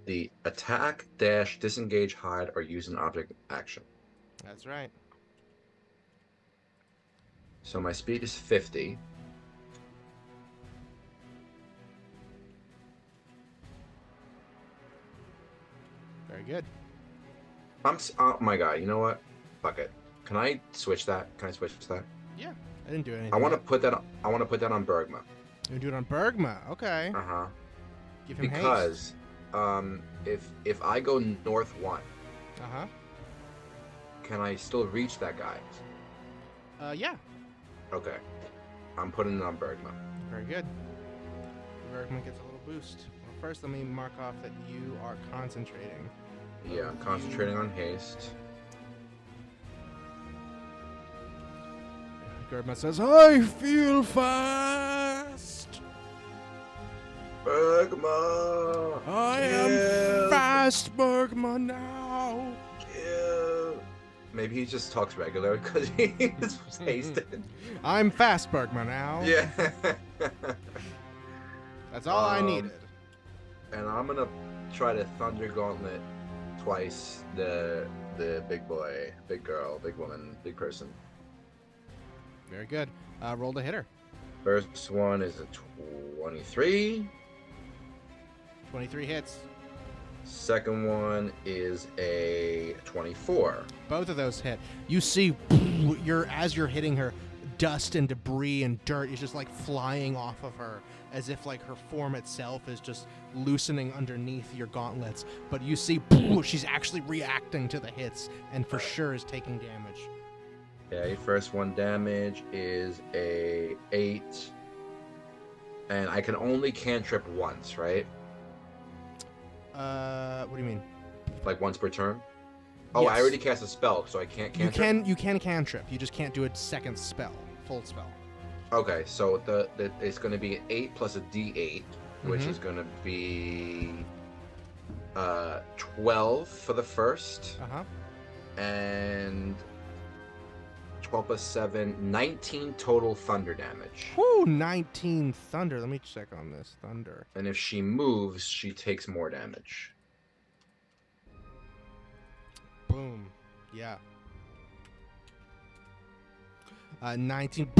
the attack, dash, disengage, hide, or use an object action. That's right. So my speed is 50. Very good. Oh my god, you know what? Fuck it. Can I switch that? Can I switch that? Yeah, I didn't do anything. I want to yet. put that. I want to put that on Bergma. You do it on Bergma. Okay. Uh huh. Give him haste. Because, if I go north 1, Uh-huh. can I still reach that guy? Yeah. Okay. I'm putting it on Bergma. Very good. Bergman gets a little boost. Well, first, let me mark off that you are concentrating. Yeah, I'm concentrating on haste. Bergman says, I feel fast. Bergma! I am fast, Bergman, now. Kill! Maybe he just talks regular because he's hasted. I'm fast, Bergman, now. Yeah. That's all I needed. And I'm gonna try to Thunder Gauntlet twice the big boy, big girl, big woman, big person. Very good. Roll to hit her. First one is a 23. 23 hits. Second one is a 24. Both of those hit. You see, as you're hitting her, dust and debris and dirt is just like flying off of her, as if like her form itself is just loosening underneath your gauntlets. But you see, she's actually reacting to the hits, and for sure is taking damage. Okay, first one damage is a 8. And I can only cantrip once, right? What do you mean? Like once per turn? Oh, Yes. I already cast a spell, so I can't cantrip? You can cantrip. You just can't do a second spell, full spell. Okay, so it's going to be an 8 plus a d8, which Mhm. is going to be 12 for the first, Uh-huh. and 12 plus 7, 19 total thunder damage. Whoo, 19 thunder. Let me check on this. Thunder. And if she moves, she takes more damage. Boom. Yeah. 19.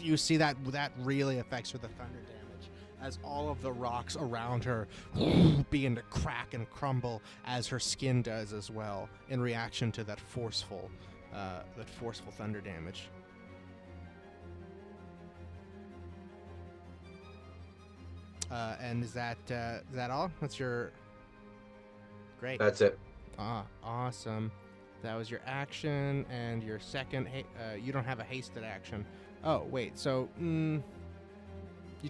You see that really affects her, the thunder damage, as all of the rocks around her begin to crack and crumble, as her skin does as well, in reaction to that forceful thunder damage. And is that all? That's your... Great. That's it. Awesome. That was your action, and your second... you don't have a hasted action. Oh, wait. So, you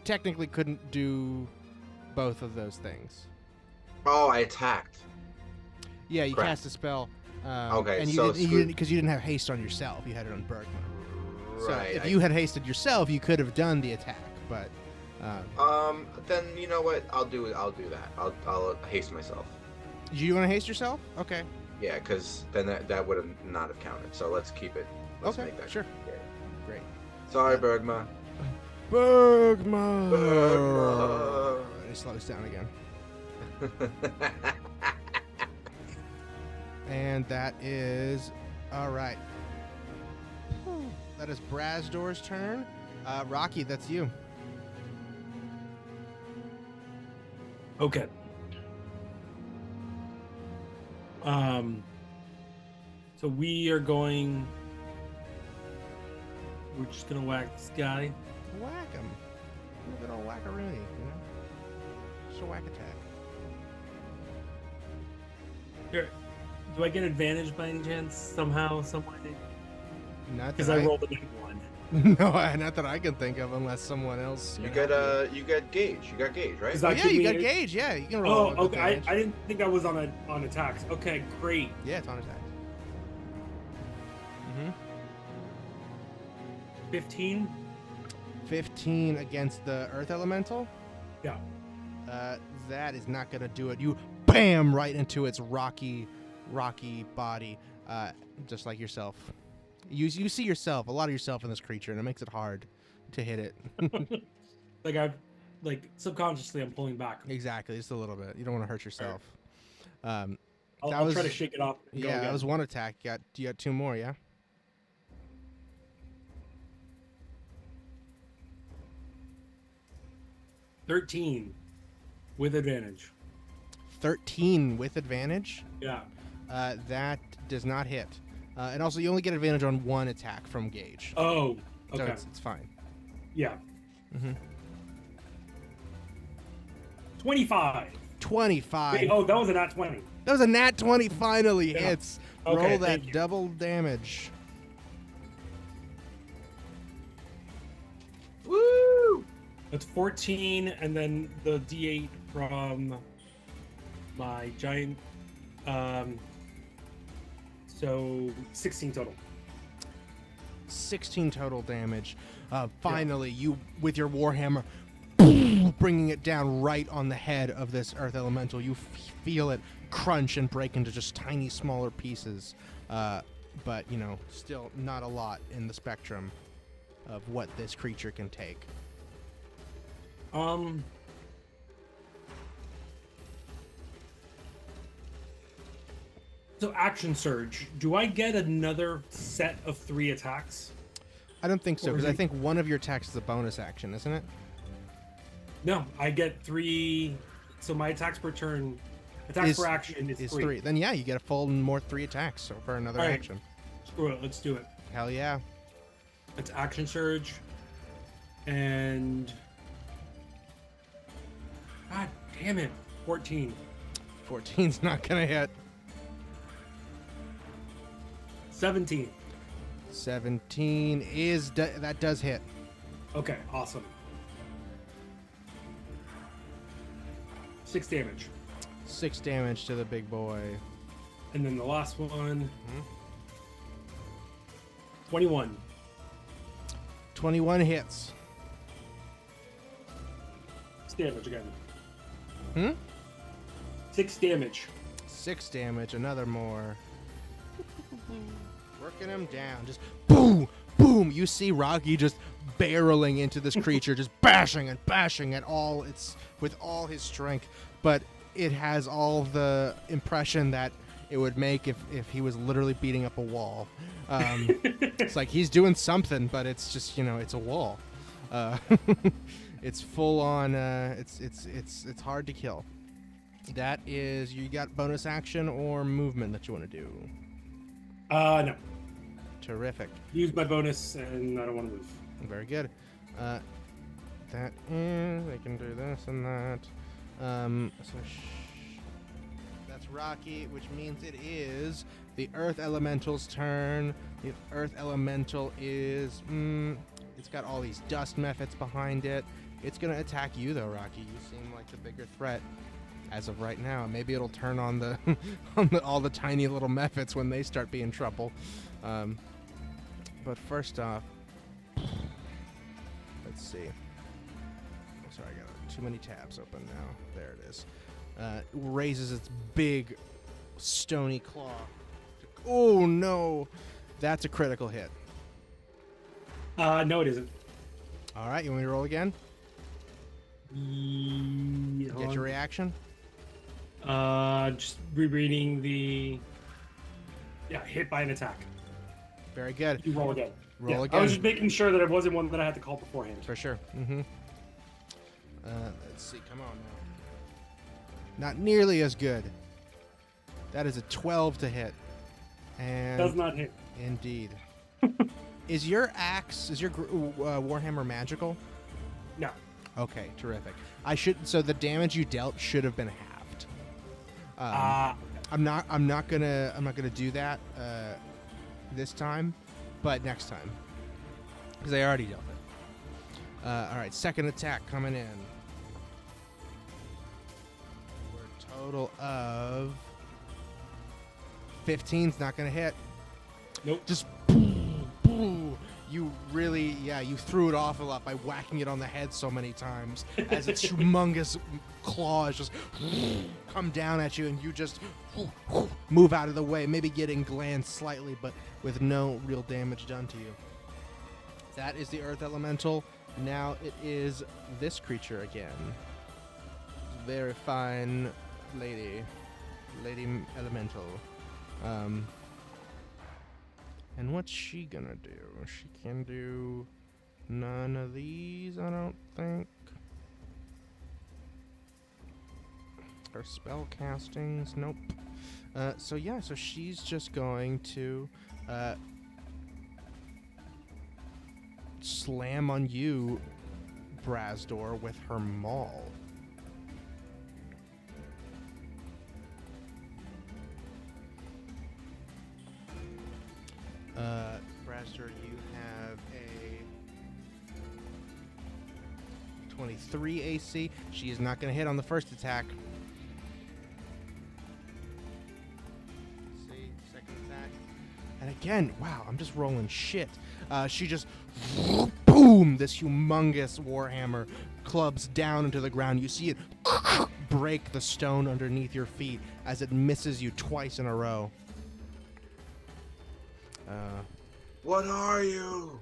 technically couldn't do both of those things. Oh, I attacked. Yeah, you Crap. cast a spell. Okay, and so because you didn't have haste on yourself. You had it on Bergman. So Right. if you had hasted yourself, you could have done the attack, but... Then you know what? I'll do that. I'll haste myself. Do you want to haste yourself? Okay. Yeah, because then that would have not have counted. So let's keep it. Let's Okay, make that sure. Yeah. Great. Sorry, Bergma. Bergman! Bergma. And he slows down again. And that is... All right. that is Brazdor's turn. Rocky, that's you. Okay. So we are going. We're just gonna whack this guy. Whack him. Look at old whackaroonie, you know? Just a whack attack. Here, do I get advantage by any chance somehow, some way? Not Because that I rolled a big one. No, not that I can think of, unless someone else. You can got help you got gauge. You got gauge, right? Is Oh, that yeah, give you me got a- gauge. Yeah, you can roll. Oh, with okay. advantage. I didn't think I was on attacks. Okay, great. Yeah, it's on attacks. 15. 15 against the Earth Elemental. Yeah. That is not gonna do it. You bam right into its rocky body, just like yourself. You see yourself, a lot of yourself in this creature, and it makes it hard to hit it. Like subconsciously, I'm pulling back. Exactly, just a little bit. You don't want to hurt yourself. I'll was- try to shake it off. And go Yeah, again. that was one attack. You got two more, yeah? 13 with advantage. 13 with advantage. Yeah. That does not hit. And also, you only get advantage on one attack from Gauge. Oh. So Okay. it's fine. Yeah. Mm-hmm. 25. 25. Wait, oh, that was a nat 20. That was a nat 20 finally Yeah. hits. Okay, Roll that thank you. double damage. Woo! That's 14, and then the D8 from my giant. So 16 total. 16 total damage. Finally, you, with your Warhammer, bringing it down right on the head of this Earth Elemental. You feel it crunch and break into just tiny, smaller pieces. But, you know, still not a lot in the spectrum of what this creature can take. So action surge. Do I get another set of 3 attacks? I don't think so, Or because is I it- think one of your attacks is a bonus action, isn't it? No, I get 3. So my attacks per turn, attacks per action is 3. Then yeah, you get a full more 3 attacks for another All right. action. Screw it. Let's do it. Hell yeah. It's action surge, and God damn it, 14. 14's not gonna hit. 17. 17 is that does hit. Okay, awesome. 6 damage. 6 damage to the big boy. And then the last one. 21. 21 hits. 6 damage again. Hmm? 6 damage. 6 damage, another more. Working him down. Just boom, boom. You see Rocky just barreling into this creature, just bashing and bashing at with all his strength. But it has all the impression that it would make if he was literally beating up a wall. It's like he's doing something, but it's just, it's a wall. It's full on. It's hard to kill. That is, you got bonus action or movement that you want to do. No. Terrific. Use my bonus, and I don't want to move. Very good. That is, they can do this and that. That's Rocky, which means it is the Earth Elemental's turn. The Earth Elemental is, it's got all these dust methods behind it. It's gonna attack you though, Rocky. You seem like the bigger threat as of right now. Maybe it'll turn on the, all the tiny little methods when they start being trouble. But first off, let's see. Oh, sorry, I got too many tabs open now. There it is. Raises its big stony claw. Oh no, that's a critical hit. No, it isn't. All right, you want me to roll again? Get your reaction. Just rereading the. Yeah, hit by an attack. Very good. You roll again. Roll I again. was just making sure that it wasn't one that I had to call beforehand. For sure. Let's see. Come on now. Not nearly as good. That is a 12 to hit. And Does not hit. Indeed. Is your Warhammer magical? No. Okay, terrific. So the damage you dealt should have been halved. I'm not gonna do that this time, but next time, because I already dealt it. All right, second attack coming in. For a total of 15's not gonna hit. Nope. Just boom, boom. You really, you threw it off a lot by whacking it on the head so many times as its humongous claws just come down at you, and you just move out of the way, maybe getting glanced slightly, but with no real damage done to you. That is the Earth Elemental. Now it is this creature again. Very fine lady Elemental. And what's she gonna do? She can do none of these, I don't think. Her spell castings, nope. So she's just going to slam on you, Brazdor, with her maul. Brazdor, you have a 23 AC. She is not going to hit on the first attack. See, second attack. And again, wow, I'm just rolling shit. She just, boom, this humongous warhammer clubs down into the ground. You see it break the stone underneath your feet as it misses you twice in a row. What are you?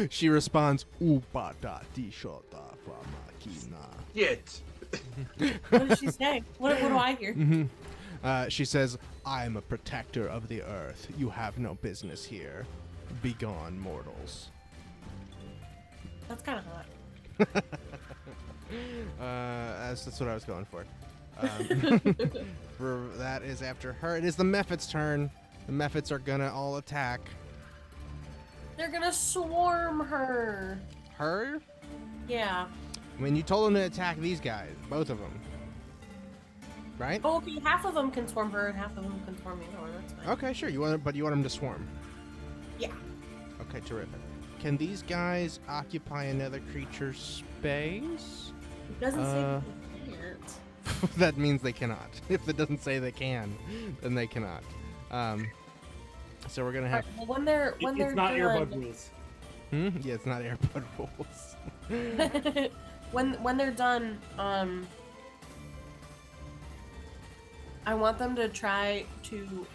She responds, "Upata tishota famakina." Shit. What did she say? What do I hear? She says, "I am a protector of the earth. You have no business here. Begone, mortals." That's kind of hot. That's what I was going for. That is after her. It is the Mephit's turn. The Mephits are gonna all attack. They're gonna swarm her. Her? Yeah. I mean, you told them to attack these guys, both of them. Right? Oh, okay. Half of them can swarm her, and half of them can swarm me. Oh, that's fine. Okay, sure. You want them to swarm. Yeah. Okay, terrific. Can these guys occupy another creature's space? It doesn't say they can't. That means they cannot. If it doesn't say they can, then they cannot. So we're gonna have. Right, well, when they're It's not done, Airbud rules. Yeah, it's not Airbud rules. when they're done, I want them to try to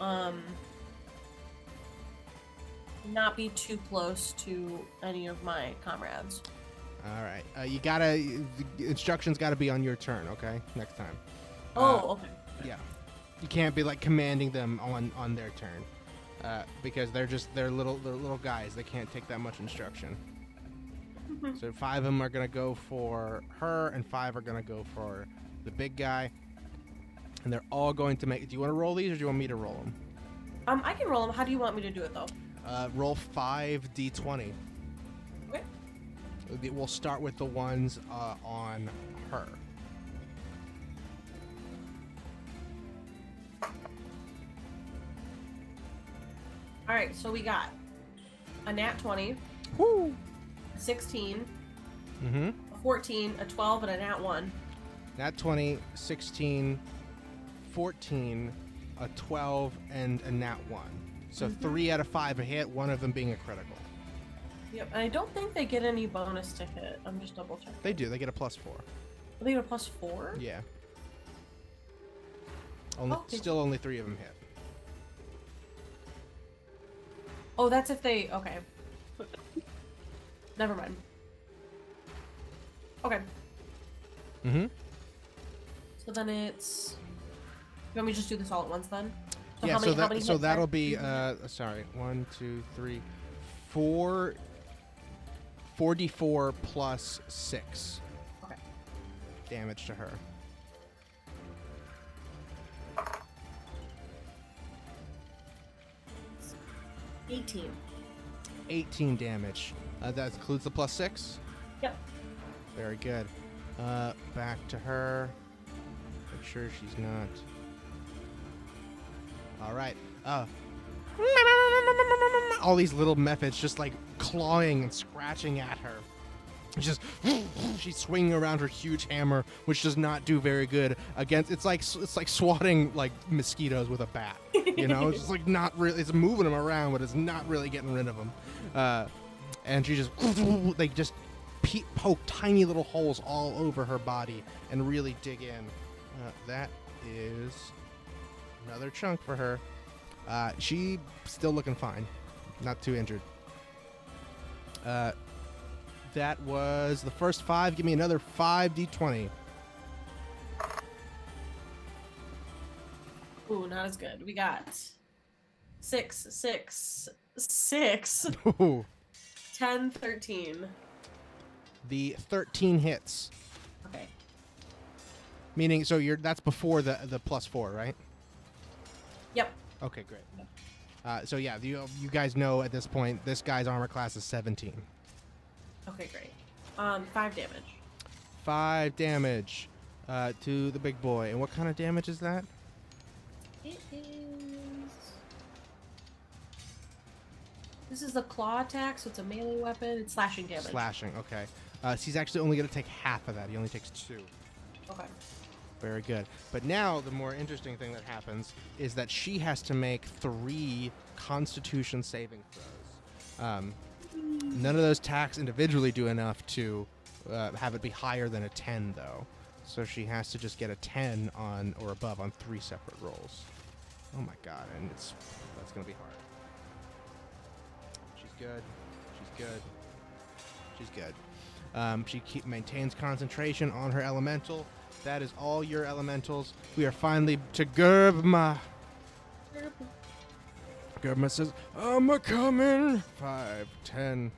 not be too close to any of my comrades. All right. The instructions gotta be on your turn. Okay. Next time. Okay. Yeah. You can't be like commanding them on their turn. Because they're little guys. They can't take that much instruction. So 5 of them are gonna go for her, and 5 are gonna go for the big guy. And they're all going to make. Do you want to roll these, or do you want me to roll them? I can roll them. How do you want me to do it, though? Roll 5 d20. Okay. We'll start with the ones on her. All right. So we got a nat 20. Woo! A 16. Mm-hmm. A 14. A 12, and a nat 1. Nat 20, 16, 14, a 12, and a nat 1. So 3 out of 5 a hit, one of them being a critical. Yep. And I don't think they get any bonus to hit. I'm just double checking. They do. They get a +4. They get a +4? Yeah. Okay. Still only 3 of them hit. Oh, that's if they... Okay. Never mind. Okay. Mm-hmm. So then it's... You want me to just do this all at once then? So Yeah, how many, so, how many so hits that'll are- be, sorry, 1, 2, 3, 4, 4d4 plus 6 Okay. damage to her. 18. 18 damage. That includes the plus 6? Yep. Very good. Back to her. Make sure she's not. All right. All these little methods just like clawing and scratching at her. Just she's swinging around her huge hammer, which does not do very good against. It's like swatting like mosquitoes with a bat. You know, it's just like not really. It's moving them around, but it's not really getting rid of them. And she just they just poke tiny little holes all over her body and really dig in. That is another chunk for her. She still looking fine, not too injured. That was the first 5. Give me another 5d20. Ooh, not as good. We got 6, 6, 6, Ooh. 10, 13. The 13 hits. Okay. Meaning, so that's before the plus 4, right? Yep. Okay, great. So yeah, you guys know at this point this guy's armor class is 17. Okay, great. 5 damage. 5 damage to the big boy. And what kind of damage is that? It is. This is the claw attack, so it's a melee weapon. It's slashing damage. Slashing, okay. He's actually only going to take half of that. He only takes 2. Okay. Very good. But now the more interesting thing that happens is that she has to make 3 Constitution saving throws. None of those attacks individually do enough to have it be higher than a 10, though. So she has to just get a 10 on or above on 3 separate rolls. Oh my god, and that's gonna be hard. She's good. She's good. She's good. She maintains concentration on her elemental. That is all your elementals. We are finally to Gerbma. Gerbma says, "I'm a coming." 5, 10.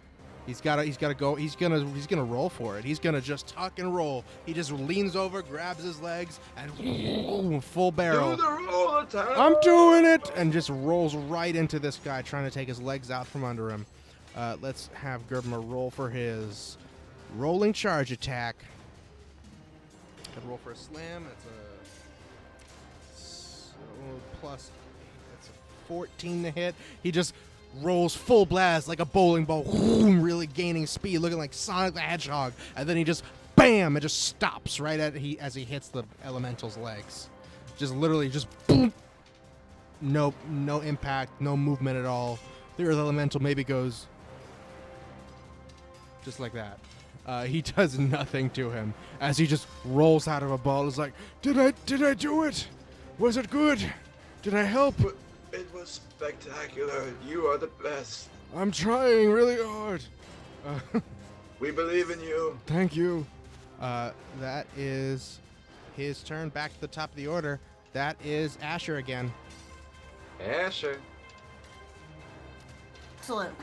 He's gotta go. He's gonna roll for it. He's gonna just tuck and roll. He just leans over, grabs his legs, and full barrel. Do the roll attack. I'm doing it, and just rolls right into this guy, trying to take his legs out from under him. Let's have Gerbma roll for his rolling charge attack. Gotta roll for a slam. That's a plus. That's a 14 to hit. He just rolls full blast like a bowling ball, really gaining speed, looking like Sonic the Hedgehog, and then he just bam! It just stops right as he hits the elemental's legs. Just literally just boom. No impact, no movement at all. The earth elemental maybe goes just like that. He does nothing to him as he just rolls out of a ball. It's like, did I do it? Was it good? Did I help? It was spectacular. You are the best. I'm trying really hard. We believe in you. Thank you. That is his turn. Back to the top of the order. That is Asher again. Asher. Excellent.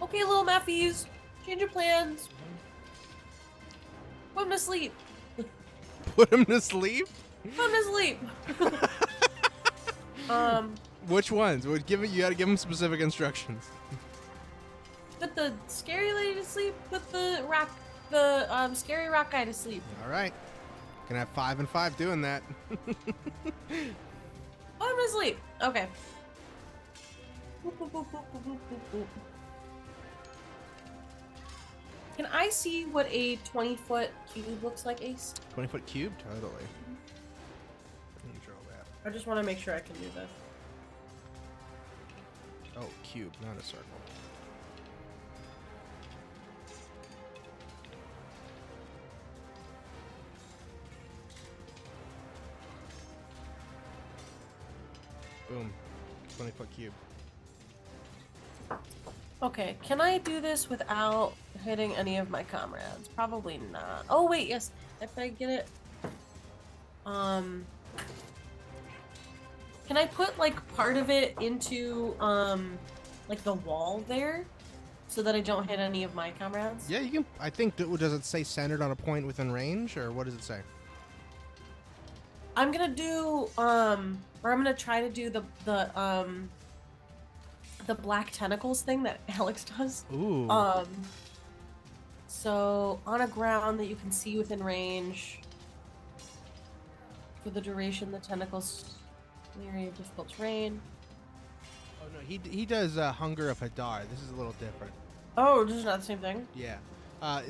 Okay, little Maffies, change your plans. Put him to sleep. Put him to sleep? Put him to sleep. Which ones? You gotta give him specific instructions. Put the scary lady to sleep. Put the scary rock guy to sleep. All right. Gonna have 5 and 5 doing that. Put him to sleep. Okay. Boop, boop, boop, boop, boop, boop, boop. Can I see what a 20-foot cube looks like, Ace? 20-foot cube? Totally. Let me draw that. I just want to make sure I can do this. Oh, cube, not a circle. Boom. 20-foot cube. Okay, can I do this without hitting any of my comrades? Probably not. Oh wait, yes. If I get it, Can I put like part of it into like the wall there, so that I don't hit any of my comrades? Yeah, you can. I think does it say centered on a point within range, or what does it say? I'm gonna do or I'm gonna try to do the black tentacles thing that Alex does. Ooh. So on a ground that you can see within range. For the duration, the tentacles in the area of difficult terrain. Oh no, he does Hunger of Hadar. This is a little different. Oh, this is not the same thing? Yeah.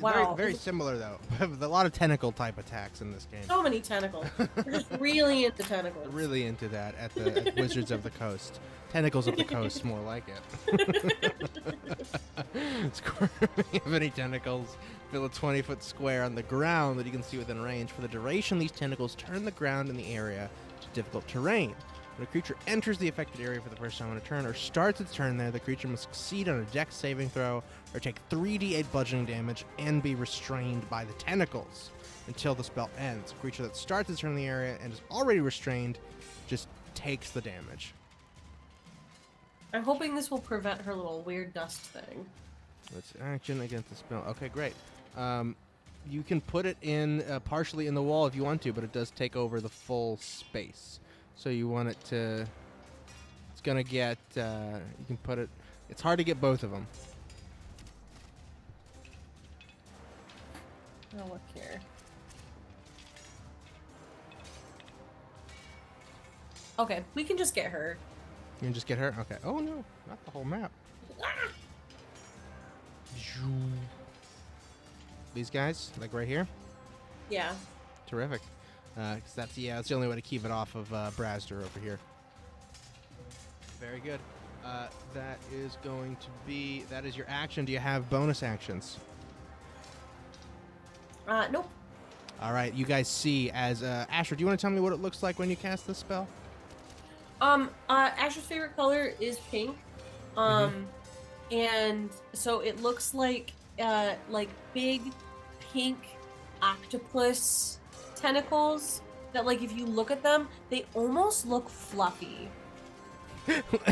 Wow. Very similar though. With a lot of tentacle type attacks in this game. So many tentacles. We're just really into tentacles. Really into that at the at Wizards of the Coast. Tentacles of the Coast, more like it. You have any tentacles? Fill a 20-foot square on the ground that you can see within range. For the duration, these tentacles turn the ground in the area to difficult terrain. When a creature enters the affected area for the first time on a turn or starts its turn there, the creature must succeed on a dex saving throw or take 3d8 bludgeoning damage and be restrained by the tentacles until the spell ends. A creature that starts its turn in the area and is already restrained just takes the damage. I'm hoping this will prevent her little weird dust thing. Let's action against the spell. Okay, great. You can put it in partially in the wall if you want to, but it does take over the full space. So you want it to... It's going to get... you can put it... It's hard to get both of them. I'll look here. Okay, we can just get her. You can just get her? Okay. Oh, no. Not the whole map. These guys, like right here? Yeah. Terrific. 'Cause that's the only way to keep it off of Brasder over here. Very good. That is going to be... That is your action. Do you have bonus actions? Nope. All right, you guys see as... Asher, do you want to tell me what it looks like when you cast this spell? Asher's favorite color is pink. And so it looks like big pink octopus tentacles that, like, if you look at them, they almost look fluffy.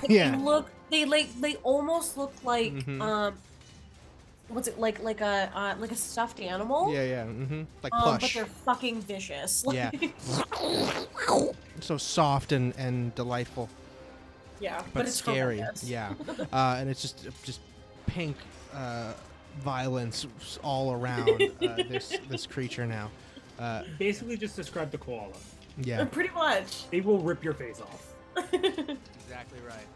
Yeah. They almost look like what's it like a stuffed animal? Yeah. Like plush. But they're fucking vicious. Yeah. So soft and delightful. Yeah, But it's scary. horrendous. Yeah. And it's just pink violence all around this creature now. Basically, just describe the koala. Yeah. Pretty much. They will rip your face off. Exactly right.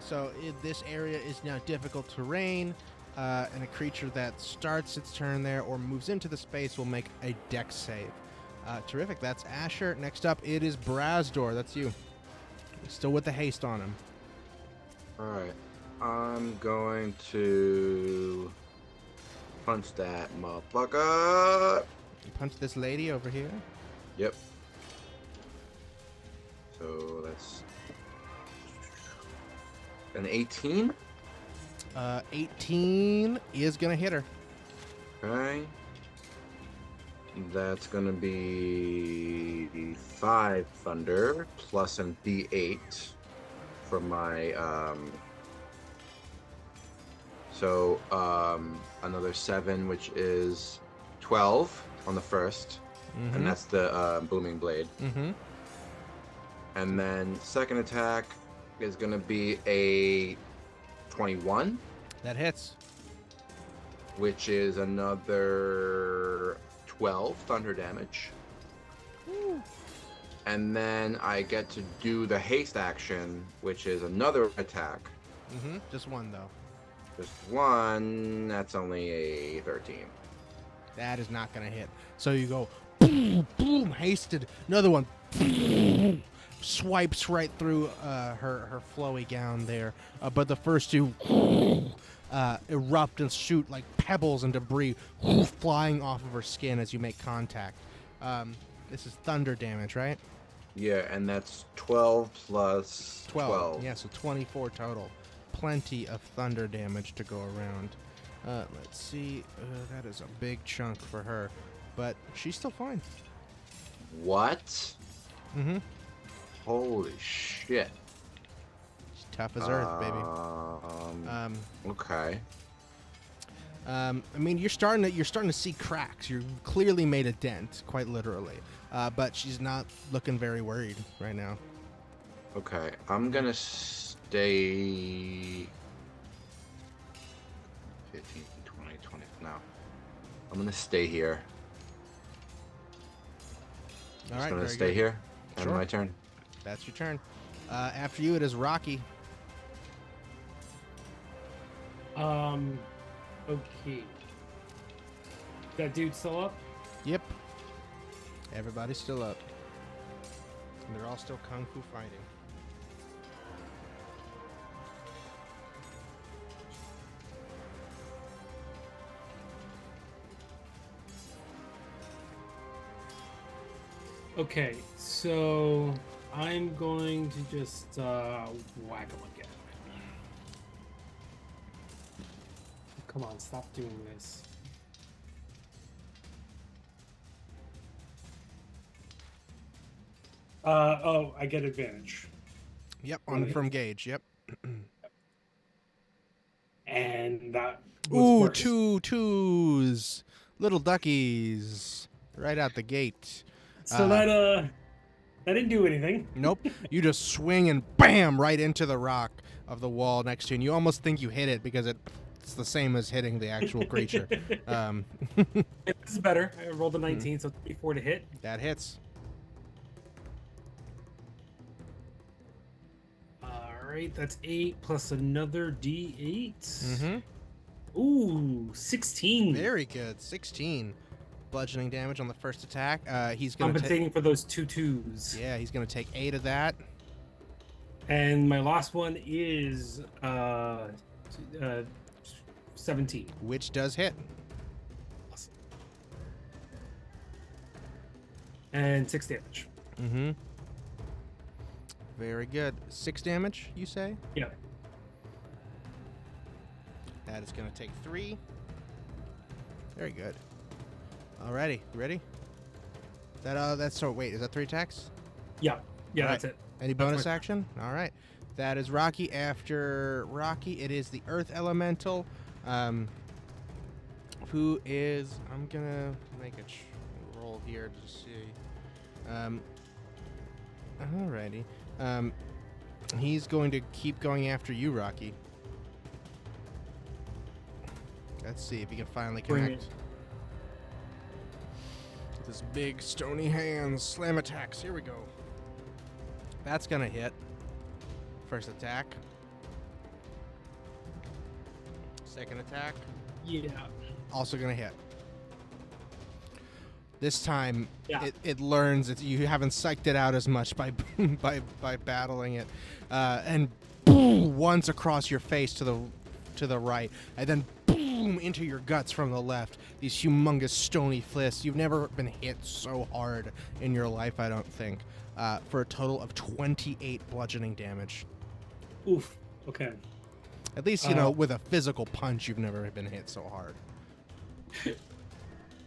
So this area is now difficult terrain, and a creature that starts its turn there or moves into the space will make a dex save. Terrific. That's Asher. Next up, it is Brasdor. That's you. Still with the haste on him. Alright. I'm going to punch that motherfucker. You punch this lady over here. Yep. So that's an 18. 18 is gonna hit her. Okay. That's gonna be 5 thunder plus an D8 for my another 7, which is 12 on the first, and that's the booming blade. And then second attack is gonna be a 21. That hits. Which is another 12 thunder damage. Woo. And then I get to do the haste action, which is another attack. Just one though. Just one. That's only a 13. That is not gonna hit. So you go boom, boom, hasted. Another one. Boom, swipes right through her flowy gown there. But the first two erupt and shoot like pebbles and debris flying off of her skin as you make contact. This is thunder damage, right? Yeah, and that's 12 plus 12. Yeah, so 24 total. Plenty of thunder damage to go around. Let's see. That is a big chunk for her. But she's still fine. What? Holy shit. She's tough as earth, baby. Okay. I mean, you're starting to see cracks. You clearly made a dent, quite literally. But she's not looking very worried right now. Okay, I'm gonna stay 15, 20, 20. No. I'm gonna stay here. All Just right, gonna very stay good. here. End Sure. of my turn. That's your turn. After you, it is Rocky. Okay. That dude still up? Yep. Everybody's still up. And they're all still kung fu fighting. Okay, so I'm going to just whack him again. Come on, stop doing this. Oh, I get advantage. Yep, from Gage. Yep. And that was Ooh, worse. two twos. Little duckies. Right out the gate. So that didn't do anything. Nope. You just swing and bam right into the rock of the wall next to you. And you almost think you hit it because it's the same as hitting the actual creature. This is better. I rolled a 19, so 34 to hit. That hits. Alright, that's 8 plus another D8. Mm-hmm. Ooh, 16. Very good. 16 bludgeoning damage on the first attack. He's going to Compensating for those 2 twos. Yeah, he's going to take 8 of that. And my last one is 17. Which does hit. Awesome. And 6 damage. Mm-hmm. Very good. 6 damage, you say? Yeah. That is going to take 3. Very good. Alrighty, you ready? That's so. Wait, is that 3 attacks? Yeah. Yeah, All that's right. it. Any bonus action? All right. That is Rocky. After Rocky, it is the Earth Elemental, who is. I'm gonna make a roll here to see. Alrighty. He's going to keep going after you, Rocky. Let's see if he can finally Bring connect. With his big stony hands, slam attacks. Here we go. That's gonna hit. First attack. Second attack. Yeah. Also gonna hit. This time, Yeah. it learns you haven't psyched it out as much by by battling it, and boom, once across your face to the right, and then boom into your guts from the left. These humongous stony fists. You've never been hit so hard in your life, I don't think. For a total of 28 bludgeoning damage. Oof. Okay. At least with a physical punch, you've never been hit so hard.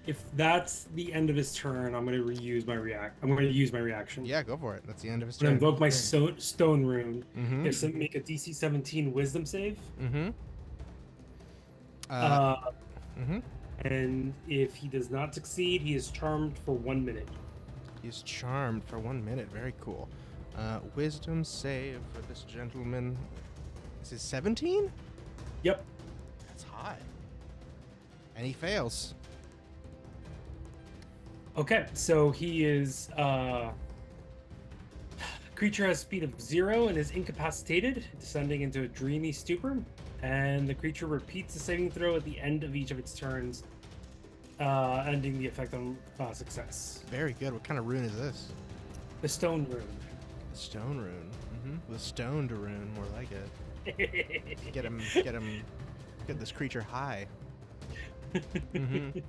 If that's the end of his turn, I'm going to reuse my I'm going to use my reaction. Yeah, go for it. That's the end of his I'm going turn. to invoke my stone rune. Mm-hmm. It's to make a DC 17 Wisdom save. Mm-hmm. Mm-hmm. And if he does not succeed, he is charmed for 1 minute. He's charmed for 1 minute. Very cool. Wisdom save for this gentleman. Is it 17? Yep. That's high. And he fails. Okay, so he is creature has speed of 0 and is incapacitated, descending into a dreamy stupor. And the creature repeats the saving throw at the end of each of its turns, ending the effect on success. Very good. What kind of rune is this? The stone rune. The stone rune. Mm-hmm. The stoned rune, more like it. Get this creature high. Mm-hmm.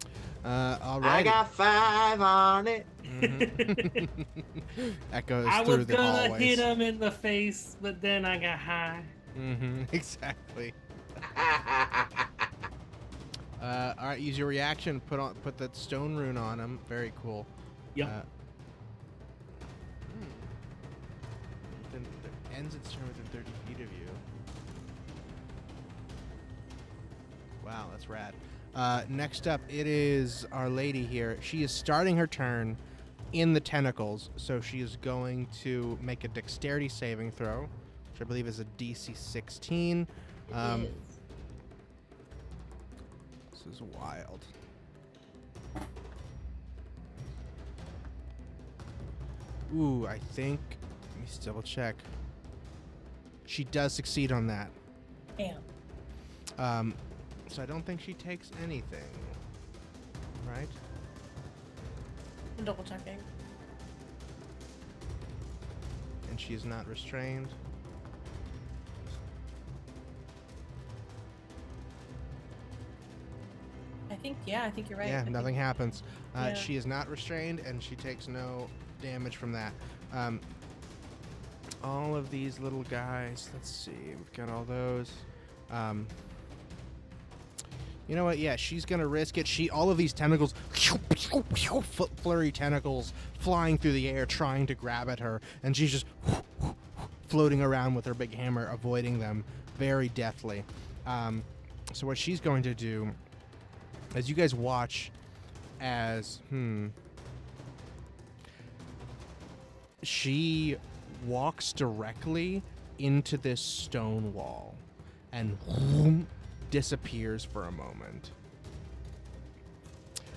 All right. I got 5 on it. Mm-hmm. Echoes I through was the gonna hallways. hit him in the face, but then I got high. Mm-hmm. Exactly. All right, use your reaction. Put that stone rune on him. Very cool. Yep. Wow, that's rad. Next up, it is our lady here. She is starting her turn in the tentacles, so she is going to make a dexterity saving throw, which I believe is a DC 16. It This is wild. Ooh, I think... Let me double check. She does succeed on that. Damn. So I don't think she takes anything. Right? I'm double checking. And she is not restrained. I think you're right. Yeah, I think- nothing happens. Yeah. She is not restrained, and she takes no damage from that. All of these little guys. Let's see. We've got all those. You know what? Yeah, she's gonna risk it. All of these tentacles, flurry tentacles, flying through the air, trying to grab at her, and she's just floating around with her big hammer, avoiding them very deftly. So what she's going to do, as you guys watch, as she walks directly into this stone wall, and disappears for a moment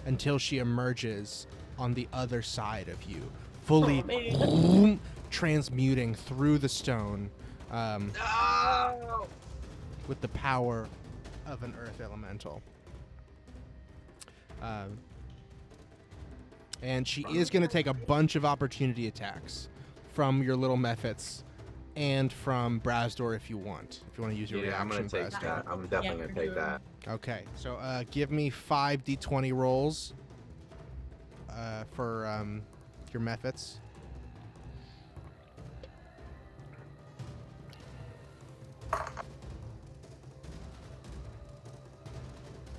until she emerges on the other side of you, fully transmuting through the stone with the power of an earth elemental. And she is going to take a bunch of opportunity attacks from your little Mephits and from Brazdor if you want. If you want to use your reaction, I'm gonna take Brazdor. that. I'm definitely gonna take that. Okay, so give me 5 d20 rolls for your Mephits.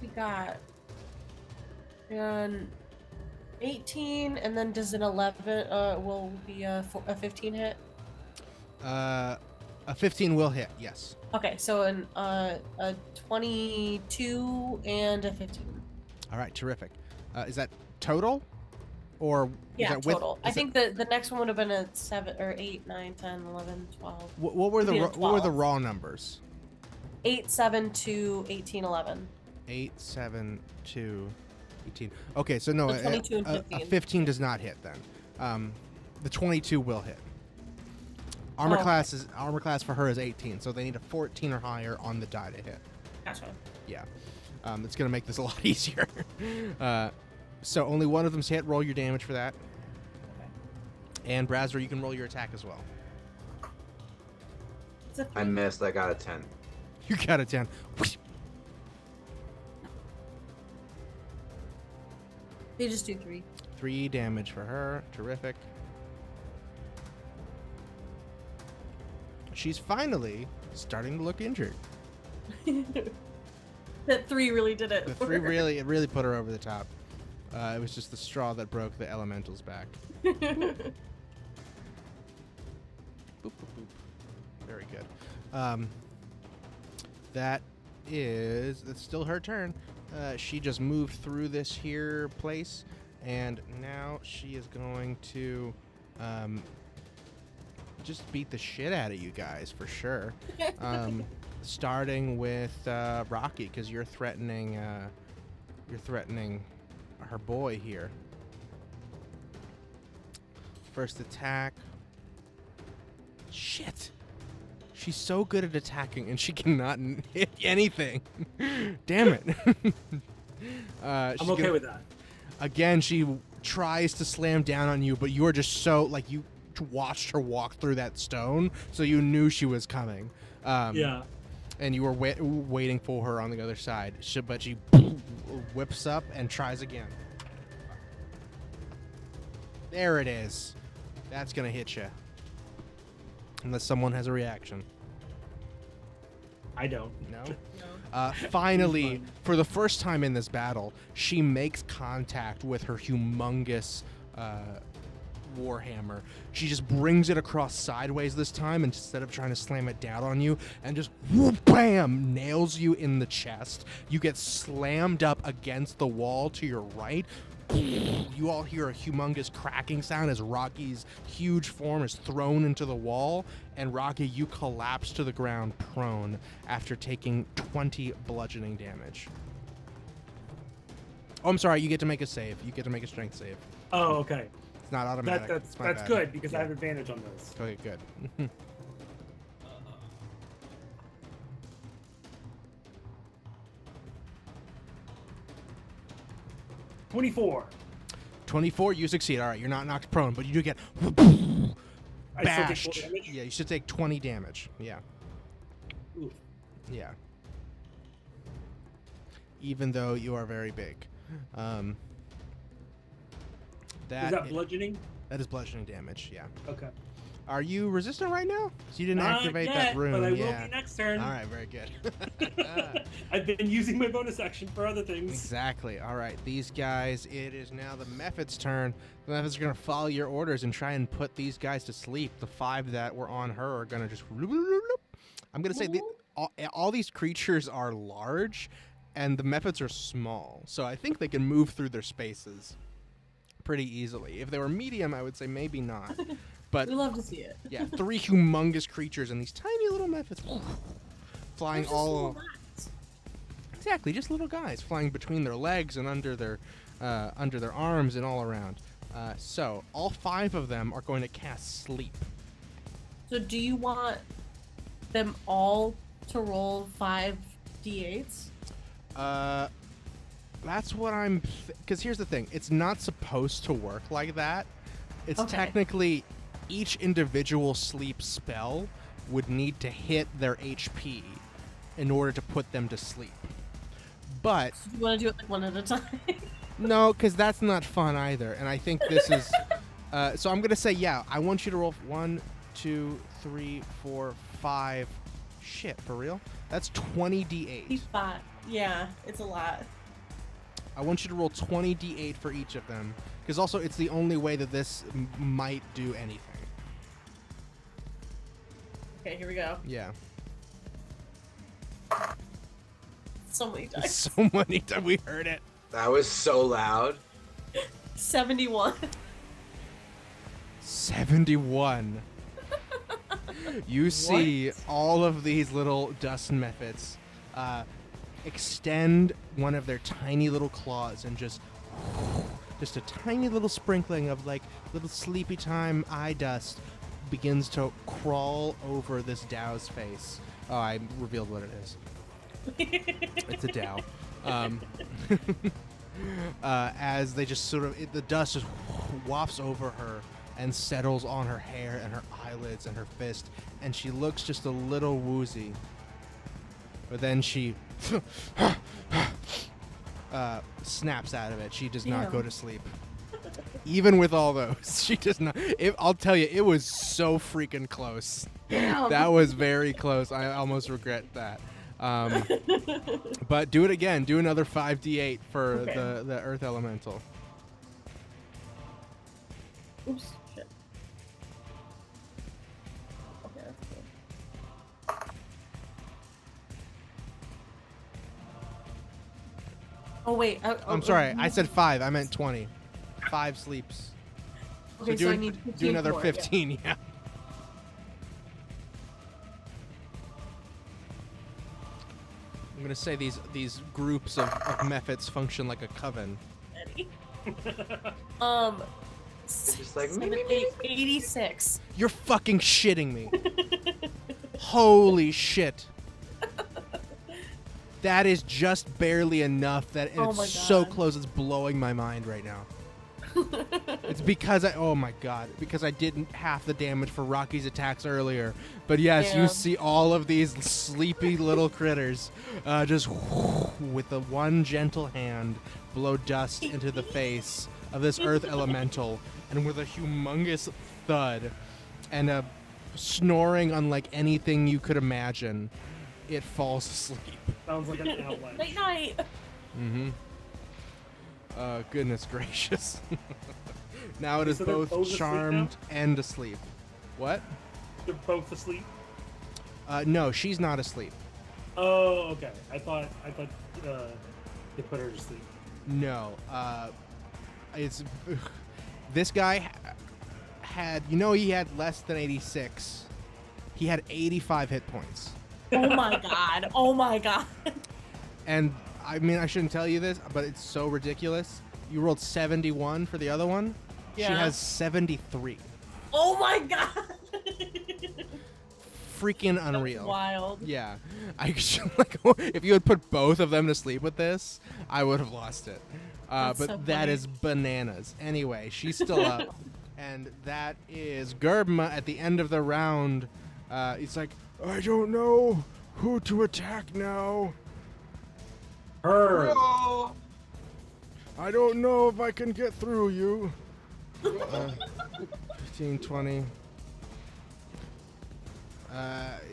We got an 18, and then does an 11 will be a 15 hit? A 15 will hit, yes. Okay, so a 22 and a 15. All right, terrific. Is that total? Or is Yeah, that with, total. I think the next one would have been a 7 or 8, 9, 10, 11, 12. What were the It'd be a what were the 12. raw numbers? 8, 7 to 18, 11. 8, 7, 2, 18. Okay, so no, So 22 and a 15. 15 does not hit then. The 22 will hit. Armor class for her is 18, so they need a 14 or higher on the die to hit. Gotcha. Yeah, it's gonna make this a lot easier. So only one of them's hit. Roll your damage for that. Okay. And Brazdor, you can roll your attack as well. It's a I 3. missed. I got a 10. You got a 10. They just do 3. 3 damage for her. Terrific. She's finally starting to look injured. That 3 really did it. The for 3 her. really put her over the top. It was just the straw that broke the elemental's back. Boop, boop, boop. Very good. That's still her turn. She just moved through this here place, and now she is going to just beat the shit out of you guys for sure. Starting with Rocky, because you're threatening her boy here. First attack. Shit. She's so good at attacking, and she cannot hit anything. Damn it. I'm okay with that. Again, she tries to slam down on you, but you are just so, like, you watched her walk through that stone, so you knew she was coming. Yeah. And you were waiting for her on the other side. But she whips up and tries again. There it is. That's going to hit you. Unless someone has a reaction. I don't. No? Finally, for the first time in this battle, she makes contact with her humongous warhammer. She just brings it across sideways this time instead of trying to slam it down on you, and just whoop, bam, nails you in the chest. You get slammed up against the wall to your right. You all hear a humongous cracking sound as Rocky's huge form is thrown into the wall, and Rocky, you collapse to the ground prone after taking 20 bludgeoning damage. Oh, I'm sorry, you get to make a save. You get to make a strength save. Oh, okay. It's not automatic. That's good because I have advantage on those. Okay, good. 24. 24, you succeed. All right, you're not knocked prone, but you do get I bashed. still take full damage? Yeah, you should take 20 damage. Yeah. Oof. Yeah. Even though you are very big. Is that bludgeoning? That is bludgeoning damage, yeah. Okay. Are you resistant right now? So you didn't activate Not that yet, rune. but I will yeah. be next turn. All right, very good. I've been using my bonus action for other things. Exactly. All right, these guys, it is now the Mephit's turn. The Mephits are going to follow your orders and try and put these guys to sleep. The 5 that were on her are going to just... I'm going to say all these creatures are large, and the Mephits are small. So I think they can move through their spaces pretty easily. If they were medium, I would say maybe not. But We love to see it. yeah, 3 humongous creatures and these tiny little Mephits flying They're just all... little guys. Exactly, just little guys flying between their legs and under their arms and all around. So all 5 of them are going to cast Sleep. So do you want them all to roll 5 d8s? That's what I'm... Because here's the thing. It's not supposed to work like that. It's Okay. technically... Each individual sleep spell would need to hit their HP in order to put them to sleep. But... So you want to do it like one at a time? No, because that's not fun either. And I think this is... so I'm going to say, yeah, I want you to roll 1, 2, 3, 4, 5... Shit, for real? That's 20 d8. Yeah, it's a lot. I want you to roll 20 d8 for each of them. Because also, it's the only way that this might do anything. Okay, here we go. Yeah. So many dice. So many times we heard it. That was so loud. 71. 71. You see all of these little dust Mephits extend one of their tiny little claws and just a tiny little sprinkling of like little sleepy time eye dust begins to crawl over this Dow's face. Oh, I revealed what it is. It's a Dow. As they just sort of, the dust just wafts over her and settles on her hair and her eyelids and her fist, and she looks just a little woozy. But then she snaps out of it. She does not go to sleep. Even with all those, she does not. I'll tell you, it was so freaking close. Damn. That was very close. I almost regret that. But do it again. Do another 5d8 for the Earth Elemental. Oops, shit. Okay, that's good. Oh, wait. I'm sorry. I said 5. I meant 20. 5 sleeps. Okay, do I need 15 do another more, 15. Yeah. I'm gonna say these groups of Mephits function like a coven. It's just like 86. You're fucking shitting me. Holy shit. That is just barely enough that and Oh it's my so God. close it's blowing my mind right now. It's because oh my god, because I didn't half the damage for Rocky's attacks earlier. But yes, Yeah. you see all of these sleepy little critters just with the one gentle hand blow dust into the face of this earth elemental, and with a humongous thud and a snoring unlike anything you could imagine, it falls asleep. Sounds like an outlet. Night night. Mm-hmm. Goodness gracious. Now it is So they're both both asleep charmed and asleep. What? They're both asleep. No, she's not asleep. Oh, okay. I thought they put her to sleep. No, it's this guy had, he had less than 86. He had 85 hit points. Oh my god. Oh my god. And I mean, I shouldn't tell you this, but it's so ridiculous. You rolled 71 for the other one. Yeah. She has 73. Oh my god. Freaking unreal. That's wild. Yeah. If you had put both of them to sleep with this, I would have lost it. But so that funny. is bananas. Anyway, she's still up. And that is Gerbma at the end of the round. It's like, I don't know who to attack now. Her. No! I don't know if I can get through you. 15, 20.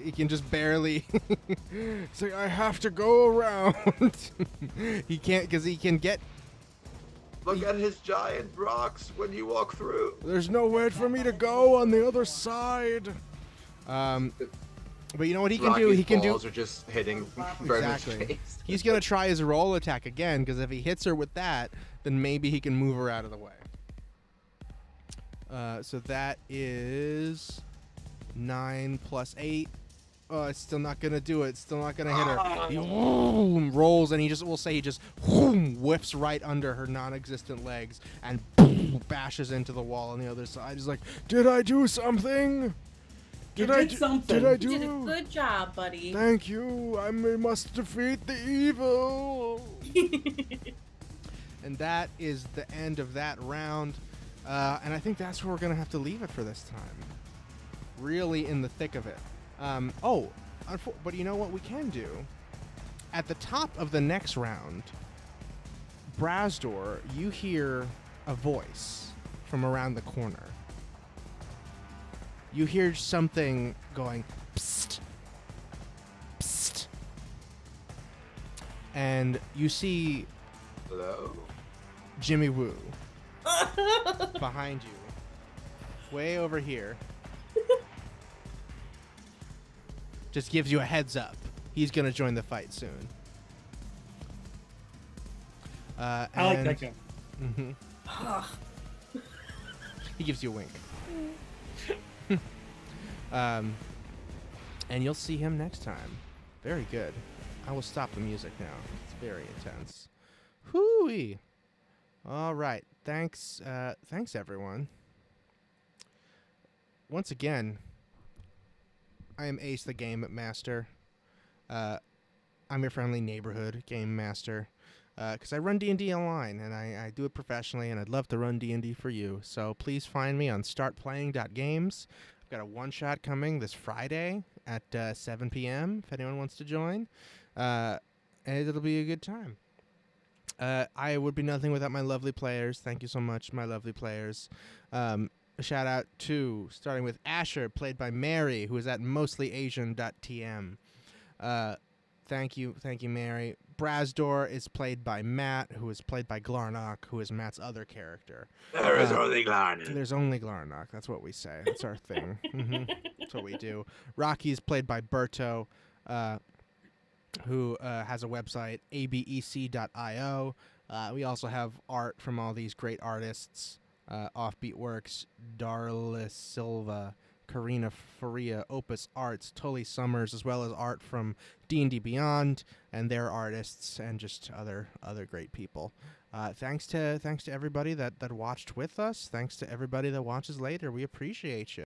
He can just barely. It's like I have to go around. He can't, because he can get. Look at his giant rocks when you walk through. There's nowhere for me to go on the other side. But you know what he can do? Rocky's He can do. balls are just hitting Brendan's Exactly. face. He's gonna try his roll attack again, because if he hits her with that, then maybe he can move her out of the way. So that is 9 plus 8. Oh, it's still not gonna do it. Still not gonna hit her. He rolls, and we'll say he just whiffs right under her non-existent legs and bashes into the wall on the other side. He's like, Did I do something? You did something. Did I You do? did a good job, buddy. Thank you. I must defeat the evil. and that is the end of that round. And I think that's where we're gonna have to leave it for this time. Really in the thick of it. But you know what we can do? At the top of the next round, Brazdor, you hear a voice from around the corner. You hear something going, psst, psst. And you see Hello? Jimmy Woo behind you, way over here. Just gives you a heads up. He's gonna join the fight soon. I like that guy. Mm-hmm. He gives you a wink. And you'll see him next time. Very good. I will stop the music now. It's very intense. Hooey. All right. Thanks. Thanks, everyone. Once again, I am Ace the Game Master. I'm your friendly neighborhood game master. Because I run D&D online, and I do it professionally, and I'd love to run D&D for you. So please find me on startplaying.games. I've got a one-shot coming this Friday at 7 p.m. if anyone wants to join. And it'll be a good time. I would be nothing without my lovely players. Thank you so much, my lovely players. A shout-out to, starting with Asher, played by Mary, who is at mostlyasian.tm. Thank you, Mary. Brazdor is played by Matt, who is played by Glarnock, who is Matt's other character. There is only Glarnock. There's only Glarnock. That's what we say. That's our thing. That's what we do. Rocky is played by Berto, who has a website, abec.io. We also have art from all these great artists. Offbeat Works, Darla Silva, Karina Faria, Opus Arts, Tully Summers, as well as art from D&D Beyond and their artists and just other great people. Thanks to everybody that watched with us. Thanks to everybody that watches later. We appreciate you.